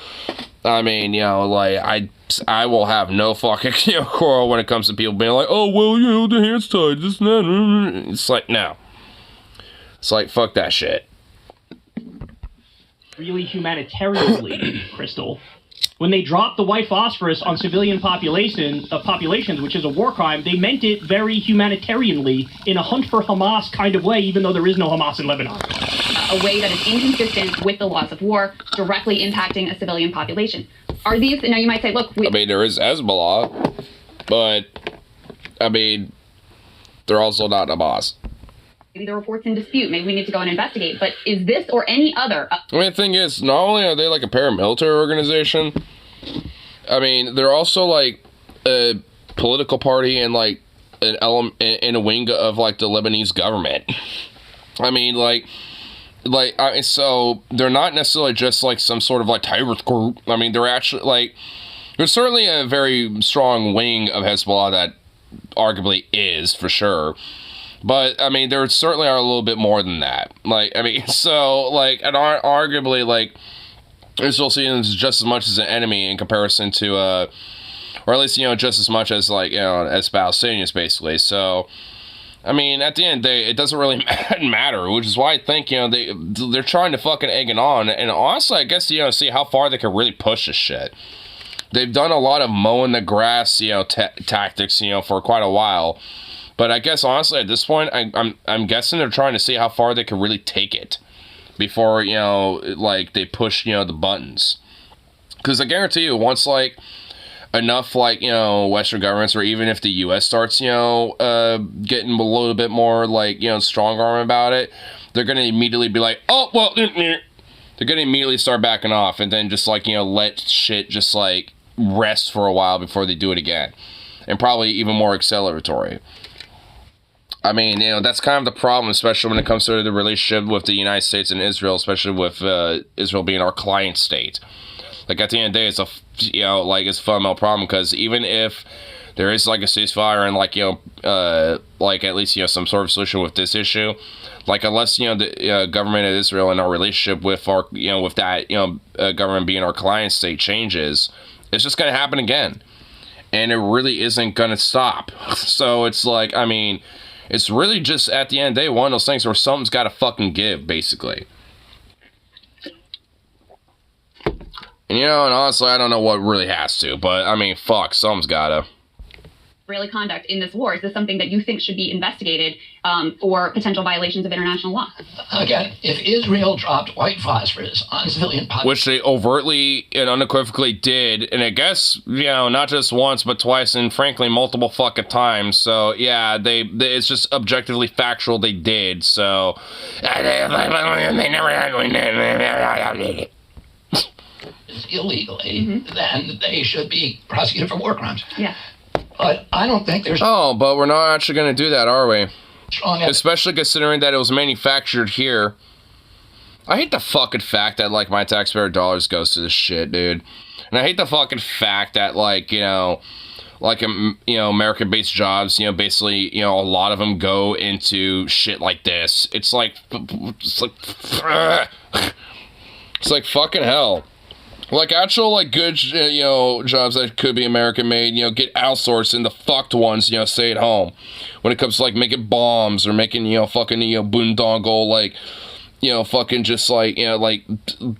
S1: I mean, you know, like, I will have no fucking, you know, quarrel when it comes to people being like, oh, well, you know, the hands tied, this and that. It's like, no. It's like, fuck that shit.
S8: Really humanitarianly, Crystal. When they dropped the white phosphorus on civilian populations, which is a war crime, they meant it very humanitarianly in a hunt for Hamas kind of way, even though there is no Hamas in Lebanon.
S9: A way that is inconsistent with the laws of war, directly impacting a civilian population. Are these, now you might say, look,
S1: I mean, there is Hezbollah, but, I mean, they're also not Hamas.
S9: Maybe the report's in dispute, maybe we need to go and investigate, but is this or any other...
S1: I mean, the thing is, not only are they like a paramilitary organization, I mean, they're also like a political party and like an element in a wing of like the Lebanese government. I mean, so they're not necessarily just like some sort of like terrorist group. I mean, they're actually like, there's certainly a very strong wing of Hezbollah that arguably is for sure. But, I mean, there certainly are a little bit more than that. Like, I mean, so, like, and arguably, like, Israel sees them just as much as an enemy in comparison to, or at least, you know, just as much as, like, you know, as Palestinians, basically. So, I mean, at the end of the day, it doesn't really matter, which is why I think, you know, they're trying to fucking egg it on. And honestly, I guess, you know, see how far they can really push this shit. They've done a lot of mowing the grass, you know, tactics, you know, for quite a while. But I guess, honestly, at this point, I'm guessing they're trying to see how far they can really take it before, you know, like, they push, you know, the buttons. Because I guarantee you, once, like, enough, like, you know, Western governments, or even if the U.S. starts, you know, getting a little bit more, like, you know, strong arm about it, they're going to immediately be like, oh, well, they're going to immediately start backing off and then just, like, you know, let shit just, like, rest for a while before they do it again. And probably even more acceleratory. I mean, you know, that's kind of the problem, especially when it comes to the relationship with the United States and Israel, especially with Israel being our client state. Like, at the end of the day, it's a, you know, like, it's a fundamental problem, because even if there is, like, a ceasefire and, like, you know, like, at least, you know, some sort of solution with this issue, like, unless, you know, the government of Israel and our relationship with our, you know, with that, you know, government being our client state changes, it's just going to happen again. And it really isn't going to stop. So it's like, I mean, it's really just, at the end of the day, one of those things where something's got to fucking give, basically. And, you know, and honestly, I don't know what really has to, but, I mean, fuck, something's got to.
S9: Israeli conduct in this war? Is this something that you think should be investigated for potential violations of international law?
S11: Again, if Israel dropped white phosphorus on civilian populations,
S1: which they overtly and unequivocally did, and I guess, you know, not just once, but twice, and frankly, multiple fucking times. So, yeah, they it's just objectively factual they did, so.
S11: illegally, then they should be prosecuted for war crimes.
S9: Yeah.
S11: But I don't think there's...
S1: Oh, but we're not actually going to do that, are we?
S11: Strong
S1: especially considering that it was manufactured here. I hate the fucking fact that, like, my taxpayer dollars goes to this shit, dude. And I hate the fucking fact that, like, you know, like, you know, American-based jobs, you know, basically, you know, a lot of them go into shit like this. It's like fucking hell. Like actual, like good, jobs that could be American made, get outsourced, and the fucked ones, stay at home. When it comes to like making bombs or making, fucking, boondoggle, like, fucking just like, like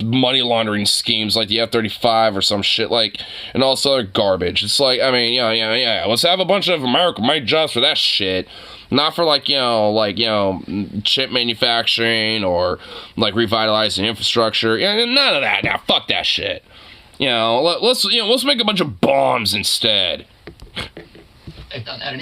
S1: money laundering schemes like the F-35 or some shit, like, and all this other garbage. It's like, I mean, yeah. Let's have a bunch of American-made jobs for that shit. Not for like, chip manufacturing or like revitalizing infrastructure. Yeah, none of that. Now, fuck that shit. Let's make a bunch of bombs instead.
S11: They've done that in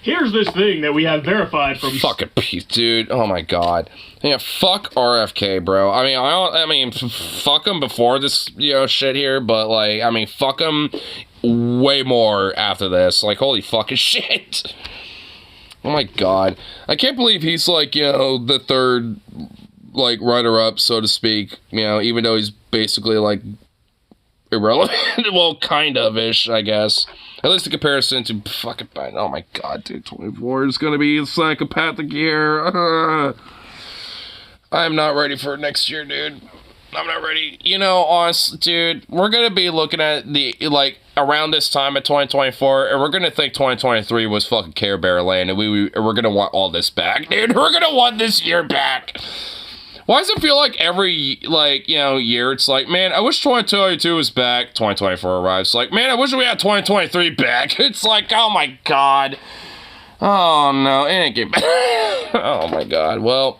S8: Here's this thing that we have verified from.
S1: Fucking piece, dude. Oh my god. Yeah, fuck RFK, bro. I mean, fuck him before this, shit here, but like, I mean, fuck him way more after this. Like, holy fucking shit. Oh my god. I can't believe he's like, the third, like, runner-up, so to speak, even though he's basically, like, irrelevant. Well, kind of-ish, I guess. At least in comparison to fucking Biden. Oh my god, dude, 24 is gonna be a psychopathic year. I'm not ready for next year, dude. I'm not ready. Honestly, dude, we're gonna be looking at like, around this time at 2024, and we're gonna think 2023 was fucking Care Bear Land, and we're gonna want all this back, dude. We're gonna want this year back. Why does it feel like every, like, year, it's like, man, I wish 2022 was back. 2024 arrives. Like, man, I wish we had 2023 back. It's like, oh my god. Oh no, it ain't get back. Oh my god. Well,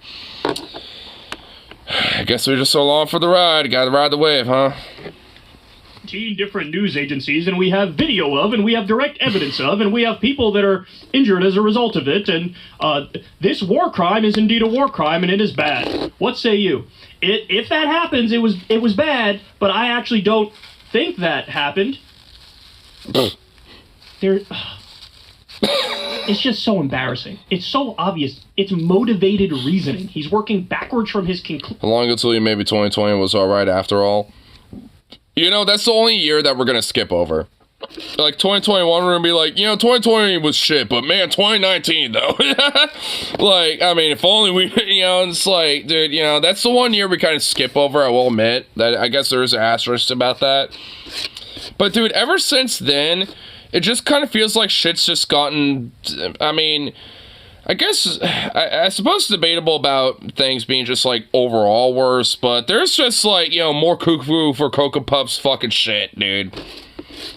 S1: I guess we're just along for the ride. Gotta ride the wave, huh?
S8: 18 different news agencies, and we have video of, and we have direct evidence of, and we have people that are injured as a result of it, and this war crime is indeed a war crime, and it is bad. What say you? If that happens, it was bad, but I actually don't think that happened. It's just so embarrassing. It's so obvious. It's motivated reasoning. He's working backwards from his conclusion.
S1: How long until maybe 2020 was alright after all? That's the only year that we're gonna skip over. Like, 2021, we're gonna be like, 2020 was shit, but man, 2019, though. Like, I mean, if only we, it's like, dude, that's the one year we kind of skip over, I will admit. That I guess there is an asterisk about that. But, dude, ever since then, it just kind of feels like shit's just gotten, I mean, I guess, I suppose it's debatable about things being just, like, overall worse, but there's just, like, more cuckoo for Cocoa Puffs fucking shit, dude.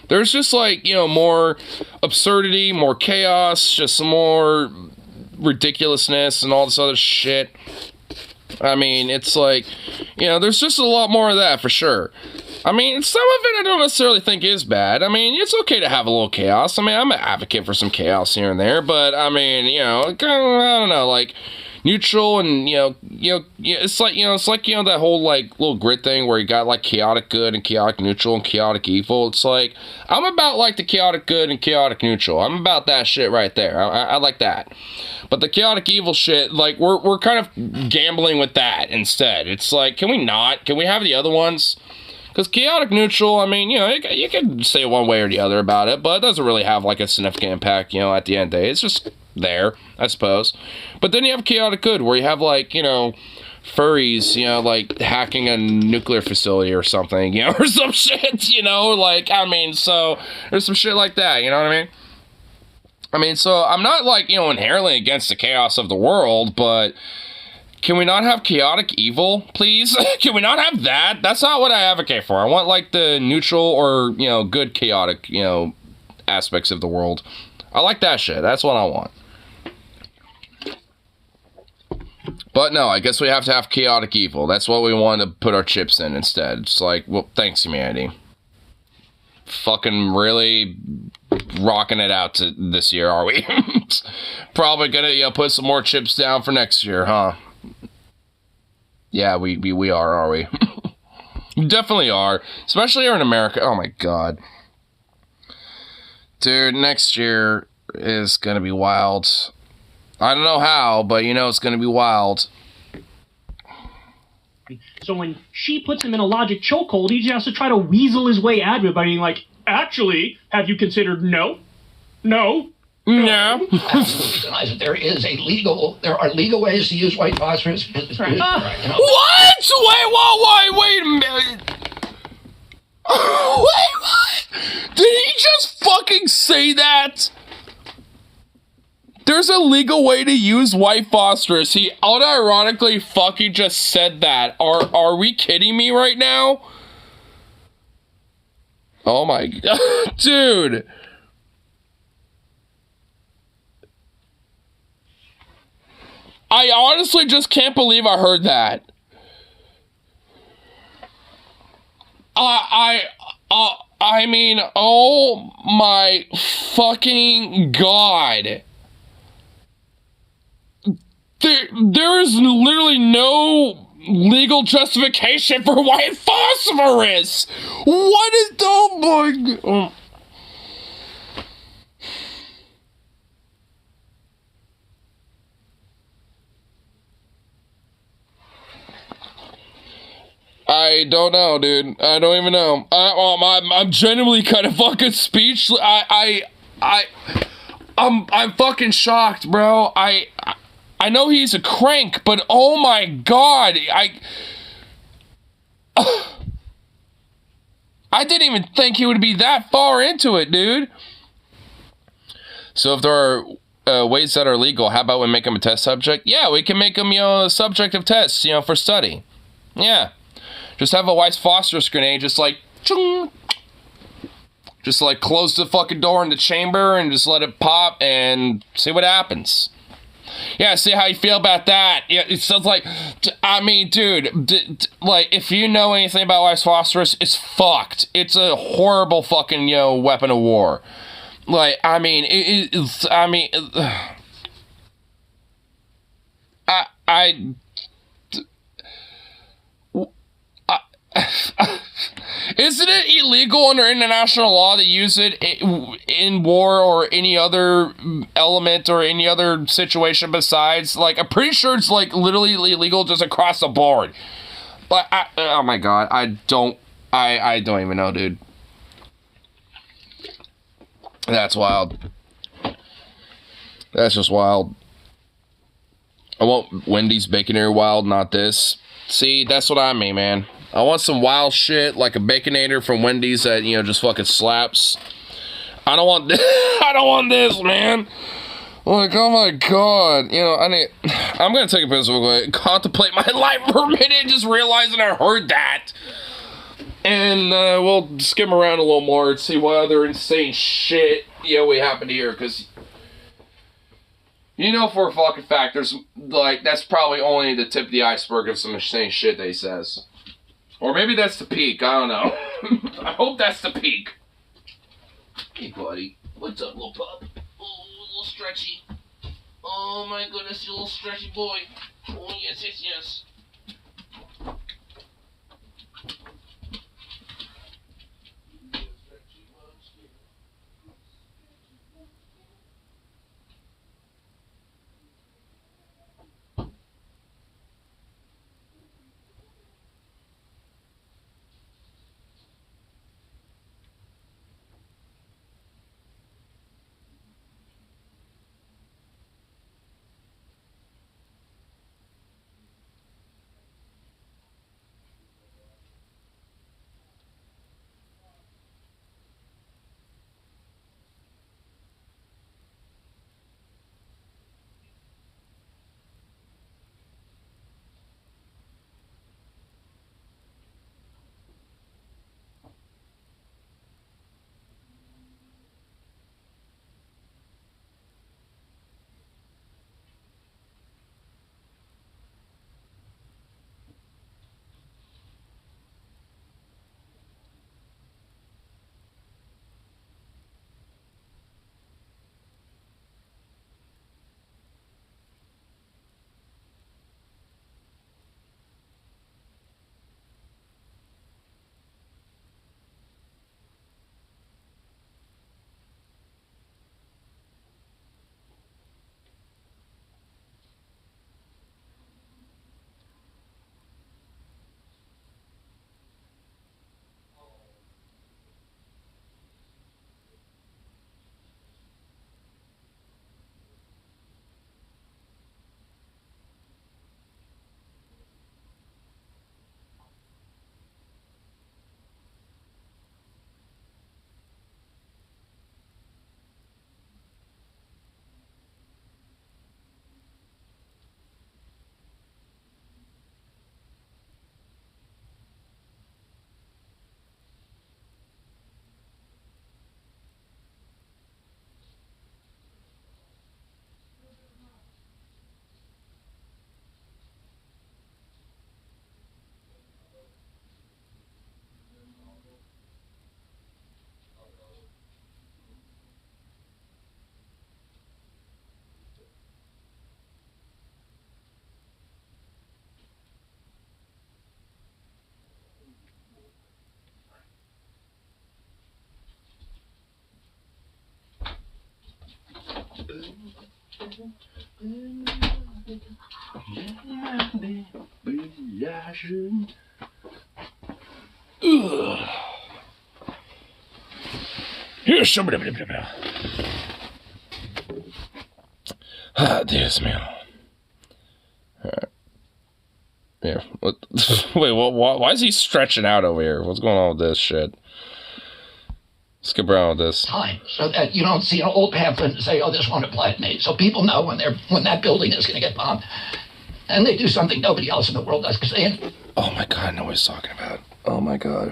S1: There's just, like, more absurdity, more chaos, just some more ridiculousness and all this other shit. I mean, it's like, there's just a lot more of that for sure. I mean, some of it I don't necessarily think is bad. I mean, it's okay to have a little chaos. I mean, I'm an advocate for some chaos here and there, but I mean, I don't know, like, neutral and, it's like, that whole, like, little grid thing where you got, like, chaotic good and chaotic neutral and chaotic evil. It's like, I'm about, like, the chaotic good and chaotic neutral. I'm about that shit right there. I like that. But the chaotic evil shit, like, we're kind of gambling with that instead. It's like, can we not? Can we have the other ones? Because chaotic neutral, I mean, you can say one way or the other about it, but it doesn't really have, like, a significant impact, at the end of the day. It's just there, I suppose. But then you have chaotic good, where you have, like, furries, like, hacking a nuclear facility or something, or some shit, like, I mean, so, there's some shit like that, you know what I mean? I mean, so, I'm not, like, inherently against the chaos of the world, but can we not have chaotic evil, please? Can we not have that? That's not what I advocate for. I want, like, the neutral or, good chaotic, aspects of the world. I like that shit. That's what I want. But no, I guess we have to have chaotic evil. That's what we want to put our chips in instead. It's like, well, thanks, humanity. Fucking really rocking it out to this year, are we? Probably gonna, put some more chips down for next year, huh? Yeah, we are we? We definitely are. Especially here in America. Oh my god. Dude, next year is gonna be wild. I don't know how, but it's gonna be wild.
S8: So when she puts him in a logic chokehold, he just has to try to weasel his way out of it by being like, actually, have you considered no?
S1: No.
S11: Absolutely denies it. There are legal ways to use white phosphorus.
S1: What? Wait a minute. Wait, what? Did he just fucking say that? There's a legal way to use white phosphorus. He unironically fucking just said that. Are we kidding me right now? Oh my god, dude. I honestly just can't believe I heard that. I mean, oh my fucking god. There is literally no legal justification for white phosphorus. What is, oh my god. I don't know, dude. I don't even know. I'm genuinely kind of fucking speechless. I'm fucking shocked, bro. I know he's a crank, but oh my god, I didn't even think he would be that far into it, dude. So if there are ways that are legal, how about we make him a test subject? Yeah, we can make him, a subject of tests, for study. Yeah. Just have a white phosphorus grenade, just like, chung, just like close the fucking door in the chamber and just let it pop and see what happens. Yeah, see how you feel about that. Yeah, it sounds like, I mean, dude, like, if you know anything about white phosphorus, it's fucked. It's a horrible fucking, weapon of war. Like, I mean, isn't it illegal under international law to use it in war or any other element or any other situation besides? Like, I'm pretty sure it's, like, literally illegal just across the board. But, oh my god, I don't even know, dude. That's wild. That's just wild. I want Wendy's Baconator wild, not this. See, that's what I mean, man. I want some wild shit, like a Baconator from Wendy's that, just fucking slaps. I don't want this. I don't want this, man. Like, oh my god. I'm gonna take a piss real quick, contemplate my life for a minute, just realizing I heard that. And we'll skim around a little more and see what other insane shit, we happen to hear, because for a fucking fact, there's, like, that's probably only the tip of the iceberg of some insane shit that he says. Or maybe that's the peak, I don't know. I hope that's the peak. Hey, buddy. What's up, little pup? Oh, little stretchy. Oh, my goodness, you little stretchy boy. Oh, yes, yes, yes. Here's somebody. This man. Yeah. What? Wait. Why is he stretching out over here? What's going on with this shit? Skip around with this.
S11: Time, so that you don't see an old pamphlet and say, "Oh, this won't apply to me." So people know when that building is going to get bombed, and they do something nobody else in the world does because they.
S1: Oh my God! I know what he's talking about. Oh my God.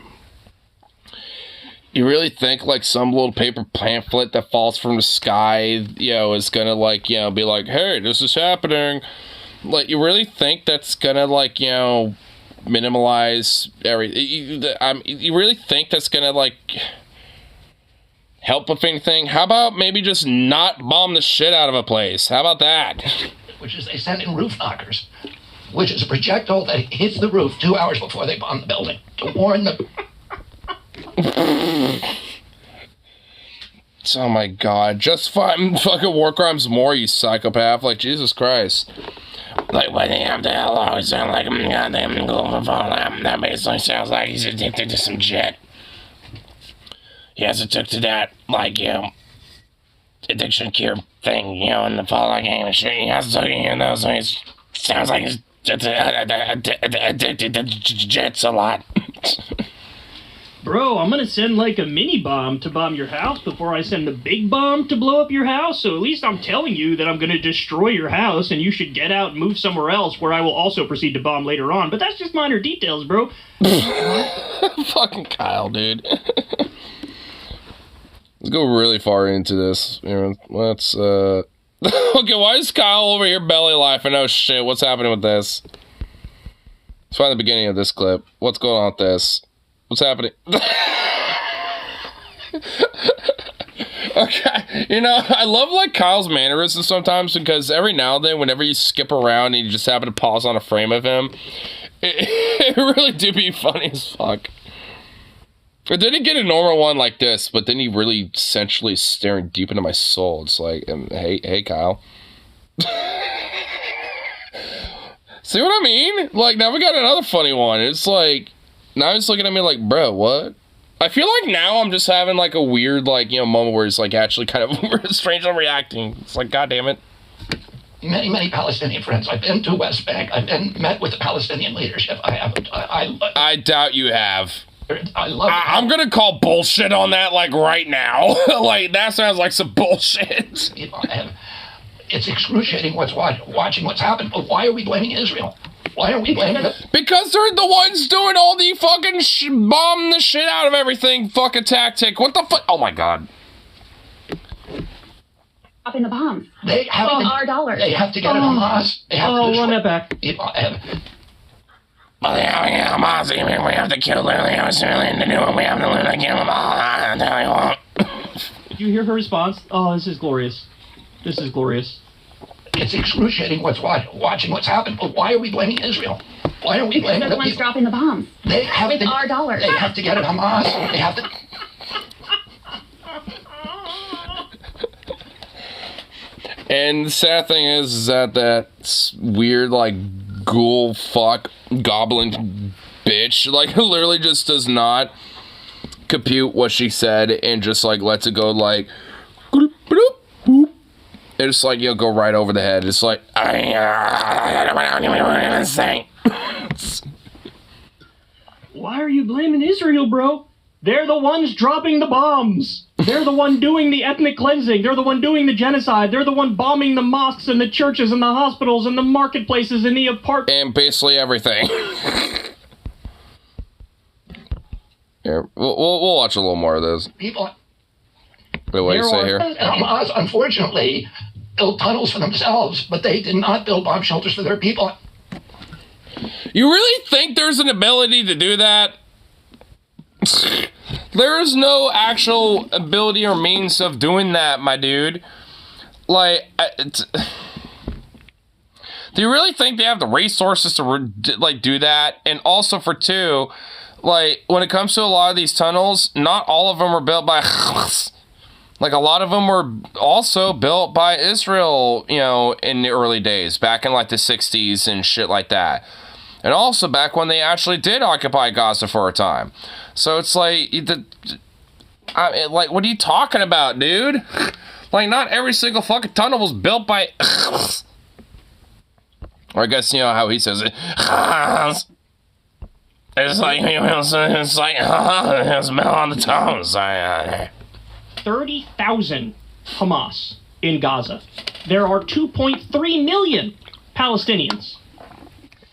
S1: You really think like some little paper pamphlet that falls from the sky, is gonna like, be like, hey, this is happening. Like, you really think that's gonna like, minimize everything? You really think that's gonna like help with anything? How about maybe just not bomb the shit out of a place? How about that?
S11: Which is they send in roof knockers, which is a projectile that hits the roof 2 hours before they bomb the building to warn the.
S1: Oh my God, just find fucking war crimes more, you psychopath. Like, Jesus Christ. Like, why they have to always sound like a goddamn golden fallout? That basically sounds like he's addicted to some shit. He has addicted to that, like, addiction cure thing, in the Fallout game and shit. He has to, so he sounds like he's addicted to jets a lot.
S8: Bro, I'm gonna send like a mini bomb to bomb your house before I send the big bomb to blow up your house, so at least I'm telling you that I'm gonna destroy your house and you should get out and move somewhere else where I will also proceed to bomb later on, but that's just minor details, bro.
S1: Fucking Kyle, dude. Let's go really far into this. Let's, okay, why is Kyle over here belly laughing? Oh shit, what's happening with this? Let's find the beginning of this clip. What's going on with this? What's happening? Okay, I love like Kyle's mannerisms sometimes because every now and then, whenever you skip around and you just happen to pause on a frame of him, it really do be funny as fuck. I didn't get a normal one like this, but then he really essentially staring deep into my soul. It's like, hey, Kyle. See what I mean? Like, now we got another funny one. It's like, now he's looking at me like, bro, what? I feel like now I'm just having like a weird, like, moment where it's like actually kind of strangely reacting. It's like, God damn it.
S11: Many, many Palestinian friends. I've been to West Bank. I've met with the Palestinian leadership.
S1: I doubt you have.
S11: I love it.
S1: I'm gonna call bullshit on that, like, right now. Like, that sounds like some bullshit.
S11: It's excruciating watching what's happened, but why are we blaming Israel? Why are we blaming them?
S1: Because they're the ones doing all the fucking bomb the shit out of everything fucking tactic. What the fuck? Oh my God.
S9: Dropping the bombs.
S11: They have
S9: our dollars.
S11: They have to get it on Hamas. They have to
S8: run that back.
S1: Well, yeah, Hamas, even we have to kill literally every civilian to do it. We have to literally kill them all. I tell you what.
S8: Did you hear her response? Oh, this is glorious. This is glorious.
S11: It's excruciating watching what's happened, but why are we blaming Israel? Why are we blaming
S9: They're the ones dropping the bombs.
S11: They have
S9: with our dollars.
S11: They have to get it on Hamas. They have to.
S1: And the sad thing is that weird, like, ghoul fuck goblin bitch, like, literally just does not compute what she said and just, like, lets it go, like, and just, like, go right over the head. It's like,
S8: why are you blaming Israel, bro? They're the ones dropping the bombs. They're the one doing the ethnic cleansing. They're the one doing the genocide. They're the one bombing the mosques and the churches and the hospitals and the marketplaces and the apartments.
S1: And basically everything. Here, we'll watch a little more of this.
S11: People.
S1: Wait, what do you say here?
S11: Hamas, unfortunately, built tunnels for themselves, but they did not build bomb shelters for their people.
S1: You really think there's an ability to do that? There is no actual ability or means of doing that, my dude. Like, do you really think they have the resources to do that? And also for two, like, when it comes to a lot of these tunnels, not all of them are built by Like, a lot of them were also built by Israel, you know, in the early days, back in, like, the 60s and shit like that. And also back when they actually did occupy Gaza for a time. So it's like, like, what are you talking about, dude? Like, not every single fucking tunnel was built by... Or I guess, you know, how he says it. It's like, it's like, it's smell on the tongue.
S8: 30,000 Hamas in Gaza. There are 2.3 million Palestinians.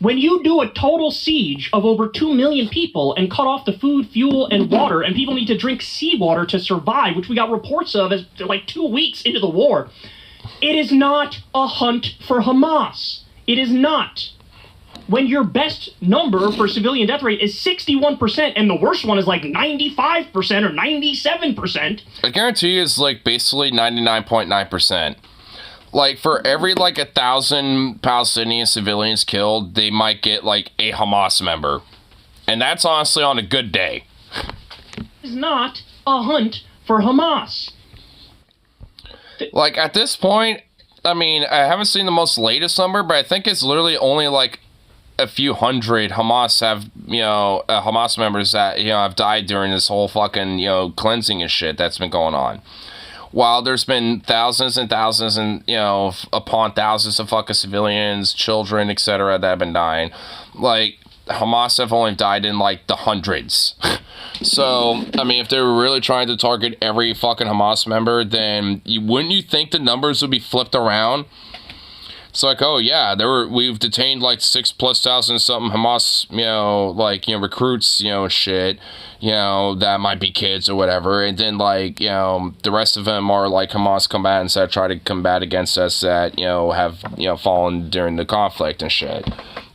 S8: When you do a total siege of over 2 million people and cut off the food, fuel, and water, and people need to drink seawater to survive, which we got reports of as like 2 weeks into the war, it is not a hunt for Hamas. It is not. When your best number for civilian death rate is 61%, and the worst one is like 95% or 97%.
S1: I guarantee you it's like basically 99.9%. Like, for every, like, 1,000 Palestinian civilians killed, they might get, like, a Hamas member. And that's honestly on a good day.
S8: It is not a hunt for Hamas.
S1: Like, at this point, I mean, I haven't seen the most latest number, but I think it's literally only, like, a few hundred Hamas Hamas members that, you know, have died during this whole fucking, you know, cleansing and shit that's been going on. While there's been thousands and thousands and, you know, upon thousands of fucking civilians, children, etc. that have been dying, like, Hamas have only died in, like, the hundreds. So, I mean, if they were really trying to target every fucking Hamas member, then wouldn't you think the numbers would be flipped around? It's like, oh yeah, we've detained like 6,000+ something Hamas, you know, like, you know, recruits, you know, shit, you know, that might be kids or whatever, and then, like, you know, the rest of them are like Hamas combatants that try to combat against us that, you know, have, you know, fallen during the conflict and shit.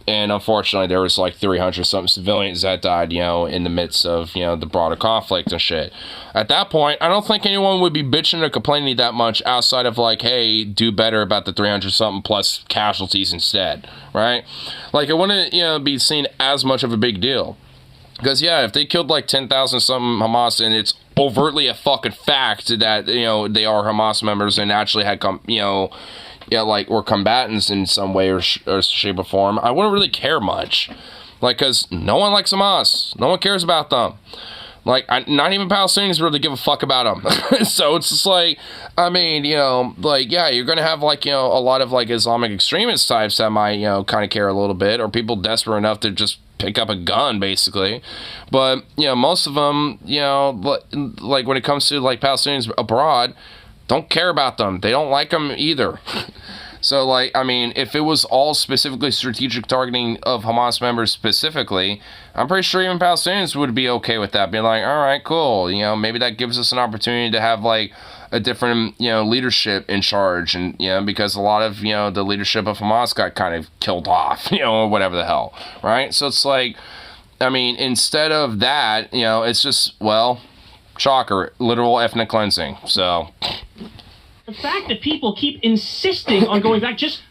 S1: And unfortunately, there was like 300 something civilians that died, you know, in the midst of, you know, the broader conflict and shit. At that point, I don't think anyone would be bitching or complaining that much outside of like, hey, do better about the 300 something plus casualties instead, right? Like, it wouldn't, you know, be seen as much of a big deal. Because, yeah, if they killed like 10,000 something Hamas and it's overtly a fucking fact that, you know, they are Hamas members and actually had like, or combatants in some way or shape or form, I wouldn't really care much. Like, because no one likes Hamas. No one cares about them. Like, not even Palestinians really give a fuck about them. So it's just like, I mean, you know, like, yeah, you're going to have, like, you know, a lot of, like, Islamic extremist types that might, you know, kind of care a little bit, or people desperate enough to just pick up a gun, basically. But, you know, most of them, you know, like, when it comes to, like, Palestinians abroad, don't care about them. They don't like them either. So, like, I mean, if it was all specifically strategic targeting of Hamas members specifically, I'm pretty sure even Palestinians would be okay with that. Being like, all right, cool. You know, maybe that gives us an opportunity to have, like, a different, you know, leadership in charge. And, you know, because a lot of, you know, the leadership of Hamas got kind of killed off, you know, or whatever the hell, right? So it's like, I mean, instead of that, you know, it's just, well, shocker, literal ethnic cleansing. So...
S8: The fact that people keep insisting on going back, just,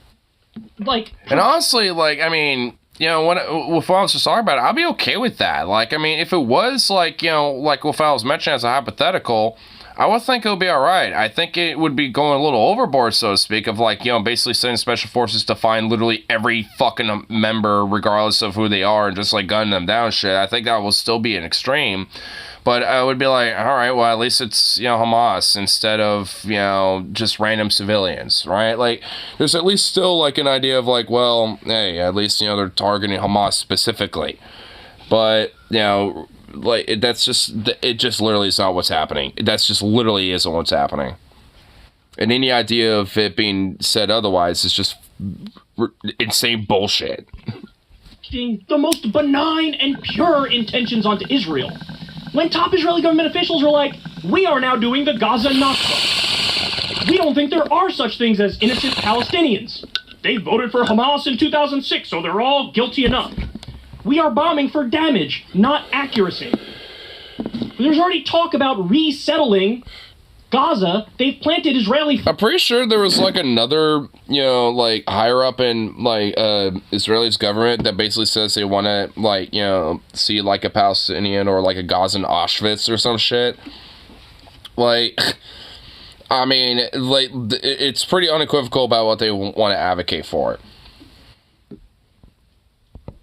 S8: like...
S1: And honestly, like, I mean, you know, when I was just talking about it, I'd be okay with that. Like, I mean, if it was, like, you know, like what I was mentioning as a hypothetical, I would think it would be alright. I think it would be going a little overboard, so to speak, of, like, you know, basically sending special forces to find literally every fucking member, regardless of who they are, and just, like, gunning them down shit. I think that will still be an extreme. But I would be like, all right, well, at least it's, you know, Hamas instead of, you know, just random civilians, right? Like, there's at least still, like, an idea of, like, well, hey, at least, you know, they're targeting Hamas specifically. But, you know, like, it just literally is not what's happening. That's just literally isn't what's happening. And any idea of it being said otherwise is just insane bullshit.
S8: The most benign and pure intentions onto Israel. When top Israeli government officials are like, we are now doing the Gaza Nakba. We don't think there are such things as innocent Palestinians. They voted for Hamas in 2006, so they're all guilty enough. We are bombing for damage, not accuracy. There's already talk about resettling Gaza. They've planted Israeli...
S1: I'm pretty sure there was, like, another, you know, like, higher up in, like, Israel's government that basically says they want to, like, you know, see, like, a Palestinian or, like, a Gazan Auschwitz or some shit. Like, I mean, like, it's pretty unequivocal about what they want to advocate for.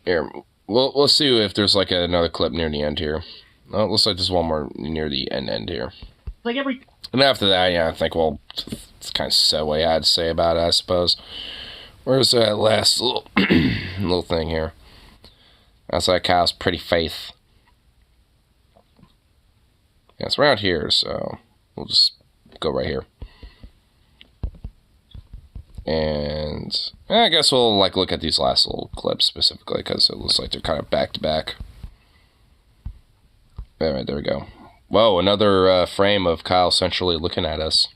S1: Here, we'll see if there's like another clip near the end here. Oh, it looks like there's one more near the end here.
S8: Like every.
S1: And after that, yeah, I think it's kind of said what I had to say about it, I suppose. Where's that last little little thing here? That's like Kyle's pretty faith. Yeah, it's around here, so we'll just go right here. And I guess we'll like look at these last little clips specifically because it looks like they're kind of back to back. Anyway, there we go. Whoa, another frame of Kyle centrally looking at us.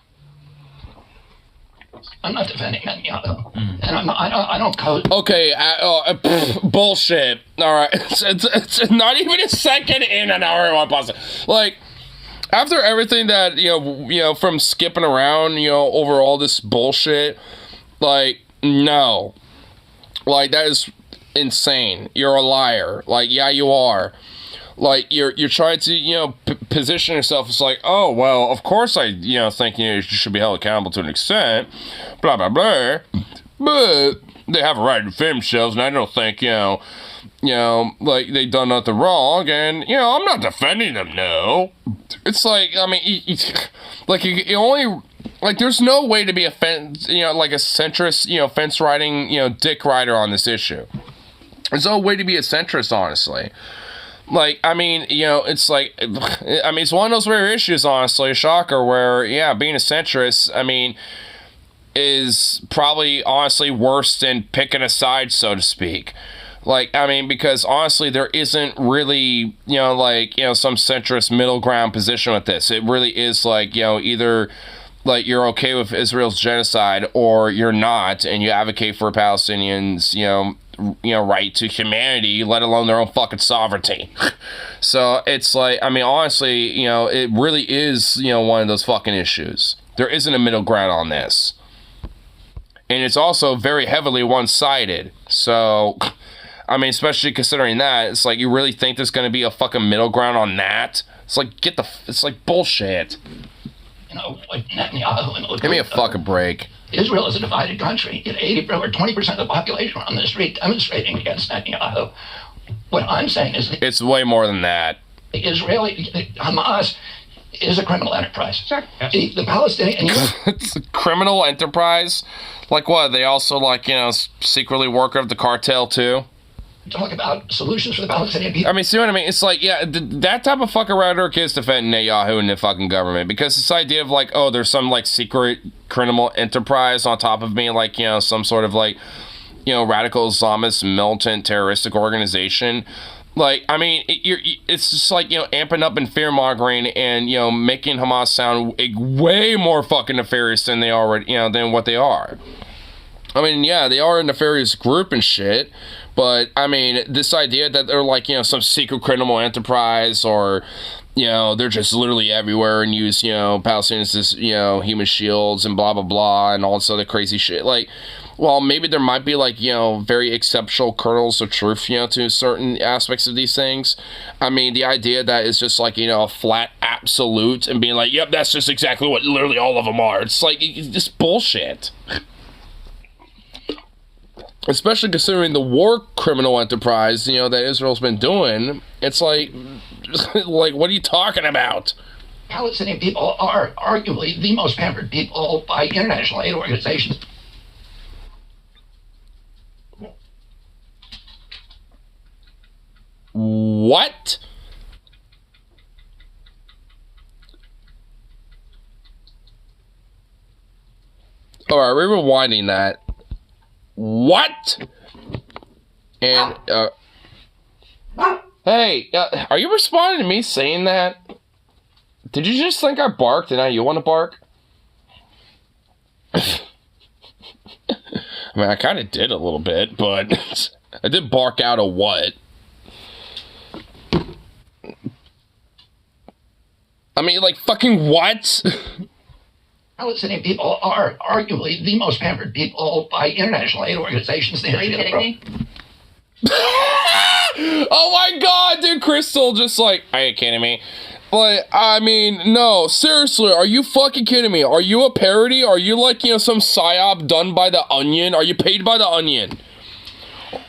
S11: I'm not defending Netanyahu, and I don't code.
S1: Okay, bullshit. All right, it's not even a second in an hour one pause. Like, after everything that you know, from skipping around, over all this bullshit, like, no, like that is insane. You're a liar. Like, yeah, you are. Like, you're trying to, position yourself as like, oh, well, of course I, think, you should be held accountable to an extent, blah, blah, blah, but they have a right to defend themselves, and I don't think, like, they done nothing wrong, and, I'm not defending them, no. It's like, I mean, you only, like, there's no way to be like a centrist, fence-riding, dick rider on this issue. There's no way to be a centrist, honestly. Like, I mean, it's like, I mean, it's one of those rare issues, honestly, a shocker, where, yeah, being a centrist, I mean, is probably, honestly, worse than picking a side, so to speak. Like, I mean, because, honestly, there isn't really, some centrist middle ground position with this. It really is, like, either, like, you're okay with Israel's genocide, or you're not, and you advocate for Palestinians, right to humanity, let alone their own fucking sovereignty. So it's like, I mean, honestly, it really is, one of those fucking issues. There isn't a middle ground on this. And it's also very heavily one-sided. So, I mean, especially considering that, it's like, you really think there's going to be a fucking middle ground on that? It's like, it's like bullshit.
S11: Like Netanyahu.
S1: Give me a fucking break.
S11: Israel is a divided country. 80 or 20% of the population on the street demonstrating against Netanyahu. What I'm saying is
S1: it's way more than that.
S11: The Hamas is a criminal enterprise.
S9: Sure.
S11: Yes. The Palestinians.
S1: It's a criminal enterprise? Like what? They also, like, secretly work with the cartel too?
S11: Talk about solutions for the Palestinian people.
S1: I mean, see what I mean? It's like, yeah, that type of fucking rhetoric is defending Netanyahu and the fucking government, because this idea of like, oh, there's some like secret criminal enterprise on top of being like, some sort of like, radical Islamist militant terroristic organization. Like, I mean, it's just like, amping up and fear-mongering and, making Hamas sound way more fucking nefarious than they already, than what they are. I mean, yeah, they are a nefarious group and shit, but, I mean, this idea that they're like, some secret criminal enterprise, or, they're just literally everywhere and use, Palestinians as, human shields and blah, blah, blah, and all this other crazy shit. Like, well, maybe there might be, like, very exceptional kernels of truth, to certain aspects of these things. I mean, the idea that it's just, like, a flat absolute and being like, yep, that's just exactly what literally all of them are. It's like, it's just bullshit. Especially considering the war criminal enterprise, that Israel's been doing. It's like, what are you talking about?
S11: Palestinian people are arguably the most pampered people by international aid organizations.
S1: What? Alright, we're rewinding that. What? And, hey, are you responding to me saying that? Did you just think I barked and now you want to bark? I mean, I kind of did a little bit, but I did bark out a what? I mean, like, fucking what?
S11: Palestinian people are arguably the most pampered people by international aid organizations.
S9: Are you kidding me?
S1: Oh my god, dude, Crystal just like, are you kidding me? Like, I mean, no, seriously, are you fucking kidding me? Are you a parody? Are you like, you know, some psyop done by The Onion? Are you paid by The Onion?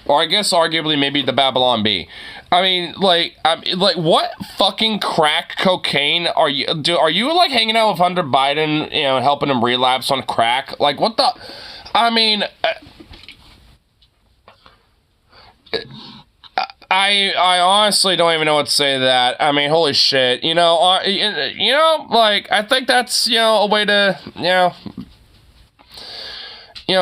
S1: Or I guess arguably maybe the Babylon Bee. I mean, like, what fucking crack cocaine are you, are you like hanging out with Hunter Biden, you know, helping him relapse on crack? Like, what the, I mean, I honestly don't even know what to say to that. I mean, holy shit, you know, like, I think that's, you know, a way to,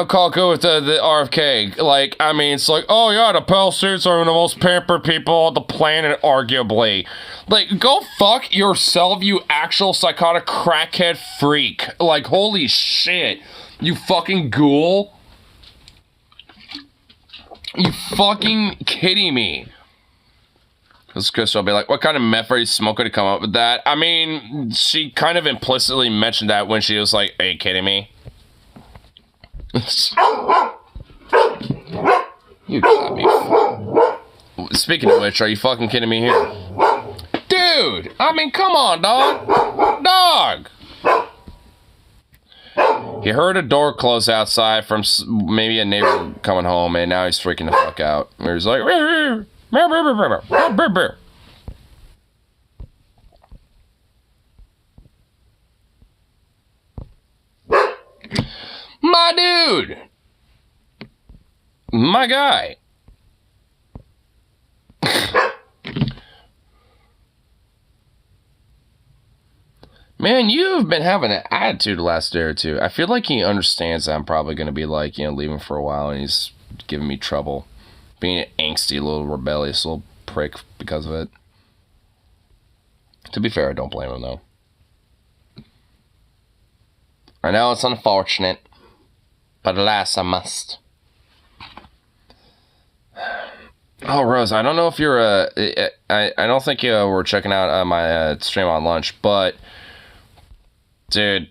S1: call it good with the RFK. Like, I mean, it's like, oh yeah, the Palestinians are the most pampered people on the planet, arguably. Like, go fuck yourself, you actual psychotic crackhead freak. Like, holy shit, you fucking ghoul. You fucking kidding me? Because Crystal will be like, what kind of meth are you smoking to come up with that? I mean, she kind of implicitly mentioned that when she was like, are you kidding me? You got me. Speaking of which, are you fucking kidding me here? Dude! I mean, come on, dog! Dog! He heard a door close outside from maybe a neighbor coming home, and now he's freaking the fuck out. He's like, my dude, my guy. Man, you've been having an attitude the last day or two. I feel like he understands that I'm probably going to be like, leaving for a while, and he's giving me trouble. Being an angsty, little rebellious little prick because of it. To be fair, I don't blame him, though. I know it's unfortunate, but alas, I must. Oh, Rose, I don't know if you're I don't think you were checking out my stream on lunch, but dude,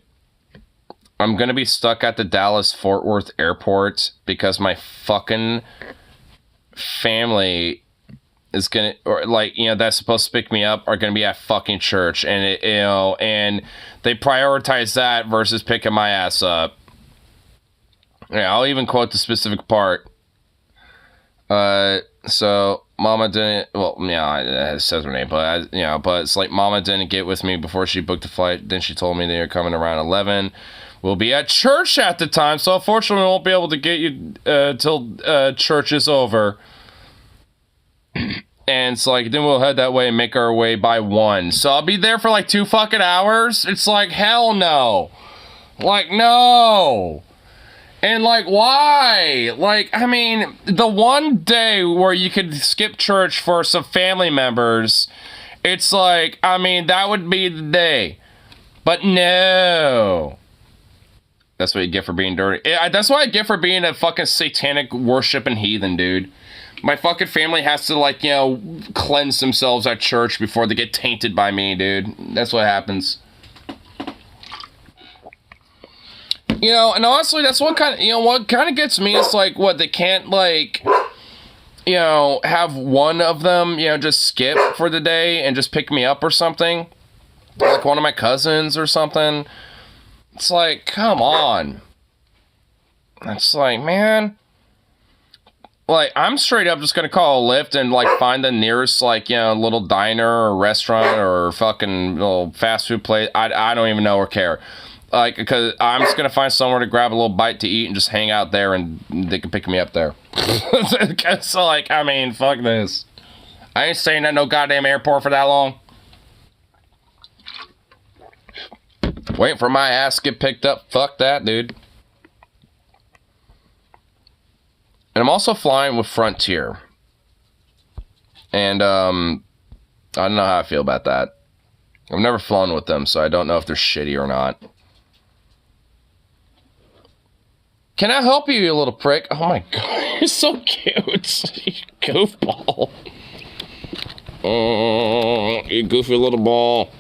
S1: I'm gonna be stuck at the Dallas-Fort Worth airport because my fucking family is gonna, or like, that's supposed to pick me up are gonna be at fucking church, and and they prioritize that versus picking my ass up. Yeah, I'll even quote the specific part. So Mama didn't, it says her name, but but it's like Mama didn't get with me before she booked the flight. Then she told me they were coming around 11. We'll be at church at the time, so unfortunately we won't be able to get you till church is over. And it's like, then we'll head that way and make our way by 1. So I'll be there for like 2 fucking hours. It's like, hell no. Like, no. And like, why? Like, I mean, the one day where you could skip church for some family members, it's like, I mean, that would be the day. But no. That's what you get for being dirty. That's what I get for being a fucking satanic worshiping heathen, dude. My fucking family has to, like, cleanse themselves at church before they get tainted by me, dude. That's what happens. And honestly, that's what kind of, what kind of gets me is, like, what, they can't, like, have one of them, just skip for the day and just pick me up or something. Like one of my cousins or something. It's like, come on. It's like, man. Like, I'm straight up just gonna call a Lyft and, like, find the nearest, like, little diner or restaurant or fucking little fast food place. I don't even know or care. Like, because I'm just gonna find somewhere to grab a little bite to eat and just hang out there and they can pick me up there. So, like, I mean, fuck this. I ain't staying at no goddamn airport for that long. Waiting for my ass to get picked up. Fuck that, dude. And I'm also flying with Frontier. And, I don't know how I feel about that. I've never flown with them, so I don't know if they're shitty or not. Can I help you, you little prick? Oh my god, you're so cute. You goofball. Oh, you goofy little ball.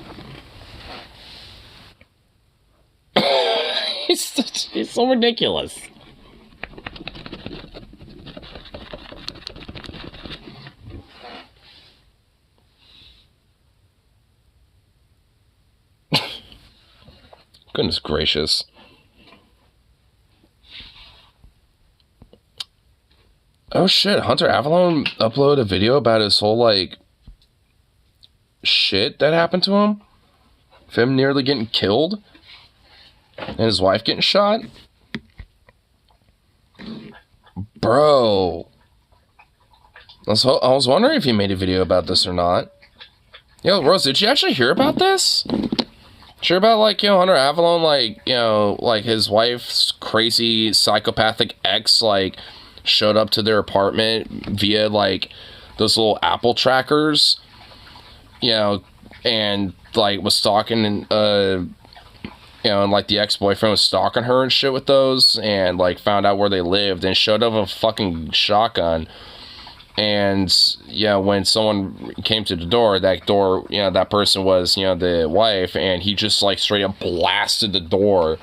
S1: He's so ridiculous. Goodness gracious. Oh shit, Hunter Avalon uploaded a video about his whole, like, shit that happened to him? Of him nearly getting killed? And his wife getting shot? Bro. I was wondering if he made a video about this or not. Yo, Rose, did you actually hear about this? Sure about, like, you know, Hunter Avalon, like, you know, like, his wife's crazy psychopathic ex, like, showed up to their apartment via, like, those little Apple trackers, you know, and, like, was stalking, and, you know, and, like, the ex-boyfriend was stalking her and shit with those, and, like, found out where they lived, and showed up a fucking shotgun. And, yeah, when someone came to the door, you know, that person was, you know, the wife, and he just, like, straight up blasted the door.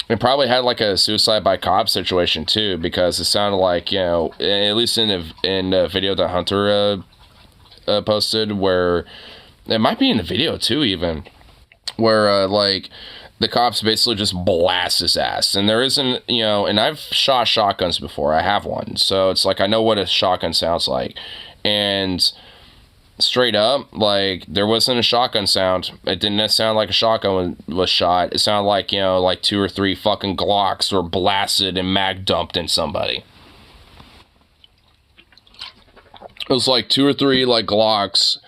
S1: It probably had, like, a suicide by cop situation, too, because it sounded like, you know, at least in the video that Hunter posted, where, it might be in the video, too, even, where, like, the cops basically just blast his ass. And there isn't, you know, and I've shot shotguns before. I have one. So it's like, I know what a shotgun sounds like. And straight up, like, there wasn't a shotgun sound. It didn't sound like a shotgun was shot. It sounded like, you know, like 2 or 3 fucking Glocks were blasted and mag dumped in somebody. It was like 2 or 3, like, Glocks.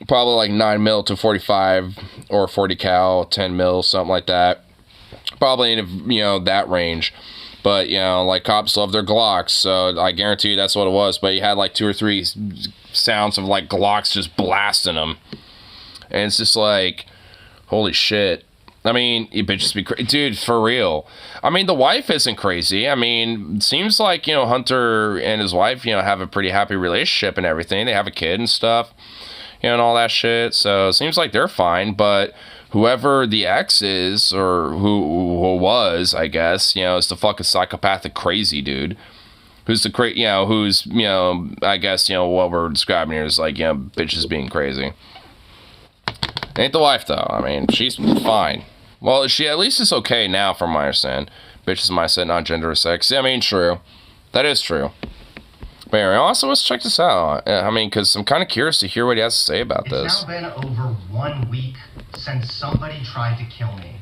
S1: Probably like 9mm to 45 or 40 cal, 10mm, something like that. Probably in, you know, that range. But, you know, like, cops love their Glocks, so I guarantee you that's what it was. But you had like 2 or 3 sounds of, like, Glocks just blasting them. And it's just like, holy shit. I mean, you bitches be crazy. Dude, for real. I mean, the wife isn't crazy. I mean, it seems like, you know, Hunter and his wife, you know, have a pretty happy relationship and everything. They have a kid and stuff. You know, and all that shit. So it seems like they're fine, but whoever the ex is, or who was, I guess, you know, is the fucking psychopathic crazy dude. Who's the you know, who's, you know, I guess, you know, what we're describing here is like, you know, bitches being crazy. Ain't the wife though. I mean, she's fine. Well, she at least is okay now, from my understanding. Bitches mindset, not gender or sex. I mean, true. That is true. But anyway, also, let's check this out. I mean, because I'm kind of curious to hear what he has to say about this.
S12: It's now been over 1 week since somebody tried to kill me.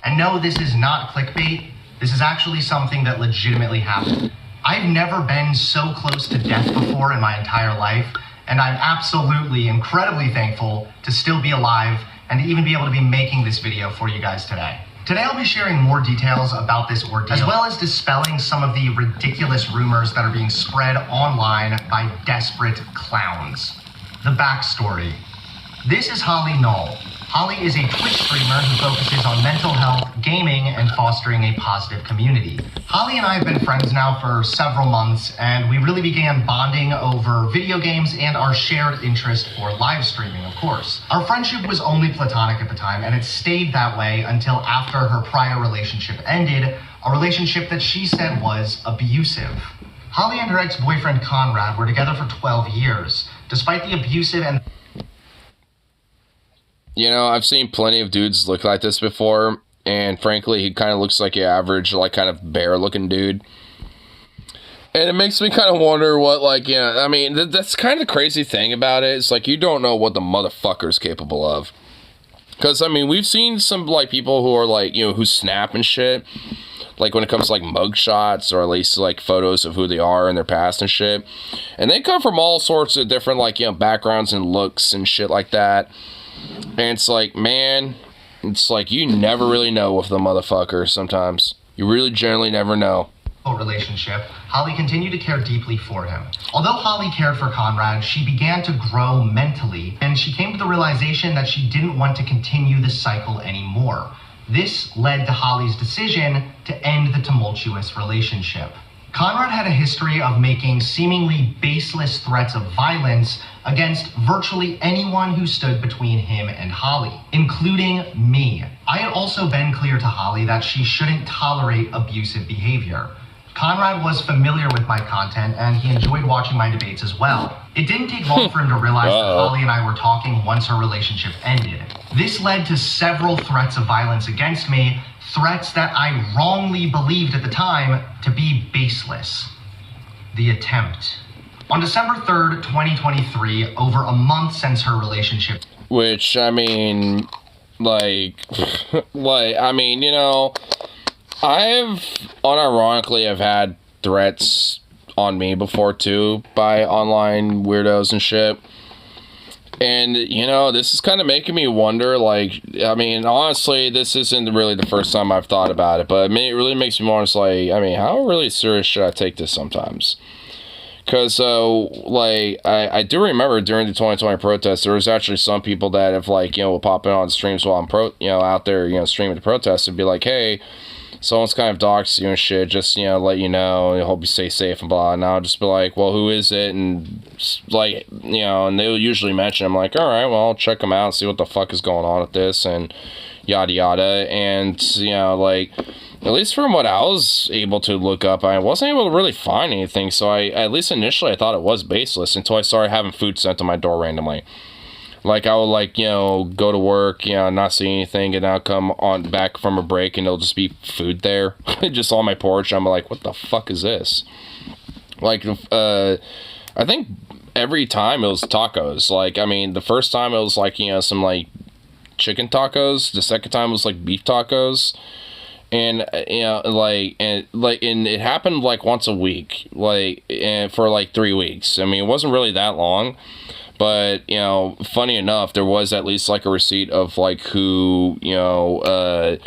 S12: And no, this is not clickbait. This is actually something that legitimately happened. I've never been so close to death before in my entire life, and I'm absolutely incredibly thankful to still be alive and to even be able to be making this video for you guys today. Today I'll be sharing more details about this ordeal, as well as dispelling some of the ridiculous rumors that are being spread online by desperate clowns. The backstory. This is Holly Knoll. Holly is a Twitch streamer who focuses on mental health, gaming, and fostering a positive community. Holly and I have been friends now for several months, and we really began bonding over video games and our shared interest for live streaming, of course. Our friendship was only platonic at the time, and it stayed that way until after her prior relationship ended, a relationship that she said was abusive. Holly and her ex-boyfriend Conrad were together for 12 years. Despite the abusive and...
S1: You know, I've seen plenty of dudes look like this before, and frankly, he kind of looks like your average, like, kind of bear-looking dude. And it makes me kind of wonder what, like, you know, I mean, that's kind of the crazy thing about it. It's like, you don't know what the motherfucker's capable of. Because, I mean, we've seen some, like, people who are, like, you know, who snap and shit. Like, when it comes to, like, mugshots, or at least, like, photos of who they are in their past and shit. And they come from all sorts of different, like, you know, backgrounds and looks and shit like that. And it's like, man, it's like you never really know with the motherfucker sometimes. You really generally never know.
S12: Relationship, Holly continued to care deeply for him. Although Holly cared for Conrad, she began to grow mentally, and she came to the realization that she didn't want to continue the cycle anymore. This led to Holly's decision to end the tumultuous relationship. Conrad had a history of making seemingly baseless threats of violence against virtually anyone who stood between him and Holly, including me. I had also been clear to Holly that she shouldn't tolerate abusive behavior. Conrad was familiar with my content and he enjoyed watching my debates as well. It didn't take long for him to realize that Holly and I were talking once our relationship ended. This led to several threats of violence against me, threats that I wrongly believed at the time to be baseless. The attempt. On December 3rd, 2023, over a month since her relationship.
S1: Which, I mean, like, I mean, you know, I've had threats on me before too by online weirdos and shit. And, you know, this is kind of making me wonder, like, I mean, honestly, this isn't really the first time I've thought about it, but it really makes me wonder, like, I mean, how really serious should I take this sometimes? Because, like, I do remember during the 2020 protests, there was actually some people that have, like, you know, will pop in on streams while I'm, out there, you know, streaming the protests and be like, hey, someone's kind of doxed you and shit, just, you know, let you know, and hope you stay safe and blah, and I'll just be like, well, who is it, and, like, you know, and they'll usually mention, I'm like, alright, well, I'll check them out and see what the fuck is going on with this, and yada yada, and, you know, like, at least from what I was able to look up, I wasn't able to really find anything, so at least initially I thought it was baseless, until I started having food sent to my door randomly. Like, I would, like, you know, go to work, you know, not see anything, and I'll come on back from a break, and there'll just be food there, just on my porch. I'm like, what the fuck is this? Like, I think every time it was tacos. Like, I mean, the first time it was, like, you know, some, like, chicken tacos. The second time it was, like, beef tacos. And, you know, and it happened, like, once a week, like, and for, like, 3 weeks. I mean, it wasn't really that long. But, you know, funny enough, there was at least, like, a receipt of, like, who, you know,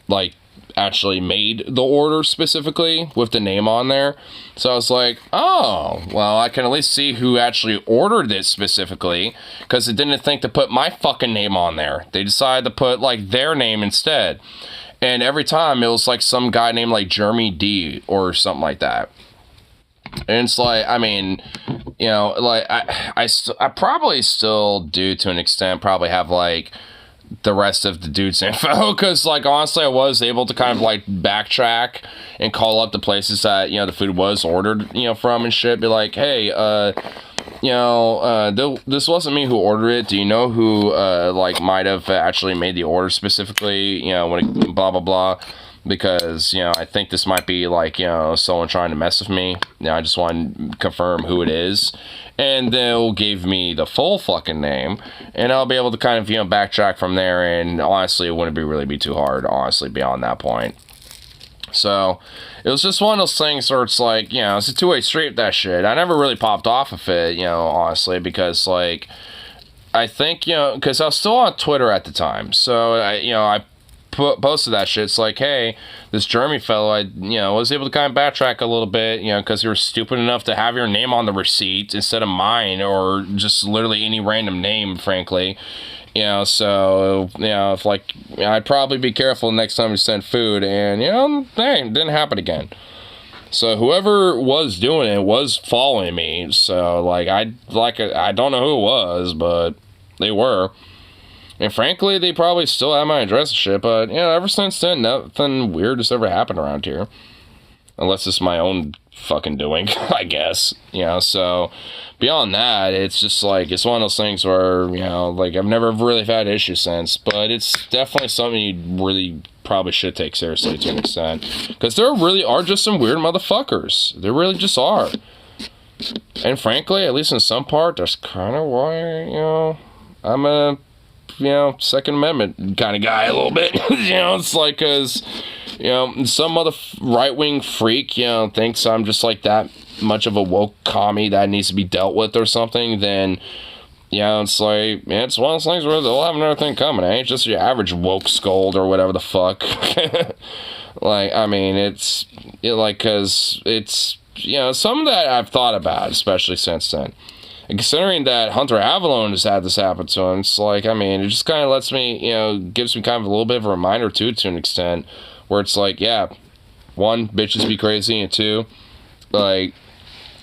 S1: like, actually made the order specifically with the name on there. So I was like, oh, well, I can at least see who actually ordered it specifically, because it didn't think to put my fucking name on there. They decided to put, like, their name instead. And every time it was, like, some guy named, like, Jeremy D or something like that. And it's like, I mean, you know, like, I probably still do, to an extent, probably have, like, the rest of the dude's info, because, like, honestly, I was able to kind of, like, backtrack and call up the places that, you know, the food was ordered, you know, from and shit, be like, hey, you know, this wasn't me who ordered it. Do you know who, like, might have actually made the order specifically, you know, when it, blah, blah, blah. Because, you know, I think this might be, like, you know, someone trying to mess with me. You know, I just want to confirm who it is. And they'll give me the full fucking name. And I'll be able to kind of, you know, backtrack from there. And honestly, it wouldn't really be too hard, honestly, beyond that point. So, it was just one of those things where it's like, you know, it's a two-way street, that shit. I never really popped off of it, you know, honestly, because, like, I think, you know, because I was still on Twitter at the time. So, I posted that shit. It's like, hey, this Jeremy fellow, I, you know, was able to kind of backtrack a little bit, you know, because you were stupid enough to have your name on the receipt instead of mine, or just literally any random name, frankly. You know, so, you know, if, like, I'd probably be careful next time you send food, and, you know, dang, it didn't happen again. So whoever was doing it was following me, so, like, I don't know who it was, but they were. And frankly, they probably still have my address and shit, but, you know, ever since then, nothing weird has ever happened around here. Unless it's my own fucking doing, I guess. You know, so, beyond that, it's just, like, it's one of those things where, you know, like, I've never really had issues since, but it's definitely something you really probably should take seriously to an extent. Because there really are just some weird motherfuckers. There really just are. And frankly, at least in some part, that's kind of why, you know, I'm a, you know, Second Amendment kind of guy a little bit. You know, it's like, because, you know, some other right-wing freak, you know, thinks I'm just like that much of a woke commie that needs to be dealt with or something, then, you know, it's like, yeah, it's one of those things where they'll have another thing coming. It ain't just your average woke scold or whatever the fuck. Like, I mean, it's, like, because it's, you know, something that I've thought about, especially since then. And considering that Hunter Avallone has had this happen to him, it's like, I mean, it just kind of lets me, you know, gives me kind of a little bit of a reminder, too, to an extent, where it's like, yeah, one, bitches be crazy, and two, like,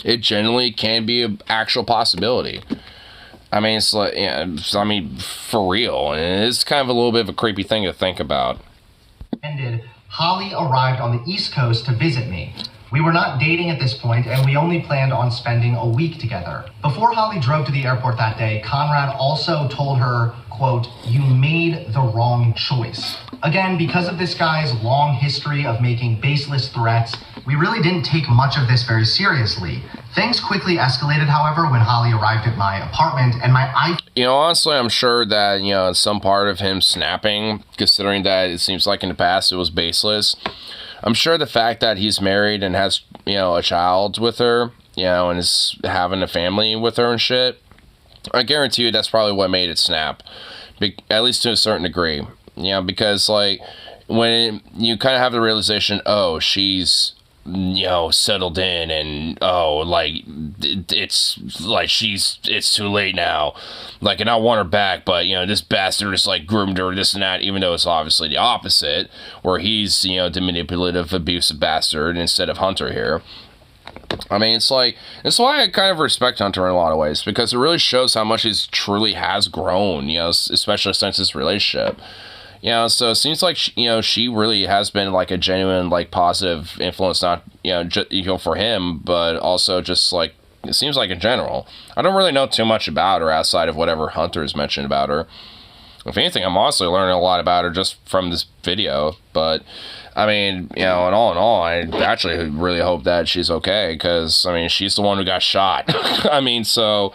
S1: it generally can be an actual possibility. I mean, it's like, yeah, I mean, for real, and it's kind of a little bit of a creepy thing to think about.
S12: Holly arrived on the East Coast to visit me. We were not dating at this point, and we only planned on spending a week together. Before Holly drove to the airport that day, Conrad also told her, quote, "You made the wrong choice." Again, because of this guy's long history of making baseless threats, we really didn't take much of this very seriously. Things quickly escalated, however, when Holly arrived at my apartment, and my iPhone...
S1: You know, honestly, I'm sure that, you know, some part of him snapping, considering that it seems like in the past it was baseless, I'm sure the fact that he's married and has, you know, a child with her, you know, and is having a family with her and shit, I guarantee you that's probably what made it snap. At least to a certain degree. You know, because, like, when you kind of have the realization, oh, she's, you know, settled in, and, oh, like, it's too late now. Like, and I want her back, but, you know, this bastard is, like, groomed her, this and that, even though it's obviously the opposite, where he's, you know, the manipulative, abusive bastard instead of Hunter here. I mean, it's like, that's why I kind of respect Hunter in a lot of ways, because it really shows how much he truly has grown, you know, especially since this relationship. You know, so it seems like, you know, she really has been, like, a genuine, like, positive influence, not, you know, for him, but also just, like, it seems like in general. I don't really know too much about her outside of whatever Hunter has mentioned about her. If anything, I'm honestly learning a lot about her just from this video, but, I mean, you know, and all, I actually really hope that she's okay, because, I mean, she's the one who got shot. I mean, so...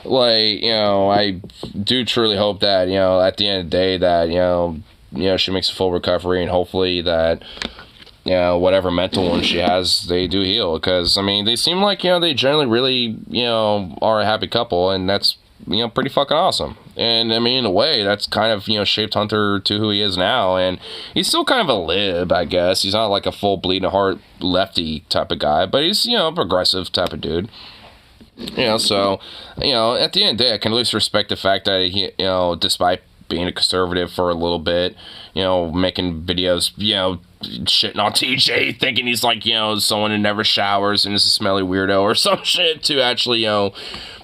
S1: like, you know, I do truly hope that, you know, at the end of the day that, you know, she makes a full recovery, and hopefully that, you know, whatever mental ones she has, they do heal. Because, I mean, they seem like, you know, they generally really, you know, are a happy couple, and that's, you know, pretty fucking awesome. And, I mean, in a way, that's kind of, you know, shaped Hunter to who he is now, and he's still kind of a lib, I guess. He's not like a full bleeding heart lefty type of guy, but he's, you know, a progressive type of dude. You know, so, you know, at the end of the day, I can at least respect the fact that he, you know, despite being a conservative for a little bit, you know, making videos, you know, shitting on TJ, thinking he's like, you know, someone who never showers and is a smelly weirdo or some shit, to actually, you know,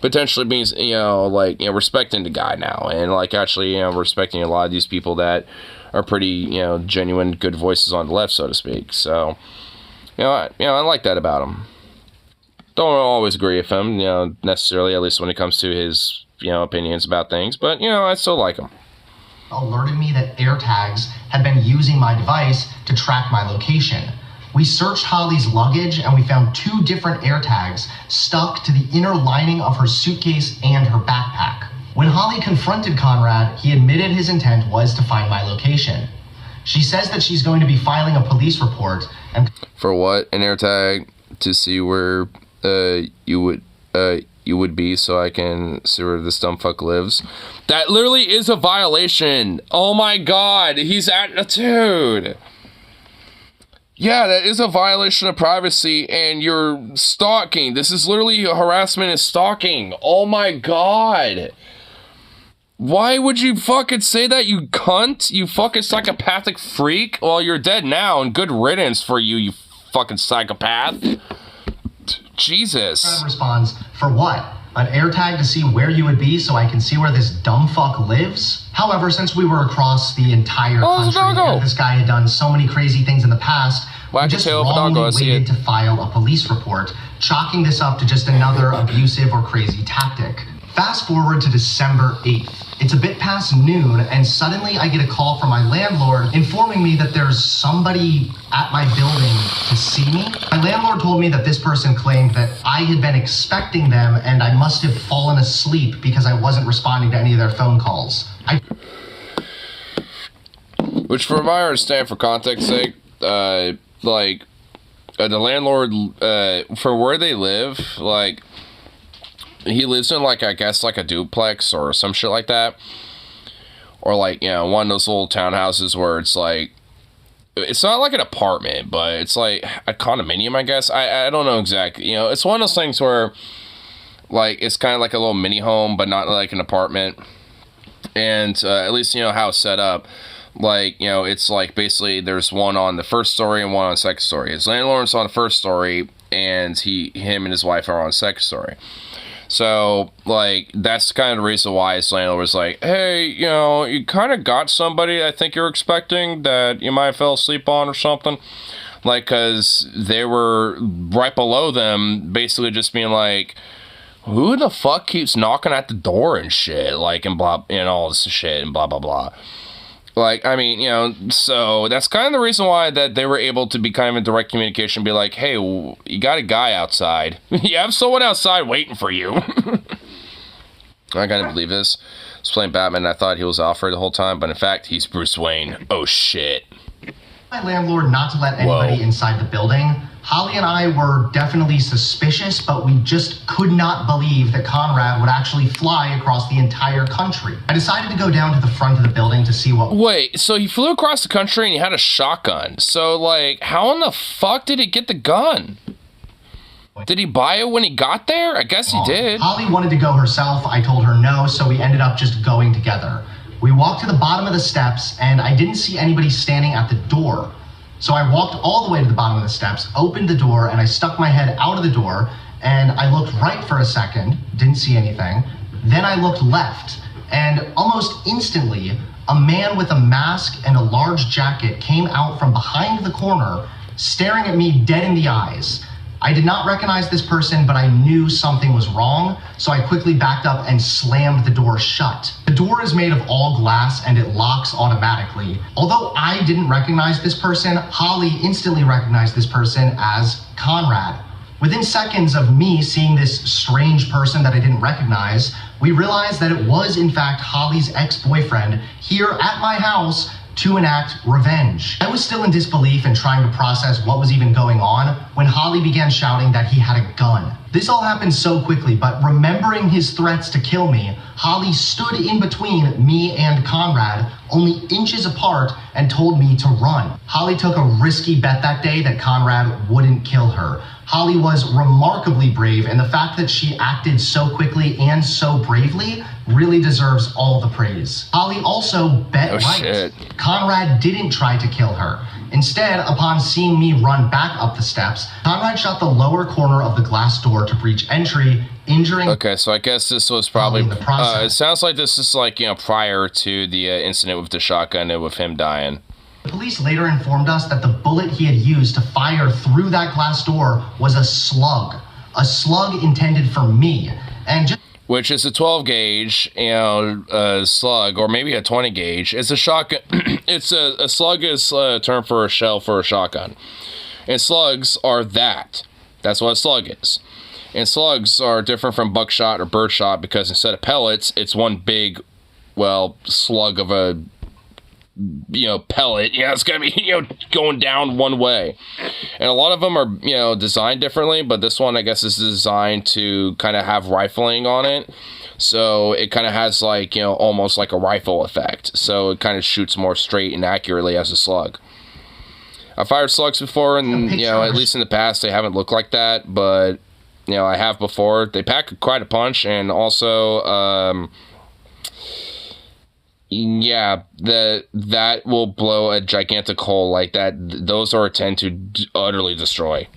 S1: potentially being, you know, like, you know, respecting the guy now, and, like, actually, you know, respecting a lot of these people that are pretty, you know, genuine good voices on the left, so to speak. So, you know, I like that about him. Don't always agree with him, you know, necessarily, at least when it comes to his, you know, opinions about things, but, you know, I still like him.
S12: Alerted me that AirTags had been using my device to track my location. We searched Holly's luggage, and we found 2 different AirTags stuck to the inner lining of her suitcase and her backpack. When Holly confronted Conrad, he admitted his intent was to find my location. She says that she's going to be filing a police report and...
S1: For what? An AirTag to see where you would be, so I can see where this dumb fuck lives. That literally is a violation. Oh my god, he's dude. Yeah, that is a violation of privacy, and you're stalking. This is literally harassment and stalking. Oh my god. Why would you fucking say that, you cunt? You fucking psychopathic freak? Well, you're dead now, and good riddance for you, you fucking psychopath. Jesus.
S12: Responds, for what? An AirTag to see where you would be so I can see where this dumb fuck lives? However, since we were across the entire country and this guy had done so many crazy things in the past, we just wrongly waited to file a police report, chalking this up to just another abusive or crazy tactic. Fast forward to December 8th. It's a bit past noon, and suddenly I get a call from my landlord informing me that there's somebody at my building to see me. My landlord told me that this person claimed that I had been expecting them, and I must have fallen asleep because I wasn't responding to any of their phone calls.
S1: Which, from my understanding, for context sake, the landlord, for where they live, like, he lives in, like, I guess, like, a duplex or some shit like that. Or, like, you know, one of those little townhouses where it's, like, it's not like an apartment, but it's, like, a condominium, I guess. I don't know exactly. You know, it's one of those things where, like, it's kind of like a little mini home, but not like an apartment. And, at least, you know, how it's set up. Like, you know, it's, like, basically there's one on the first story and one on the second story. His landlord's on the first story, and him and his wife are on the second story. So, like, that's kind of the reason why his landlord was like, hey, you know, you kind of got somebody I think you're expecting that you might have fell asleep on or something. Like, because they were right below them, basically just being like, who the fuck keeps knocking at the door and shit? Like, and blah, and all this shit, and blah, blah, blah. Like, I mean, you know, so that's kind of the reason why that they were able to be kind of in direct communication, be like, hey, you got a guy outside. You have someone outside waiting for you. I can't believe this. I was playing Batman, and I thought he was Alfred the whole time, but in fact, he's Bruce Wayne. Oh, shit.
S12: My landlord not to let anybody inside the building. Holly and I were definitely suspicious, but we just could not believe that Conrad would actually fly across the entire country. I decided to go down to the front of the building to see what...
S1: Wait, so he flew across the country and he had a shotgun. So, like, how in the fuck did he get the gun? Did he buy it when he got there? I guess he did.
S12: Holly wanted to go herself. I told her no, so we ended up just going together. We walked to the bottom of the steps, and I didn't see anybody standing at the door. So I walked all the way to the bottom of the steps, opened the door, and I stuck my head out of the door, and I looked right for a second, didn't see anything. Then I looked left, and almost instantly, a man with a mask and a large jacket came out from behind the corner, staring at me dead in the eyes. I did not recognize this person, but I knew something was wrong, so I quickly backed up and slammed the door shut. The door is made of all glass and it locks automatically. Although I didn't recognize this person, Holly instantly recognized this person as Conrad. Within seconds of me seeing this strange person that I didn't recognize, we realized that it was in fact Holly's ex-boyfriend here at my house to enact revenge. I was still in disbelief and trying to process what was even going on when Holly began shouting that he had a gun. This all happened so quickly, but remembering his threats to kill me, Holly stood in between me and Conrad, only inches apart, and told me to run. Holly took a risky bet that day that Conrad wouldn't kill her. Holly was remarkably brave, and the fact that she acted so quickly and so bravely really deserves all the praise. Holly also bet right.
S1: Shit.
S12: Conrad didn't try to kill her. Instead, upon seeing me run back up the steps, Conrad shot the lower corner of the glass door to breach entry, injuring...
S1: Okay, so I guess this was probably... it sounds like this is like, you know, prior to the incident with the shotgun and with him dying.
S12: The police later informed us that the bullet he had used to fire through that glass door was a slug intended for me, and just...
S1: Which is a 12 gauge, you know, slug, or maybe a 20 gauge. It's a shotgun. It's a slug is a term for a shell for a shotgun. And slugs are that. That's what a slug is. And slugs are different from buckshot or birdshot because instead of pellets, it's one big, well, slug of a, you know, pellet. Yeah, it's gonna be, you know, going down one way. And a lot of them are, you know, designed differently, but this one I guess is designed to kind of have rifling on it, so it kind of has like, you know, almost like a rifle effect, so it kind of shoots more straight and accurately as a slug. I fired slugs before, and you know, at least in the past they haven't looked like that, but you know, I have before. They pack quite a punch, and also yeah, that will blow a gigantic hole like that. Those are tend to utterly destroy.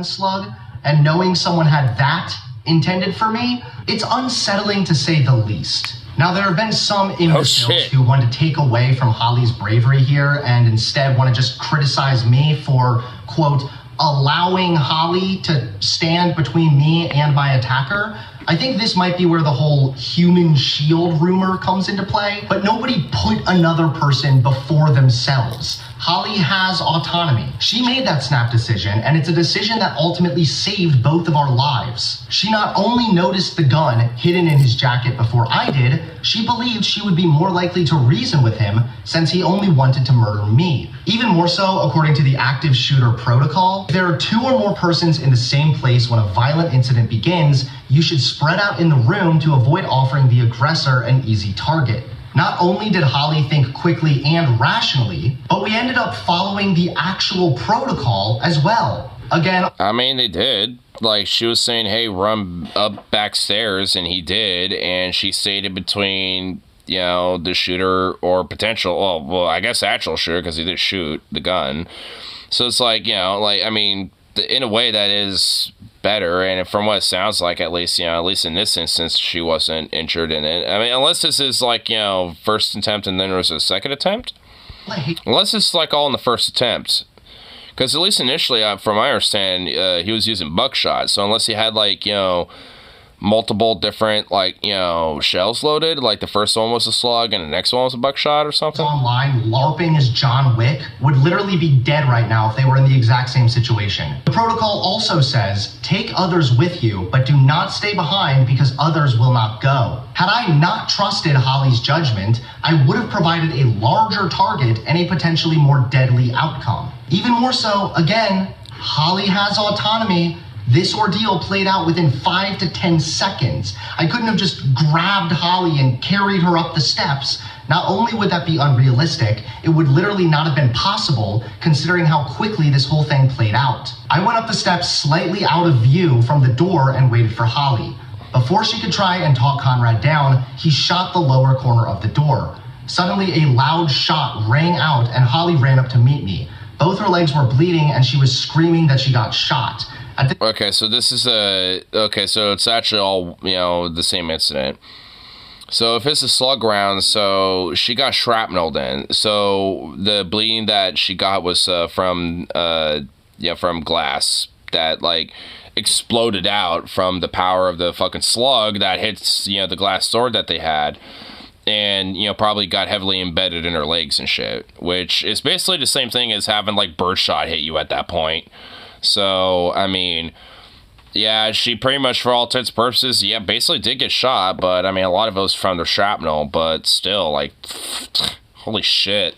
S12: Slug, and knowing someone had that intended for me, it's unsettling to say the least. Now, there have been some imbeciles who want to take away from Holly's bravery here and instead want to just criticize me for, quote, allowing Holly to stand between me and my attacker. I think this might be where the whole human shield rumor comes into play, but nobody put another person before themselves. Holly has autonomy. She made that snap decision, and it's a decision that ultimately saved both of our lives. She not only noticed the gun hidden in his jacket before I did, she believed she would be more likely to reason with him since he only wanted to murder me. Even more so, according to the active shooter protocol, if there are two or more persons in the same place when a violent incident begins, you should spread out in the room to avoid offering the aggressor an easy target. Not only did Holly think quickly and rationally, but we ended up following the actual protocol as well. Again,
S1: I mean, they did. Like, she was saying, hey, run up backstairs, and he did, and she stayed in between, you know, the shooter or potential, well, I guess actual shooter, because he did shoot the gun. So it's like, you know, like, I mean, in a way that is better, and from what it sounds like, at least, you know, at least in this instance, she wasn't injured in it. I mean, unless this is like, you know, first attempt and then there was a second attempt. Unless it's like all in the first attempt. Because at least initially, from my understanding, he was using buckshot. So unless he had, like, you know, multiple different, like, you know, shells loaded, like the first one was a slug and the next one was a buckshot or something.
S12: Online LARPing as John Wick would literally be dead right now if they were in the exact same situation. The protocol also says, take others with you, but do not stay behind because others will not go. Had I not trusted Holly's judgment, I would have provided a larger target and a potentially more deadly outcome. Even more so, again, Holly has autonomy. This ordeal played out within 5 to 10 seconds. I couldn't have just grabbed Holly and carried her up the steps. Not only would that be unrealistic, it would literally not have been possible considering how quickly this whole thing played out. I went up the steps slightly out of view from the door and waited for Holly. Before she could try and talk Conrad down, he shot the lower corner of the door. Suddenly, a loud shot rang out and Holly ran up to meet me. Both her legs were bleeding and she was screaming that she got shot.
S1: Okay, so this is so it's actually all, you know, the same incident. So if it's a slug round, so she got shrapneled in. So the bleeding that she got was from glass that, like, exploded out from the power of the fucking slug that hits, you know, the glass sword that they had. And, you know, probably got heavily embedded in her legs and shit. Which is basically the same thing as having, like, birdshot hit you at that point. So, I mean, yeah, she pretty much, for all intents and purposes, yeah, basically did get shot, but, I mean, a lot of it was from the shrapnel, but still, like, holy shit.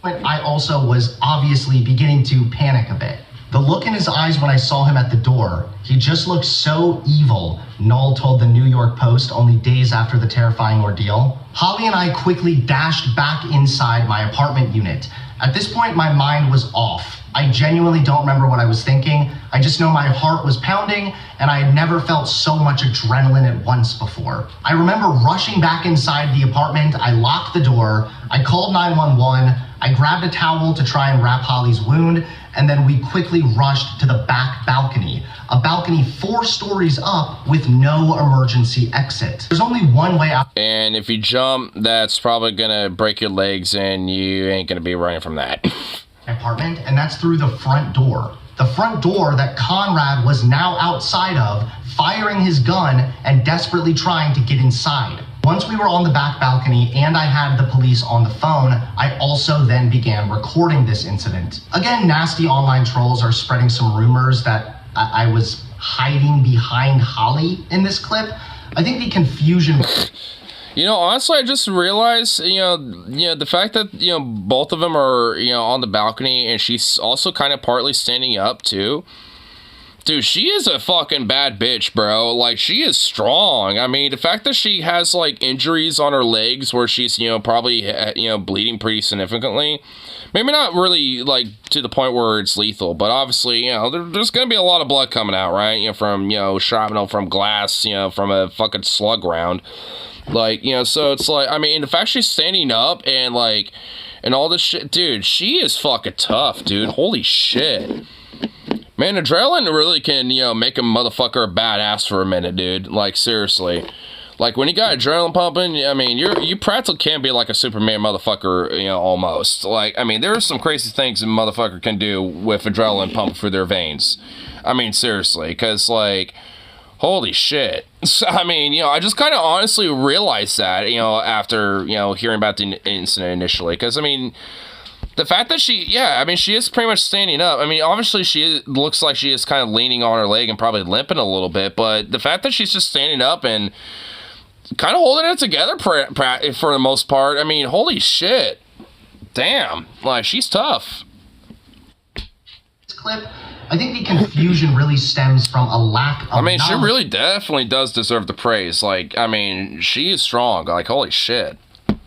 S12: I also was obviously beginning to panic a bit. The look in his eyes when I saw him at the door, he just looked so evil, Noel told the New York Post only days after the terrifying ordeal. Holly and I quickly dashed back inside my apartment unit. At this point, my mind was off. I genuinely don't remember what I was thinking. I just know my heart was pounding and I had never felt so much adrenaline at once before. I remember rushing back inside the apartment. I locked the door. I called 911. I grabbed a towel to try and wrap Holly's wound, and then we quickly rushed to the back balcony, a balcony 4 stories up with no emergency exit. There's only one way out.
S1: And if you jump, that's probably gonna break your legs and you ain't gonna be running from that.
S12: Apartment, and that's through the front door. The front door that Conrad was now outside of, firing his gun and desperately trying to get inside. Once we were on the back balcony and I had the police on the phone, I also then began recording this incident. Again, nasty online trolls are spreading some rumors that I was hiding behind Holly in this clip. I think the confusion...
S1: You know, honestly, I just realized, you know, the fact that, you know, both of them are, you know, on the balcony and she's also kind of partly standing up too. Dude, she is a fucking bad bitch, bro. Like, she is strong. I mean, the fact that she has, like, injuries on her legs where she's, you know, probably, you know, bleeding pretty significantly. Maybe not really, like, to the point where it's lethal, but obviously, you know, there's gonna be a lot of blood coming out, right? You know, from, you know, shrapnel, from glass, you know, from a fucking slug round. Like, you know, so it's like, I mean, the fact she's standing up and, like, and all this shit, dude, she is fucking tough, dude. Holy shit. Man, adrenaline really can, you know, make a motherfucker a badass for a minute, dude. Like, seriously. Like, when you got adrenaline pumping, I mean, you practically can be like a Superman motherfucker, you know, almost. Like, I mean, there are some crazy things a motherfucker can do with adrenaline pumping through their veins. I mean, seriously, because, like, holy shit. So, I mean, you know, I just kind of honestly realized that, you know, after, you know, hearing about the incident initially. Because, I mean, the fact that she, yeah, I mean, she is pretty much standing up. I mean, obviously she looks like she is kind of leaning on her leg and probably limping a little bit. But the fact that she's just standing up and kind of holding it together for the most part, I mean, holy shit. Damn. Like, she's tough.
S12: This clip, I think the confusion really stems from a lack of
S1: I mean,
S12: knowledge.
S1: she really definitely does deserve the praise. Like, I mean, she is strong. Like, holy shit.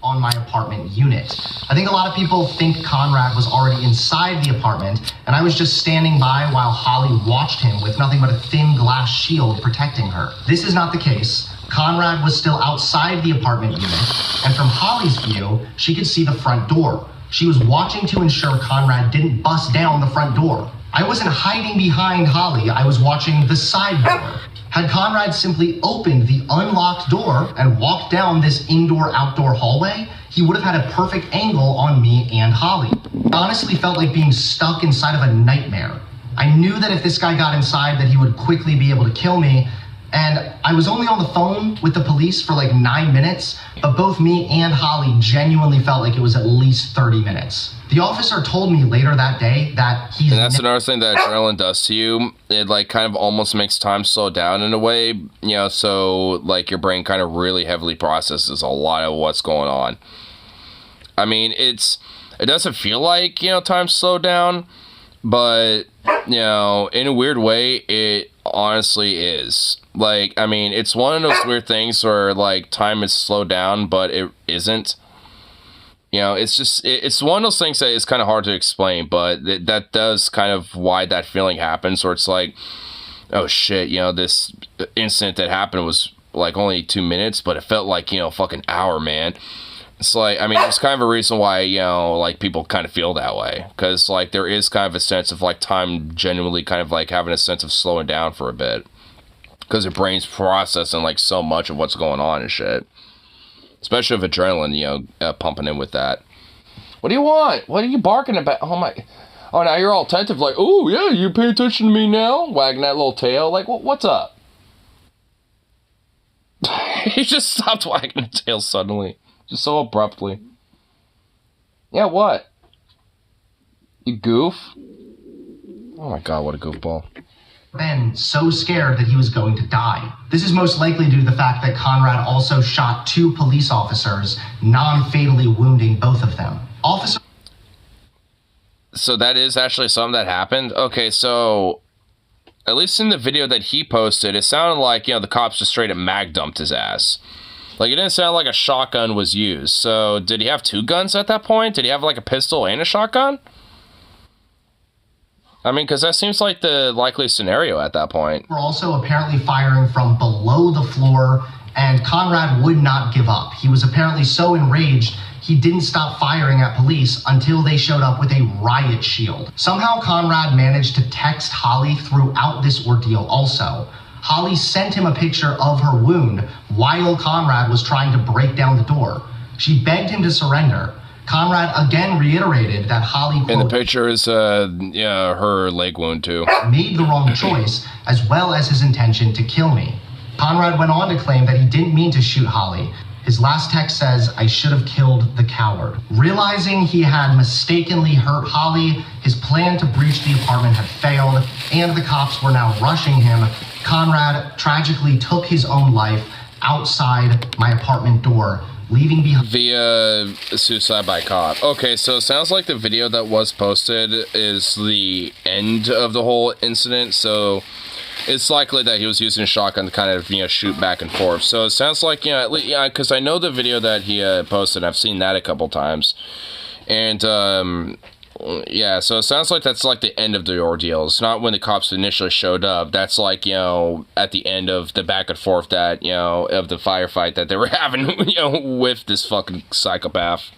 S12: On my apartment unit. I think a lot of people think Conrad was already inside the apartment, and I was just standing by while Holly watched him with nothing but a thin glass shield protecting her. This is not the case. Conrad was still outside the apartment unit, and from Holly's view, she could see the front door. She was watching to ensure Conrad didn't bust down the front door. I wasn't hiding behind Holly, I was watching the side door. Had Conrad simply opened the unlocked door and walked down this indoor-outdoor hallway, he would have had a perfect angle on me and Holly. It honestly felt like being stuck inside of a nightmare. I knew that if this guy got inside that he would quickly be able to kill me, and I was only on the phone with the police for like 9 minutes, but both me and Holly genuinely felt like it was at least 30 minutes. The officer told me later that day that he's...
S1: And that's another thing that adrenaline does to you. It, like, kind of almost makes time slow down in a way, you know, so, like, your brain kind of really heavily processes a lot of what's going on. I mean, it doesn't feel like, you know, time slowed down, but, you know, in a weird way, it honestly is. Like, I mean, it's one of those weird things where, like, time is slowed down, but it isn't. You know, it's just, it's one of those things that is kind of hard to explain, but that does kind of why that feeling happens, where it's like, oh shit, you know, this incident that happened was like only 2 minutes, but it felt like, you know, fucking hour, man. It's like, I mean, there's kind of a reason why, you know, like people kind of feel that way, because like there is kind of a sense of like time genuinely kind of like having a sense of slowing down for a bit, because your brain's processing like so much of what's going on and shit. Especially with adrenaline, you know, pumping in with that. What do you want? What are you barking about? Oh my! Oh, now you're all attentive, like, oh yeah, you pay attention to me now, wagging that little tail. Like, what's up? He just stopped wagging the tail suddenly, just so abruptly. Yeah, what? You goof? Oh my god, what a goofball.
S12: Been so scared that he was going to die. This is most likely due to the fact that Conrad also shot 2 police officers, non-fatally wounding both of them.
S1: So that is actually something that happened? Okay, so at least in the video that he posted, it sounded like, you know, the cops just straight up mag dumped his ass. Like, it didn't sound like a shotgun was used. So did he have 2 guns at that point? Did he have like a pistol and a shotgun? I mean, because that seems like the likely scenario at that point.
S12: Were also apparently firing from below the floor, and Conrad would not give up. He was apparently so enraged, he didn't stop firing at police until they showed up with a riot shield. Somehow Conrad managed to text Holly throughout this ordeal also. Holly sent him a picture of her wound while Conrad was trying to break down the door. She begged him to surrender. Conrad again reiterated that Holly, quote,
S1: and the picture is yeah, her leg wound too,
S12: made the wrong choice, as well as his intention to kill me. Conrad went on to claim that he didn't mean to shoot Holly. His last text says, I should have killed the coward. Realizing he had mistakenly hurt Holly, his plan to breach the apartment had failed, and the cops were now rushing him, Conrad tragically took his own life outside my apartment door, leaving behind
S1: via suicide by cop. Okay, so it sounds like the video that was posted is the end of the whole incident, so it's likely that he was using a shotgun to kind of, you know, shoot back and forth. So it sounds like, you know, at least, yeah, because I know the video that he posted, I've seen that a couple times, and yeah, so it sounds like that's like the end of the ordeal. It's not when the cops initially showed up. That's like, you know, at the end of the back and forth that, you know, of the firefight that they were having, you know, with this fucking psychopath.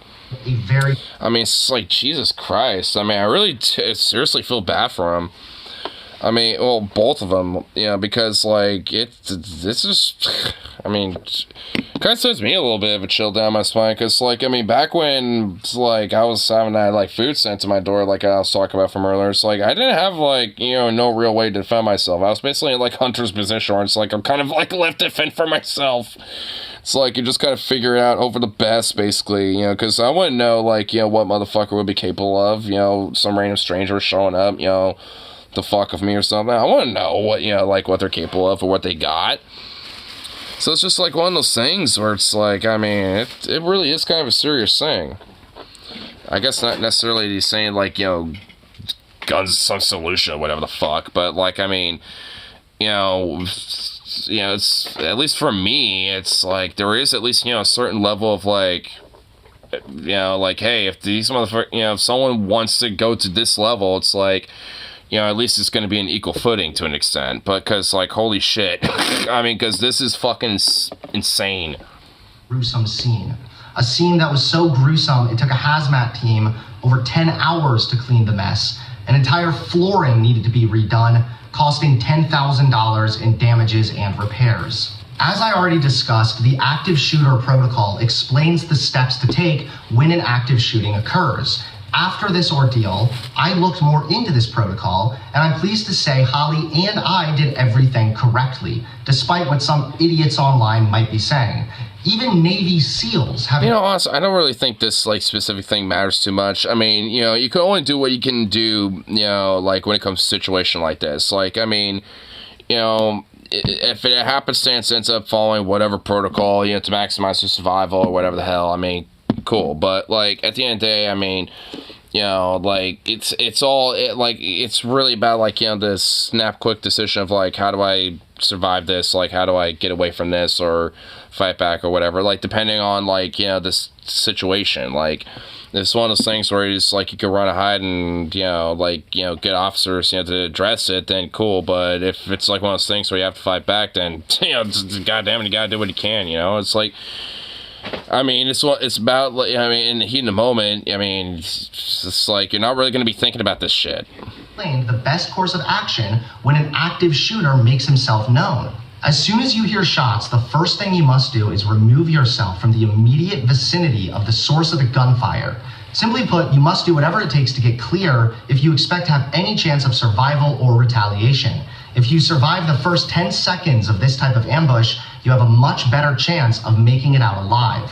S1: I mean, it's like, Jesus Christ. I mean, I really seriously feel bad for him. I mean, well, both of them, you know, because, like, this is, I mean, kind of sends me a little bit of a chill down my spine, because, like, I mean, back when, like, I was having that, like, food sent to my door, like I was talking about from earlier, it's like, I didn't have, like, you know, no real way to defend myself. I was basically in, like, hunter's position, where it's like, I'm kind of, like, left to fend for myself. It's like, you just kind of figure it out over the best, basically, you know, because I wouldn't know, like, you know, what motherfucker would be capable of, you know, some random stranger showing up, you know, the fuck of me or something. I want to know what, you know, like, what they're capable of or what they got. So it's just like one of those things where it's like, I mean, it really is kind of a serious thing. I guess not necessarily he's saying, like, you know, guns some solution or whatever the fuck, but, like, I mean, you know, it's, at least for me, it's like, there is at least, you know, a certain level of, like, you know, like, hey, if these motherfuckers, you know, if someone wants to go to this level, it's like, you know, at least it's going to be an equal footing to an extent. But because, like, holy shit. I mean, because this is fucking insane.
S12: Gruesome scene. A scene that was so gruesome, it took a hazmat team over 10 hours to clean the mess. An entire flooring needed to be redone. costing $10,000 in damages and repairs. As I already discussed, the active shooter protocol explains the steps to take when an active shooting occurs. After this ordeal, I looked more into this protocol, and I'm pleased to say Holly and I did everything correctly, despite what some idiots online might be saying. Even Navy SEALs have...
S1: You know, honestly, I don't really think this, like, specific thing matters too much. I mean, you know, you can only do what you can do, you know, like, when it comes to a situation like this. Like, I mean, you know, if it happenstance ends up following whatever protocol, you know, to maximize your survival or whatever the hell, I mean, cool. But, like, at the end of the day, I mean... You know, like, it's really about, like, you know, this snap quick decision of, like, how do I survive this? Like, how do I get away from this or fight back or whatever? Like, depending on, like, you know, this situation. Like, it's one of those things where it's like you can run and hide and, you know, like, you know, get officers, you know, to address it, then cool. But if it's, like, one of those things where you have to fight back, then, you know, goddamn it, you gotta do what you can, you know? It's like... I mean, it's about, I mean, in the heat of the moment, I mean, it's like, you're not really going to be thinking about this shit.
S12: The best course of action when an active shooter makes himself known. As soon as you hear shots, the first thing you must do is remove yourself from the immediate vicinity of the source of the gunfire. Simply put, you must do whatever it takes to get clear if you expect to have any chance of survival or retaliation. If you survive the first 10 seconds of this type of ambush, you have a much better chance of making it out alive.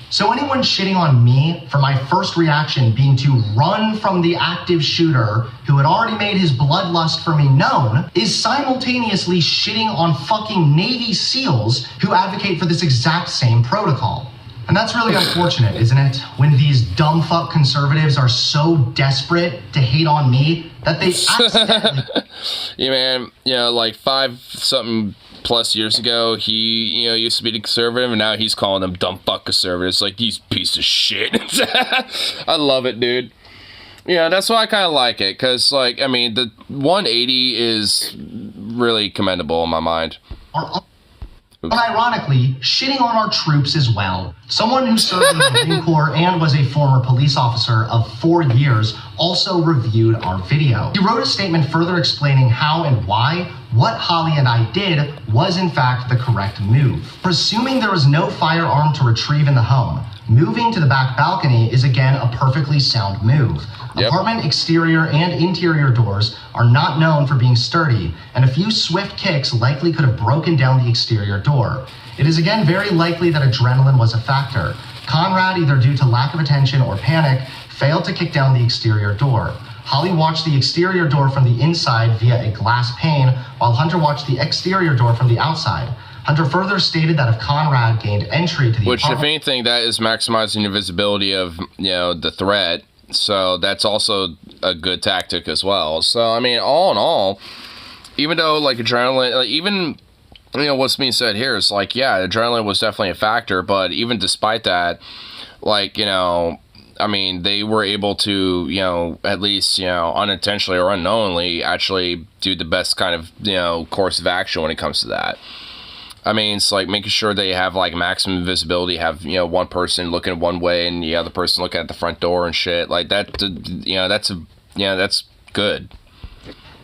S12: So anyone shitting on me for my first reaction being to run from the active shooter who had already made his bloodlust for me known is simultaneously shitting on fucking Navy SEALs who advocate for this exact same protocol. And that's really unfortunate, isn't it? When these dumb fuck conservatives are so desperate to hate on me that they accidentally...
S1: Yeah, man, you know, like 5-something plus years ago, he, you know, used to be the conservative, and now he's calling them dumb fuck conservatives, like, these piece of shit. I love it, dude. Yeah, that's why I kind of like it, because, like, I mean, the 180 is really commendable in my mind.
S12: Unironically, shitting on our troops as well. Someone who served in the Marine Corps and was a former police officer of 4 years also reviewed our video. He wrote a statement further explaining how and why what Holly and I did was in fact the correct move. Presuming there was no firearm to retrieve in the home, moving to the back balcony is again a perfectly sound move. Yep. Apartment exterior and interior doors are not known for being sturdy, and a few swift kicks likely could have broken down the exterior door. It is again very likely that adrenaline was a factor. Conrad, either due to lack of attention or panic, failed to kick down the exterior door. Holly watched the exterior door from the inside via a glass pane, while Hunter watched the exterior door from the outside. Hunter further stated that if Conrad gained entry to the
S1: Which, if anything, that is maximizing the visibility of, you know, the threat. So that's also a good tactic as well. So, I mean, all in all, even though, like, adrenaline, like, even, you know, what's being said here is, like, yeah, adrenaline was definitely a factor, but even despite that, like, you know, I mean, they were able to, you know, at least, you know, unintentionally or unknowingly actually do the best kind of, you know, course of action when it comes to that. I mean, it's like making sure they have, like, maximum visibility, have, you know, one person looking one way and the other person looking at the front door and shit. Like, that, you know, that's good.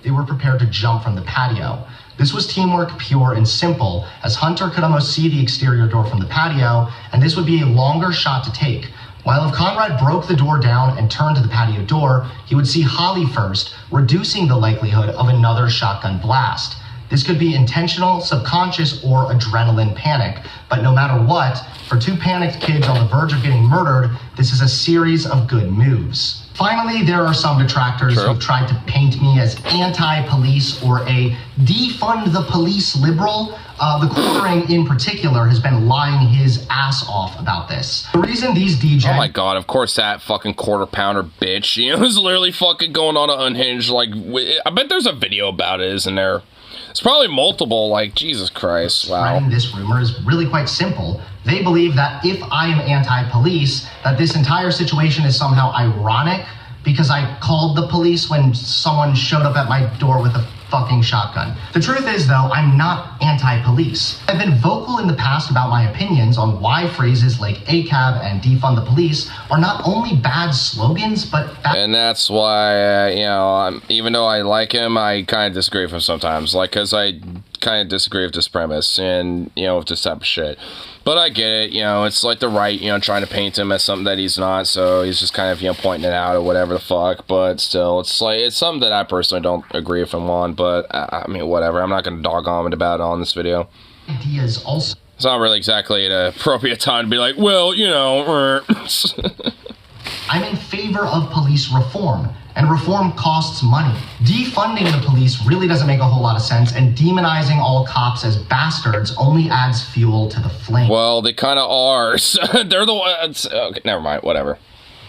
S12: They were prepared to jump from the patio. This was teamwork pure and simple, as Hunter could almost see the exterior door from the patio, and this would be a longer shot to take. While if Conrad broke the door down and turned to the patio door, he would see Holly first, reducing the likelihood of another shotgun blast. This could be intentional, subconscious, or adrenaline panic. But no matter what, for 2 panicked kids on the verge of getting murdered, this is a series of good moves. Finally, there are some detractors who've tried to paint me as anti-police or a defund the police liberal. The quartering in particular has been lying his ass off about this. The reason these DJs...
S1: Oh my god, of course that fucking quarter pounder bitch, you know, is literally fucking going on an Unhinged, like, I bet there's a video about it, isn't there? It's probably multiple, like, Jesus Christ, wow.
S12: Spreading this rumor is really quite simple. They believe that if I am anti-police, that this entire situation is somehow ironic because I called the police when someone showed up at my door with a fucking shotgun. The truth is, though, I'm not anti-police. I've been vocal in the past about my opinions on why phrases like ACAB and defund the police are not only bad slogans, but
S1: and that's why, you know, even though I like him, I kind of disagree with him sometimes. Like, because I kind of disagree with this premise and, you know, with this type of shit. But I get it, you know, it's like the right, you know, trying to paint him as something that he's not, so he's just kind of, you know, pointing it out or whatever the fuck, but still, it's like, it's something that I personally don't agree with him on, but, I mean, whatever, I'm not going to dog on it about it on this video.
S12: ideas also.
S1: It's not really exactly an appropriate time to be like, well, you know,
S12: I'm in favor of police reform, and reform costs money. Defunding the police really doesn't make a whole lot of sense, and demonizing all cops as bastards only adds fuel to the flame.
S1: Well, they kind of are. They're the ones. Okay, never mind, whatever.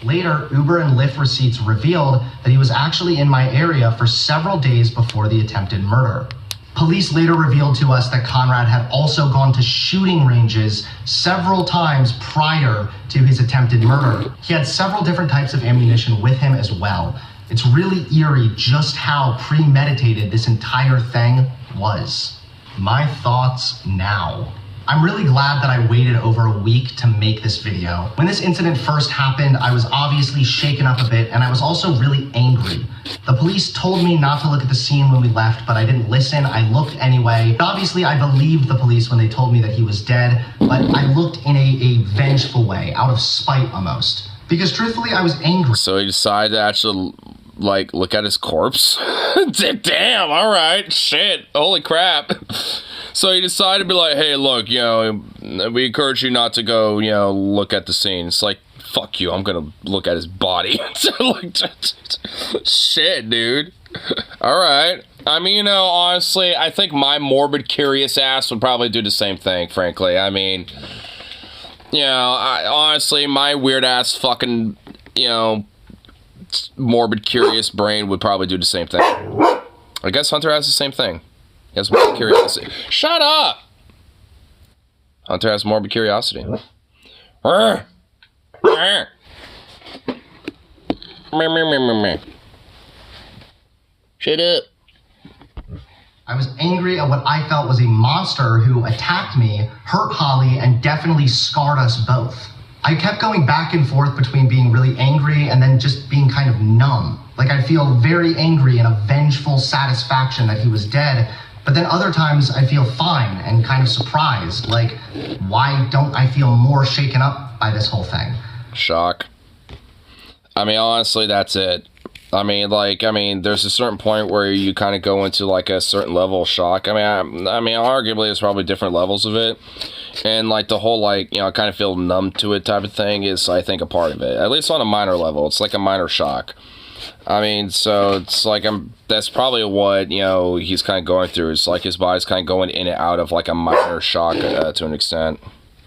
S12: Later, Uber and Lyft receipts revealed that he was actually in my area for several days before the attempted murder. Police later revealed to us that Conrad had also gone to shooting ranges several times prior to his attempted murder. He had several different types of ammunition with him as well. It's really eerie just how premeditated this entire thing was. My thoughts now. I'm really glad that I waited over a week to make this video. When this incident first happened, I was obviously shaken up a bit, and I was also really angry. The police told me not to look at the scene when we left, but I didn't listen. I looked anyway. Obviously, I believed the police when they told me that he was dead, but I looked in a vengeful way, out of spite almost. Because truthfully, I was angry.
S1: So he decided to actually, like, look at his corpse? Damn, alright, shit, holy crap. So he decided to be like, hey, look, you know, we encourage you not to go, you know, look at the scene. It's like, fuck you, I'm gonna look at his body. Like, shit, dude. Alright. I mean, you know, honestly, I think my morbid, curious ass would probably do the same thing, frankly. I mean, you know, honestly, my weird ass fucking, you know, morbid, curious brain would probably do the same thing. I guess Hunter has the same thing. He has morbid curiosity. Shut up! Hunter has morbid curiosity. Shut up.
S12: I was angry at what I felt was a monster who attacked me, hurt Holly, and definitely scarred us both. I kept going back and forth between being really angry and then just being kind of numb. Like, I'd feel very angry and a vengeful satisfaction that he was dead, but then other times I feel fine and kind of surprised. Like, why don't I feel more shaken up by this whole thing?
S1: Shock. I mean, honestly, that's it. I mean, there's a certain point where you kind of go into, like, a certain level of shock. I mean, arguably, there's probably different levels of it. And, like, the whole, like, you know, kind of feel numb to it type of thing is, I think, a part of it. At least on a minor level. It's like a minor shock. I mean, so it's like, that's probably what, you know, he's kind of going through. It's like his body's kind of going in and out of, like, a minor shock to an extent.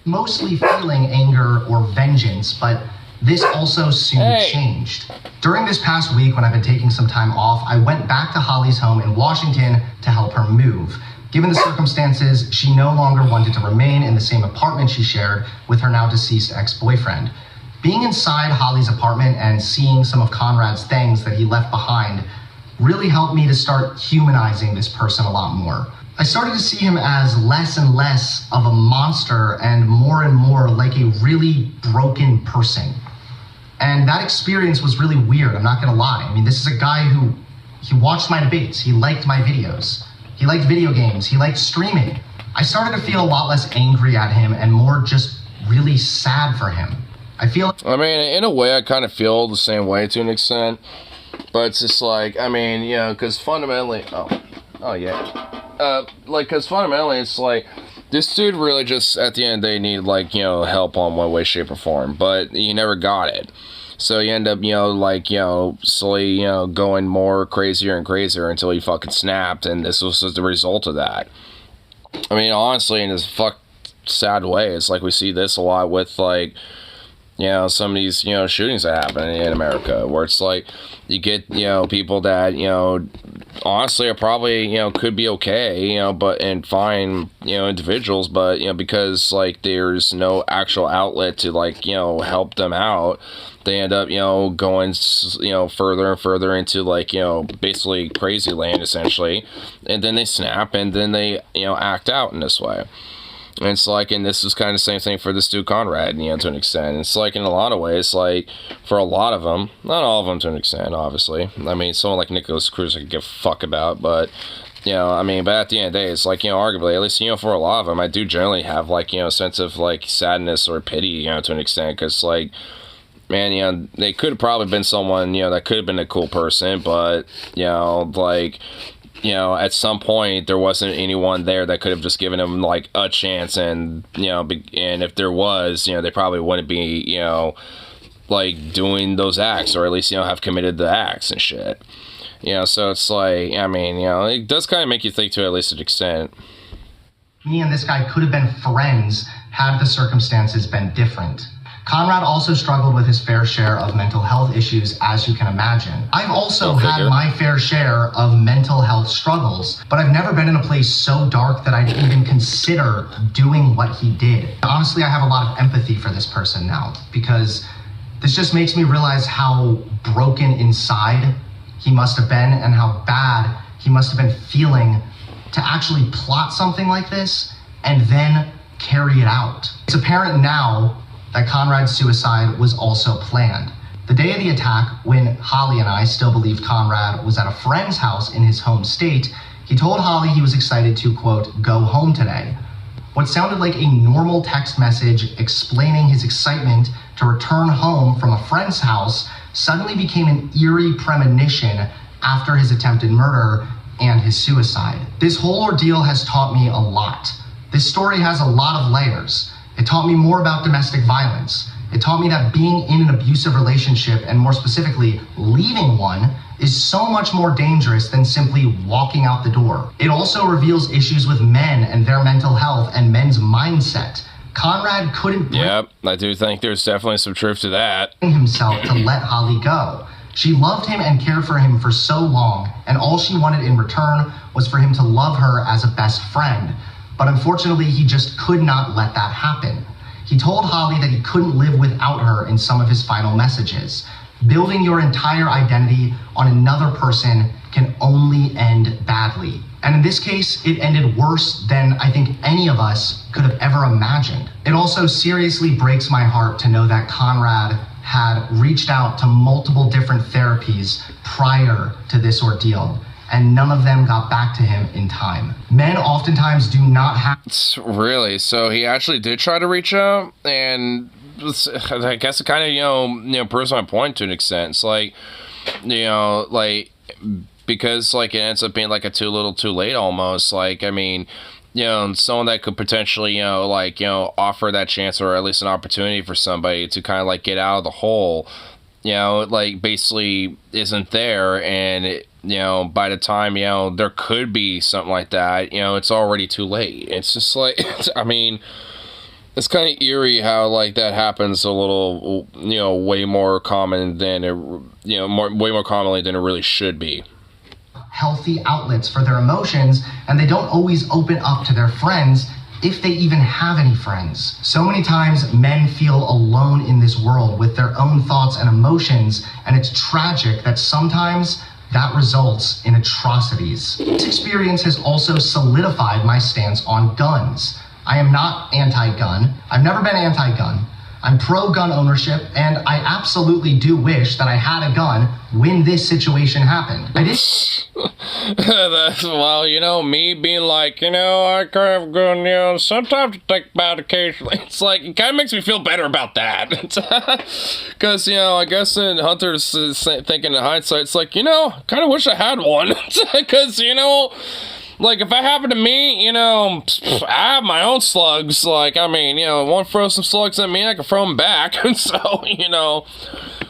S12: Mostly feeling anger or vengeance, but this also soon changed. During this past week, when I've been taking some time off, I went back to Holly's home in Washington to help her move. Given the circumstances, she no longer wanted to remain in the same apartment she shared with her now deceased ex-boyfriend. Being inside Holly's apartment and seeing some of Conrad's things that he left behind really helped me to start humanizing this person a lot more. I started to see him as less and less of a monster and more like a really broken person. And that experience was really weird, I'm not gonna lie. I mean, this is a guy who, he watched my debates, he liked my videos, he liked video games, he liked streaming. I started to feel a lot less angry at him and more just really sad for him. I mean,
S1: in a way, I kind of feel the same way to an extent, but it's just like, I mean, you know, because fundamentally, because fundamentally, it's like, this dude really just, at the end of the day, needed, like, you know, help on one way, shape, or form, but he never got it. So you end up, you know, like, you know, slowly, you know, going more crazier and crazier until he fucking snapped, and this was the result of that. I mean, honestly, in this sad way, it's like we see this a lot with, like, you know, some of these, you know, shootings that happen in America, where it's like, you get, you know, people that, you know, honestly are probably, could be okay, but and fine, individuals, but because like there's no actual outlet to like help them out, they end up going further and further into like basically crazy land essentially, and then they snap and then they act out in this way. And it's like, and this is kind of the same thing for this dude Conrad, to an extent. It's like, in a lot of ways, like, for a lot of them, not all of them to an extent, obviously. I mean, someone like Nicholas Cruz I could give a fuck about, but, but at the end of the day, it's like, arguably, at least, for a lot of them, I do generally have, like, a sense of, like, sadness or pity, to an extent, because, like, man, they could have probably been someone, that could have been a cool person, but, like, at some point there wasn't anyone there that could have just given him like a chance, and and if there was, they probably wouldn't be like doing those acts, or at least have committed the acts and shit. So it's like, I mean, it does kind of make you think to at least an extent.
S12: Me and this guy could have been friends had the circumstances been different. Conrad also struggled with his fair share of mental health issues, as you can imagine. I've also had my fair share of mental health struggles, but I've never been in a place so dark that I'd even consider doing what he did. Honestly, I have a lot of empathy for this person now, because this just makes me realize how broken inside he must have been and how bad he must have been feeling to actually plot something like this and then carry it out. It's apparent now that Conrad's suicide was also planned. The day of the attack, when Holly and I still believed Conrad was at a friend's house in his home state, he told Holly he was excited to, quote, go home today. What sounded like a normal text message explaining his excitement to return home from a friend's house suddenly became an eerie premonition after his attempted murder and his suicide. This whole ordeal has taught me a lot. This story has a lot of layers. It taught me more about domestic violence. It taught me that being in an abusive relationship, and more specifically, leaving one, is so much more dangerous than simply walking out the door. It also reveals issues with men and their mental health and men's mindset. Conrad couldn't
S1: Yep, I do think there's definitely some truth to that.
S12: Bring himself to let Holly go. She loved him and cared for him for so long, and all she wanted in return was for him to love her as a best friend. But unfortunately, he just could not let that happen. He told Holly that he couldn't live without her in some of his final messages. Building your entire identity on another person can only end badly. And in this case, it ended worse than I think any of us could have ever imagined. It also seriously breaks my heart to know that Conrad had reached out to multiple different therapies prior to this ordeal, and none of them got back to him in time. Men oftentimes do not have...
S1: Really? So he actually did try to reach out, and I guess it kind of, proves my point to an extent. It's like, like, because, like, it ends up being, like, a too little too late almost. Like, I mean, someone that could potentially, offer that chance, or at least an opportunity for somebody to kind of, like, get out of the hole, like, basically isn't there, and it, by the time, there could be something like that, it's already too late. It's just like, I mean, it's kind of eerie how, like, that happens a little, way more common than it, way more commonly than it really should be.
S12: Healthy outlets for their emotions, and they don't always open up to their friends, if they even have any friends. So many times men feel alone in this world with their own thoughts and emotions, and it's tragic that sometimes that results in atrocities. This experience has also solidified my stance on guns. I am not anti-gun. I've never been anti-gun. I'm pro-gun ownership, and I absolutely do wish that I had a gun when this situation happened. I did.
S1: Well, me being like, I kind of gun, sometimes I think about occasionally. It's like, it kind of makes me feel better about that. Because, I guess in Hunter's thinking in hindsight, it's like, kind of wish I had one. Because, like, if that happened to me, I have my own slugs. Like, I mean, one throws some slugs at me, I can throw them back. So,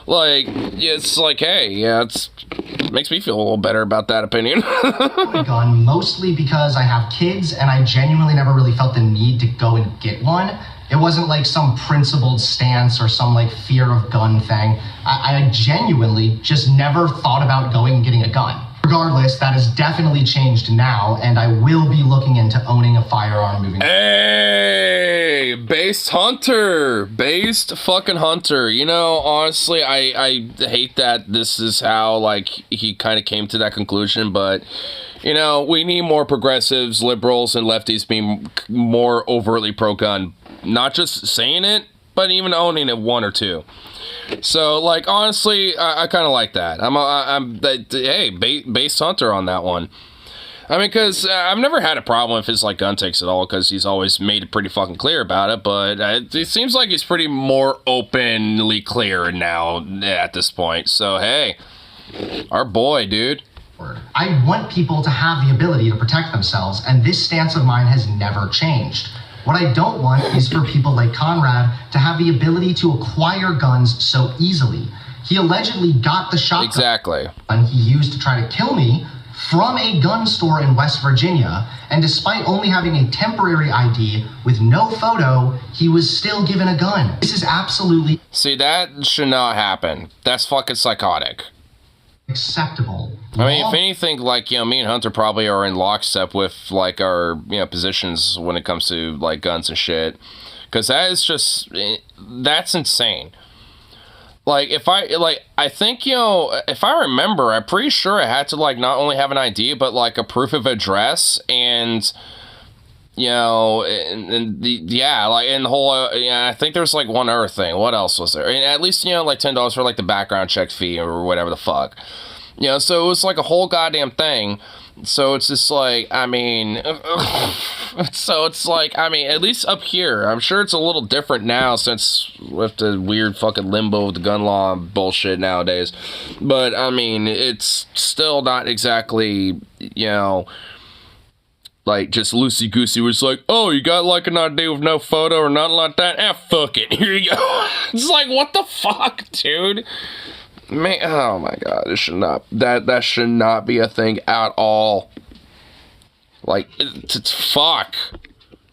S1: like, it's like, hey, yeah, it makes me feel a little better about that opinion.
S12: Gun, mostly because I have kids, and I genuinely never really felt the need to go and get one. It wasn't like some principled stance or some, like, fear of gun thing. I genuinely just never thought about going and getting a gun. Regardless, that has definitely changed now, and I will be looking into owning a firearm moving forward.
S1: Hey, Based Hunter. Based fucking Hunter. You know, honestly, I hate that this is how, like, he kind of came to that conclusion, but, you know, we need more progressives, liberals, and lefties being more overtly pro-gun. Not just saying it, but even owning it, one or two. So, like, honestly, I kind of like that. Hey, Based Hunter on that one. I mean, because I've never had a problem with his, like, gun takes at all, because he's always made it pretty fucking clear about it, but it seems like he's pretty more openly clear now at this point. So, hey, our boy, dude.
S12: I want people to have the ability to protect themselves, and this stance of mine has never changed. What I don't want is for people like Conrad to have the ability to acquire guns so easily. He allegedly got the shotgun he used to try to kill me from a gun store in West Virginia, and despite only having a temporary ID with no photo, he was still given a gun. This is absolutely...
S1: See, that should not happen. That's fucking psychotic.
S12: Acceptable.
S1: I mean, if anything, like, you know, me and Hunter probably are in lockstep with, like, our, you know, positions when it comes to, like, guns and shit. Because that is just, that's insane. Like, I think, you know, if I remember, I'm pretty sure I had to, like, not only have an ID, but, like, a proof of address, and, you know, and the whole, I think there's, like, one other thing. What else was there? And at least, you know, like, $10 for, like, the background check fee or whatever the fuck. You know, so it was, like, a whole goddamn thing. So it's just, like, I mean, so it's, like, I mean, at least up here, I'm sure it's a little different now since with the weird fucking limbo of the gun law bullshit nowadays. But, I mean, it's still not exactly, you know, like, just loosey-goosey, where it's like, oh, you got, like, an ID with no photo or nothing like that? Fuck it, here you go. It's like, what the fuck, dude? Man, oh my god, it should not, that should not be a thing at all. Like, it's fuck.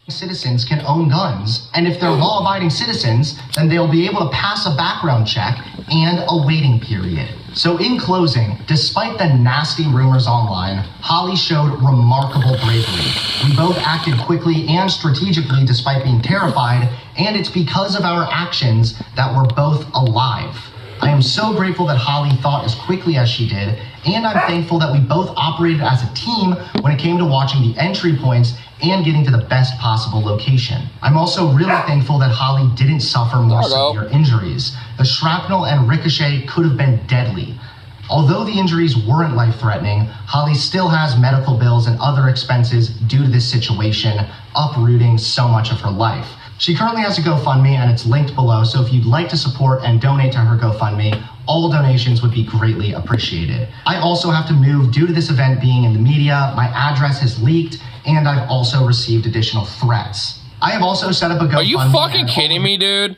S12: Citizens can own guns, and if they're law-abiding citizens, then they'll be able to pass a background check and a waiting period. So in closing, despite the nasty rumors online, Holly showed remarkable bravery. We both acted quickly and strategically despite being terrified, and it's because of our actions that we're both alive. I am so grateful that Holly thought as quickly as she did, and I'm thankful that we both operated as a team when it came to watching the entry points and getting to the best possible location. I'm also really thankful that Holly didn't suffer more severe injuries. The shrapnel and ricochet could have been deadly. Although the injuries weren't life-threatening, Holly still has medical bills and other expenses due to this situation, uprooting so much of her life. She currently has a GoFundMe, and it's linked below, so if you'd like to support and donate to her GoFundMe, all donations would be greatly appreciated. I also have to move due to this event being in the media, my address has leaked, and I've also received additional threats. I have also set up a GoFundMe.
S1: Are you fucking kidding me, dude?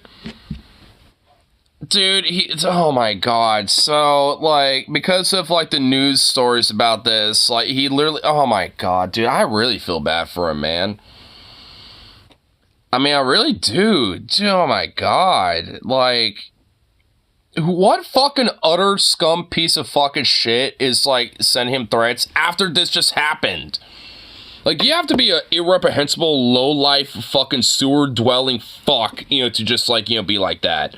S1: Dude, oh my god. So, like, because of, like, the news stories about this, like, he literally, oh my god, dude, I really feel bad for him, man. I mean, I really do. Dude, oh my god. Like, what fucking utter scum piece of fucking shit is, like, sending him threats after this just happened? Like, you have to be a irreprehensible, low-life, fucking sewer-dwelling fuck, you know, to just, like, you know, be like that.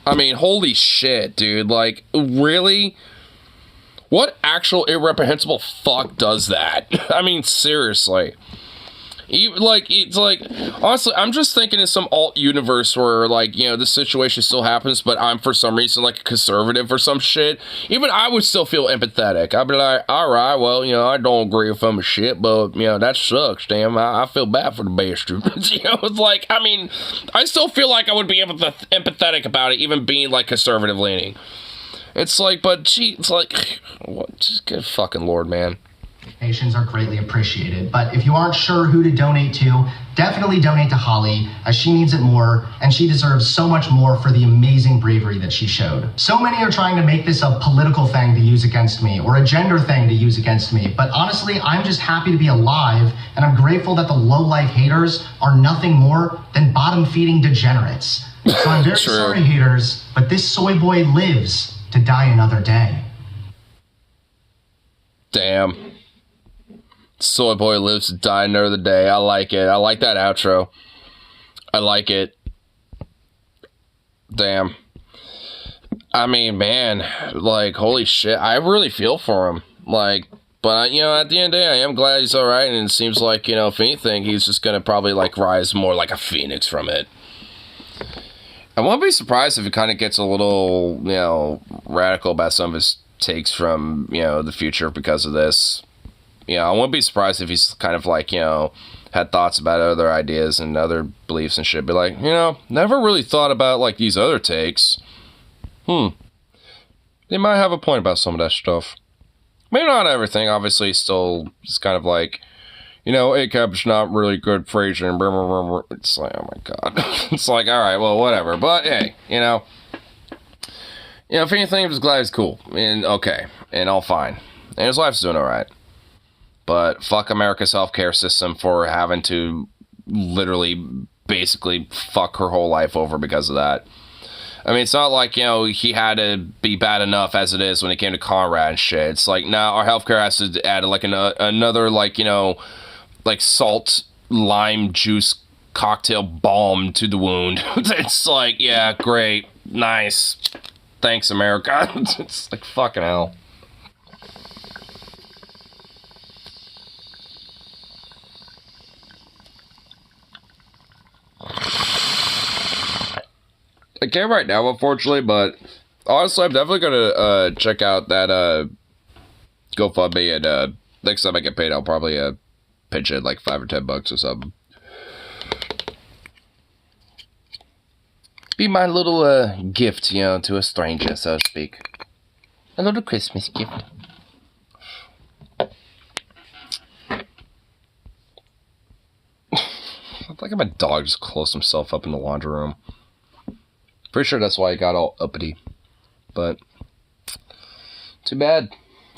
S1: I mean, holy shit, dude. Like, really? What actual irreprehensible fuck does that? I mean, seriously. Like, it's like, honestly, I'm just thinking in some alt universe where, like, you know, this situation still happens, but I'm for some reason, like, a conservative or some shit. Even I would still feel empathetic. I'd be like, alright, well, you know, I don't agree with him and shit, but, you know, that sucks, damn. I feel bad for the bastard. You know, it's like, I mean, I still feel like I would be empathetic about it, even being, like, conservative leaning. It's like, but, gee, it's like, what, just good fucking lord, man.
S12: Donations are greatly appreciated, but if you aren't sure who to donate to, definitely donate to Holly, as she needs it more, and she deserves so much more for the amazing bravery that she showed. So many are trying to make this a political thing to use against me, or a gender thing to use against me, but honestly, I'm just happy to be alive, and I'm grateful that the low-life haters are nothing more than bottom-feeding degenerates. So I'm very sorry, haters, but this soy boy lives to die another day.
S1: Damn. Soy Boy lives to die another day. I like it. I like that outro. I like it. Damn. I mean, man, like, holy shit. I really feel for him. Like, but, you know, at the end of the day, I am glad he's alright, and it seems like, you know, if anything, he's just gonna probably, like, rise more like a phoenix from it. I won't be surprised if it kind of gets a little, you know, radical about some of his takes from, you know, the future because of this. You know, I won't be surprised if he's kind of like, you know, had thoughts about other ideas and other beliefs and shit. Be like, you know, never really thought about, like, these other takes. They might have a point about some of that stuff. Maybe not everything, obviously, still, it's kind of like, you know, ACAB's not really good phrasing. It's like, oh my god. It's like, alright, well, whatever. But, hey, you know, if anything, I'm just glad he's cool. And, okay. And all fine. And his life's doing alright. But fuck America's healthcare system for having to literally, basically, fuck her whole life over because of that. I mean, it's not like, you know, he had to be bad enough as it is when it came to Conrad and shit. It's like, now our healthcare has to add, like, another, like, you know, like, salt, lime juice, cocktail balm to the wound. It's like, yeah, great, nice, thanks, America. It's like, fucking hell. I can't right now, unfortunately, but honestly, I'm definitely gonna check out that GoFundMe, and next time I get paid, I'll probably pitch in like $5 or $10 or something. Be my little gift, you know, to a stranger, so to speak. A little Christmas gift. I think my dog just closed himself up in the laundry room. Pretty sure that's why he got all uppity. But too bad.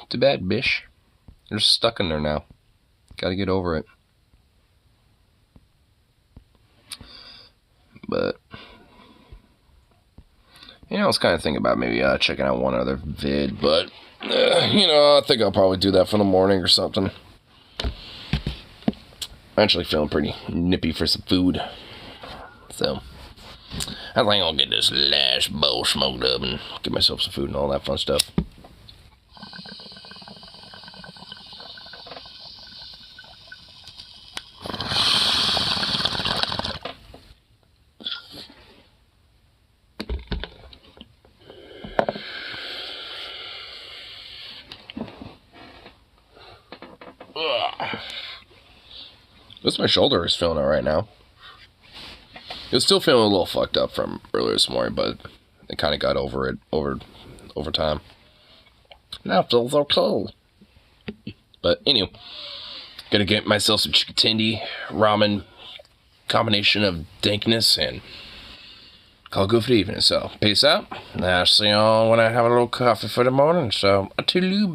S1: Too bad, bish. You're stuck in there now. Gotta get over it. But you know, I was kind of thinking about maybe checking out one other vid, but you know, I think I'll probably do that for the morning or something. I'm actually feeling pretty nippy for some food, so I think I'll get this last bowl smoked up and get myself some food and all that fun stuff. Just my shoulder is feeling it right now. It was still feeling a little fucked up from earlier this morning, but I kind of got over it over time. Now it feels okay. But anyway, gonna get myself some chicken tendai ramen combination of dankness and call it good for the evening. So peace out. I'll see y'all when I have a little coffee for the morning. So toodaloo,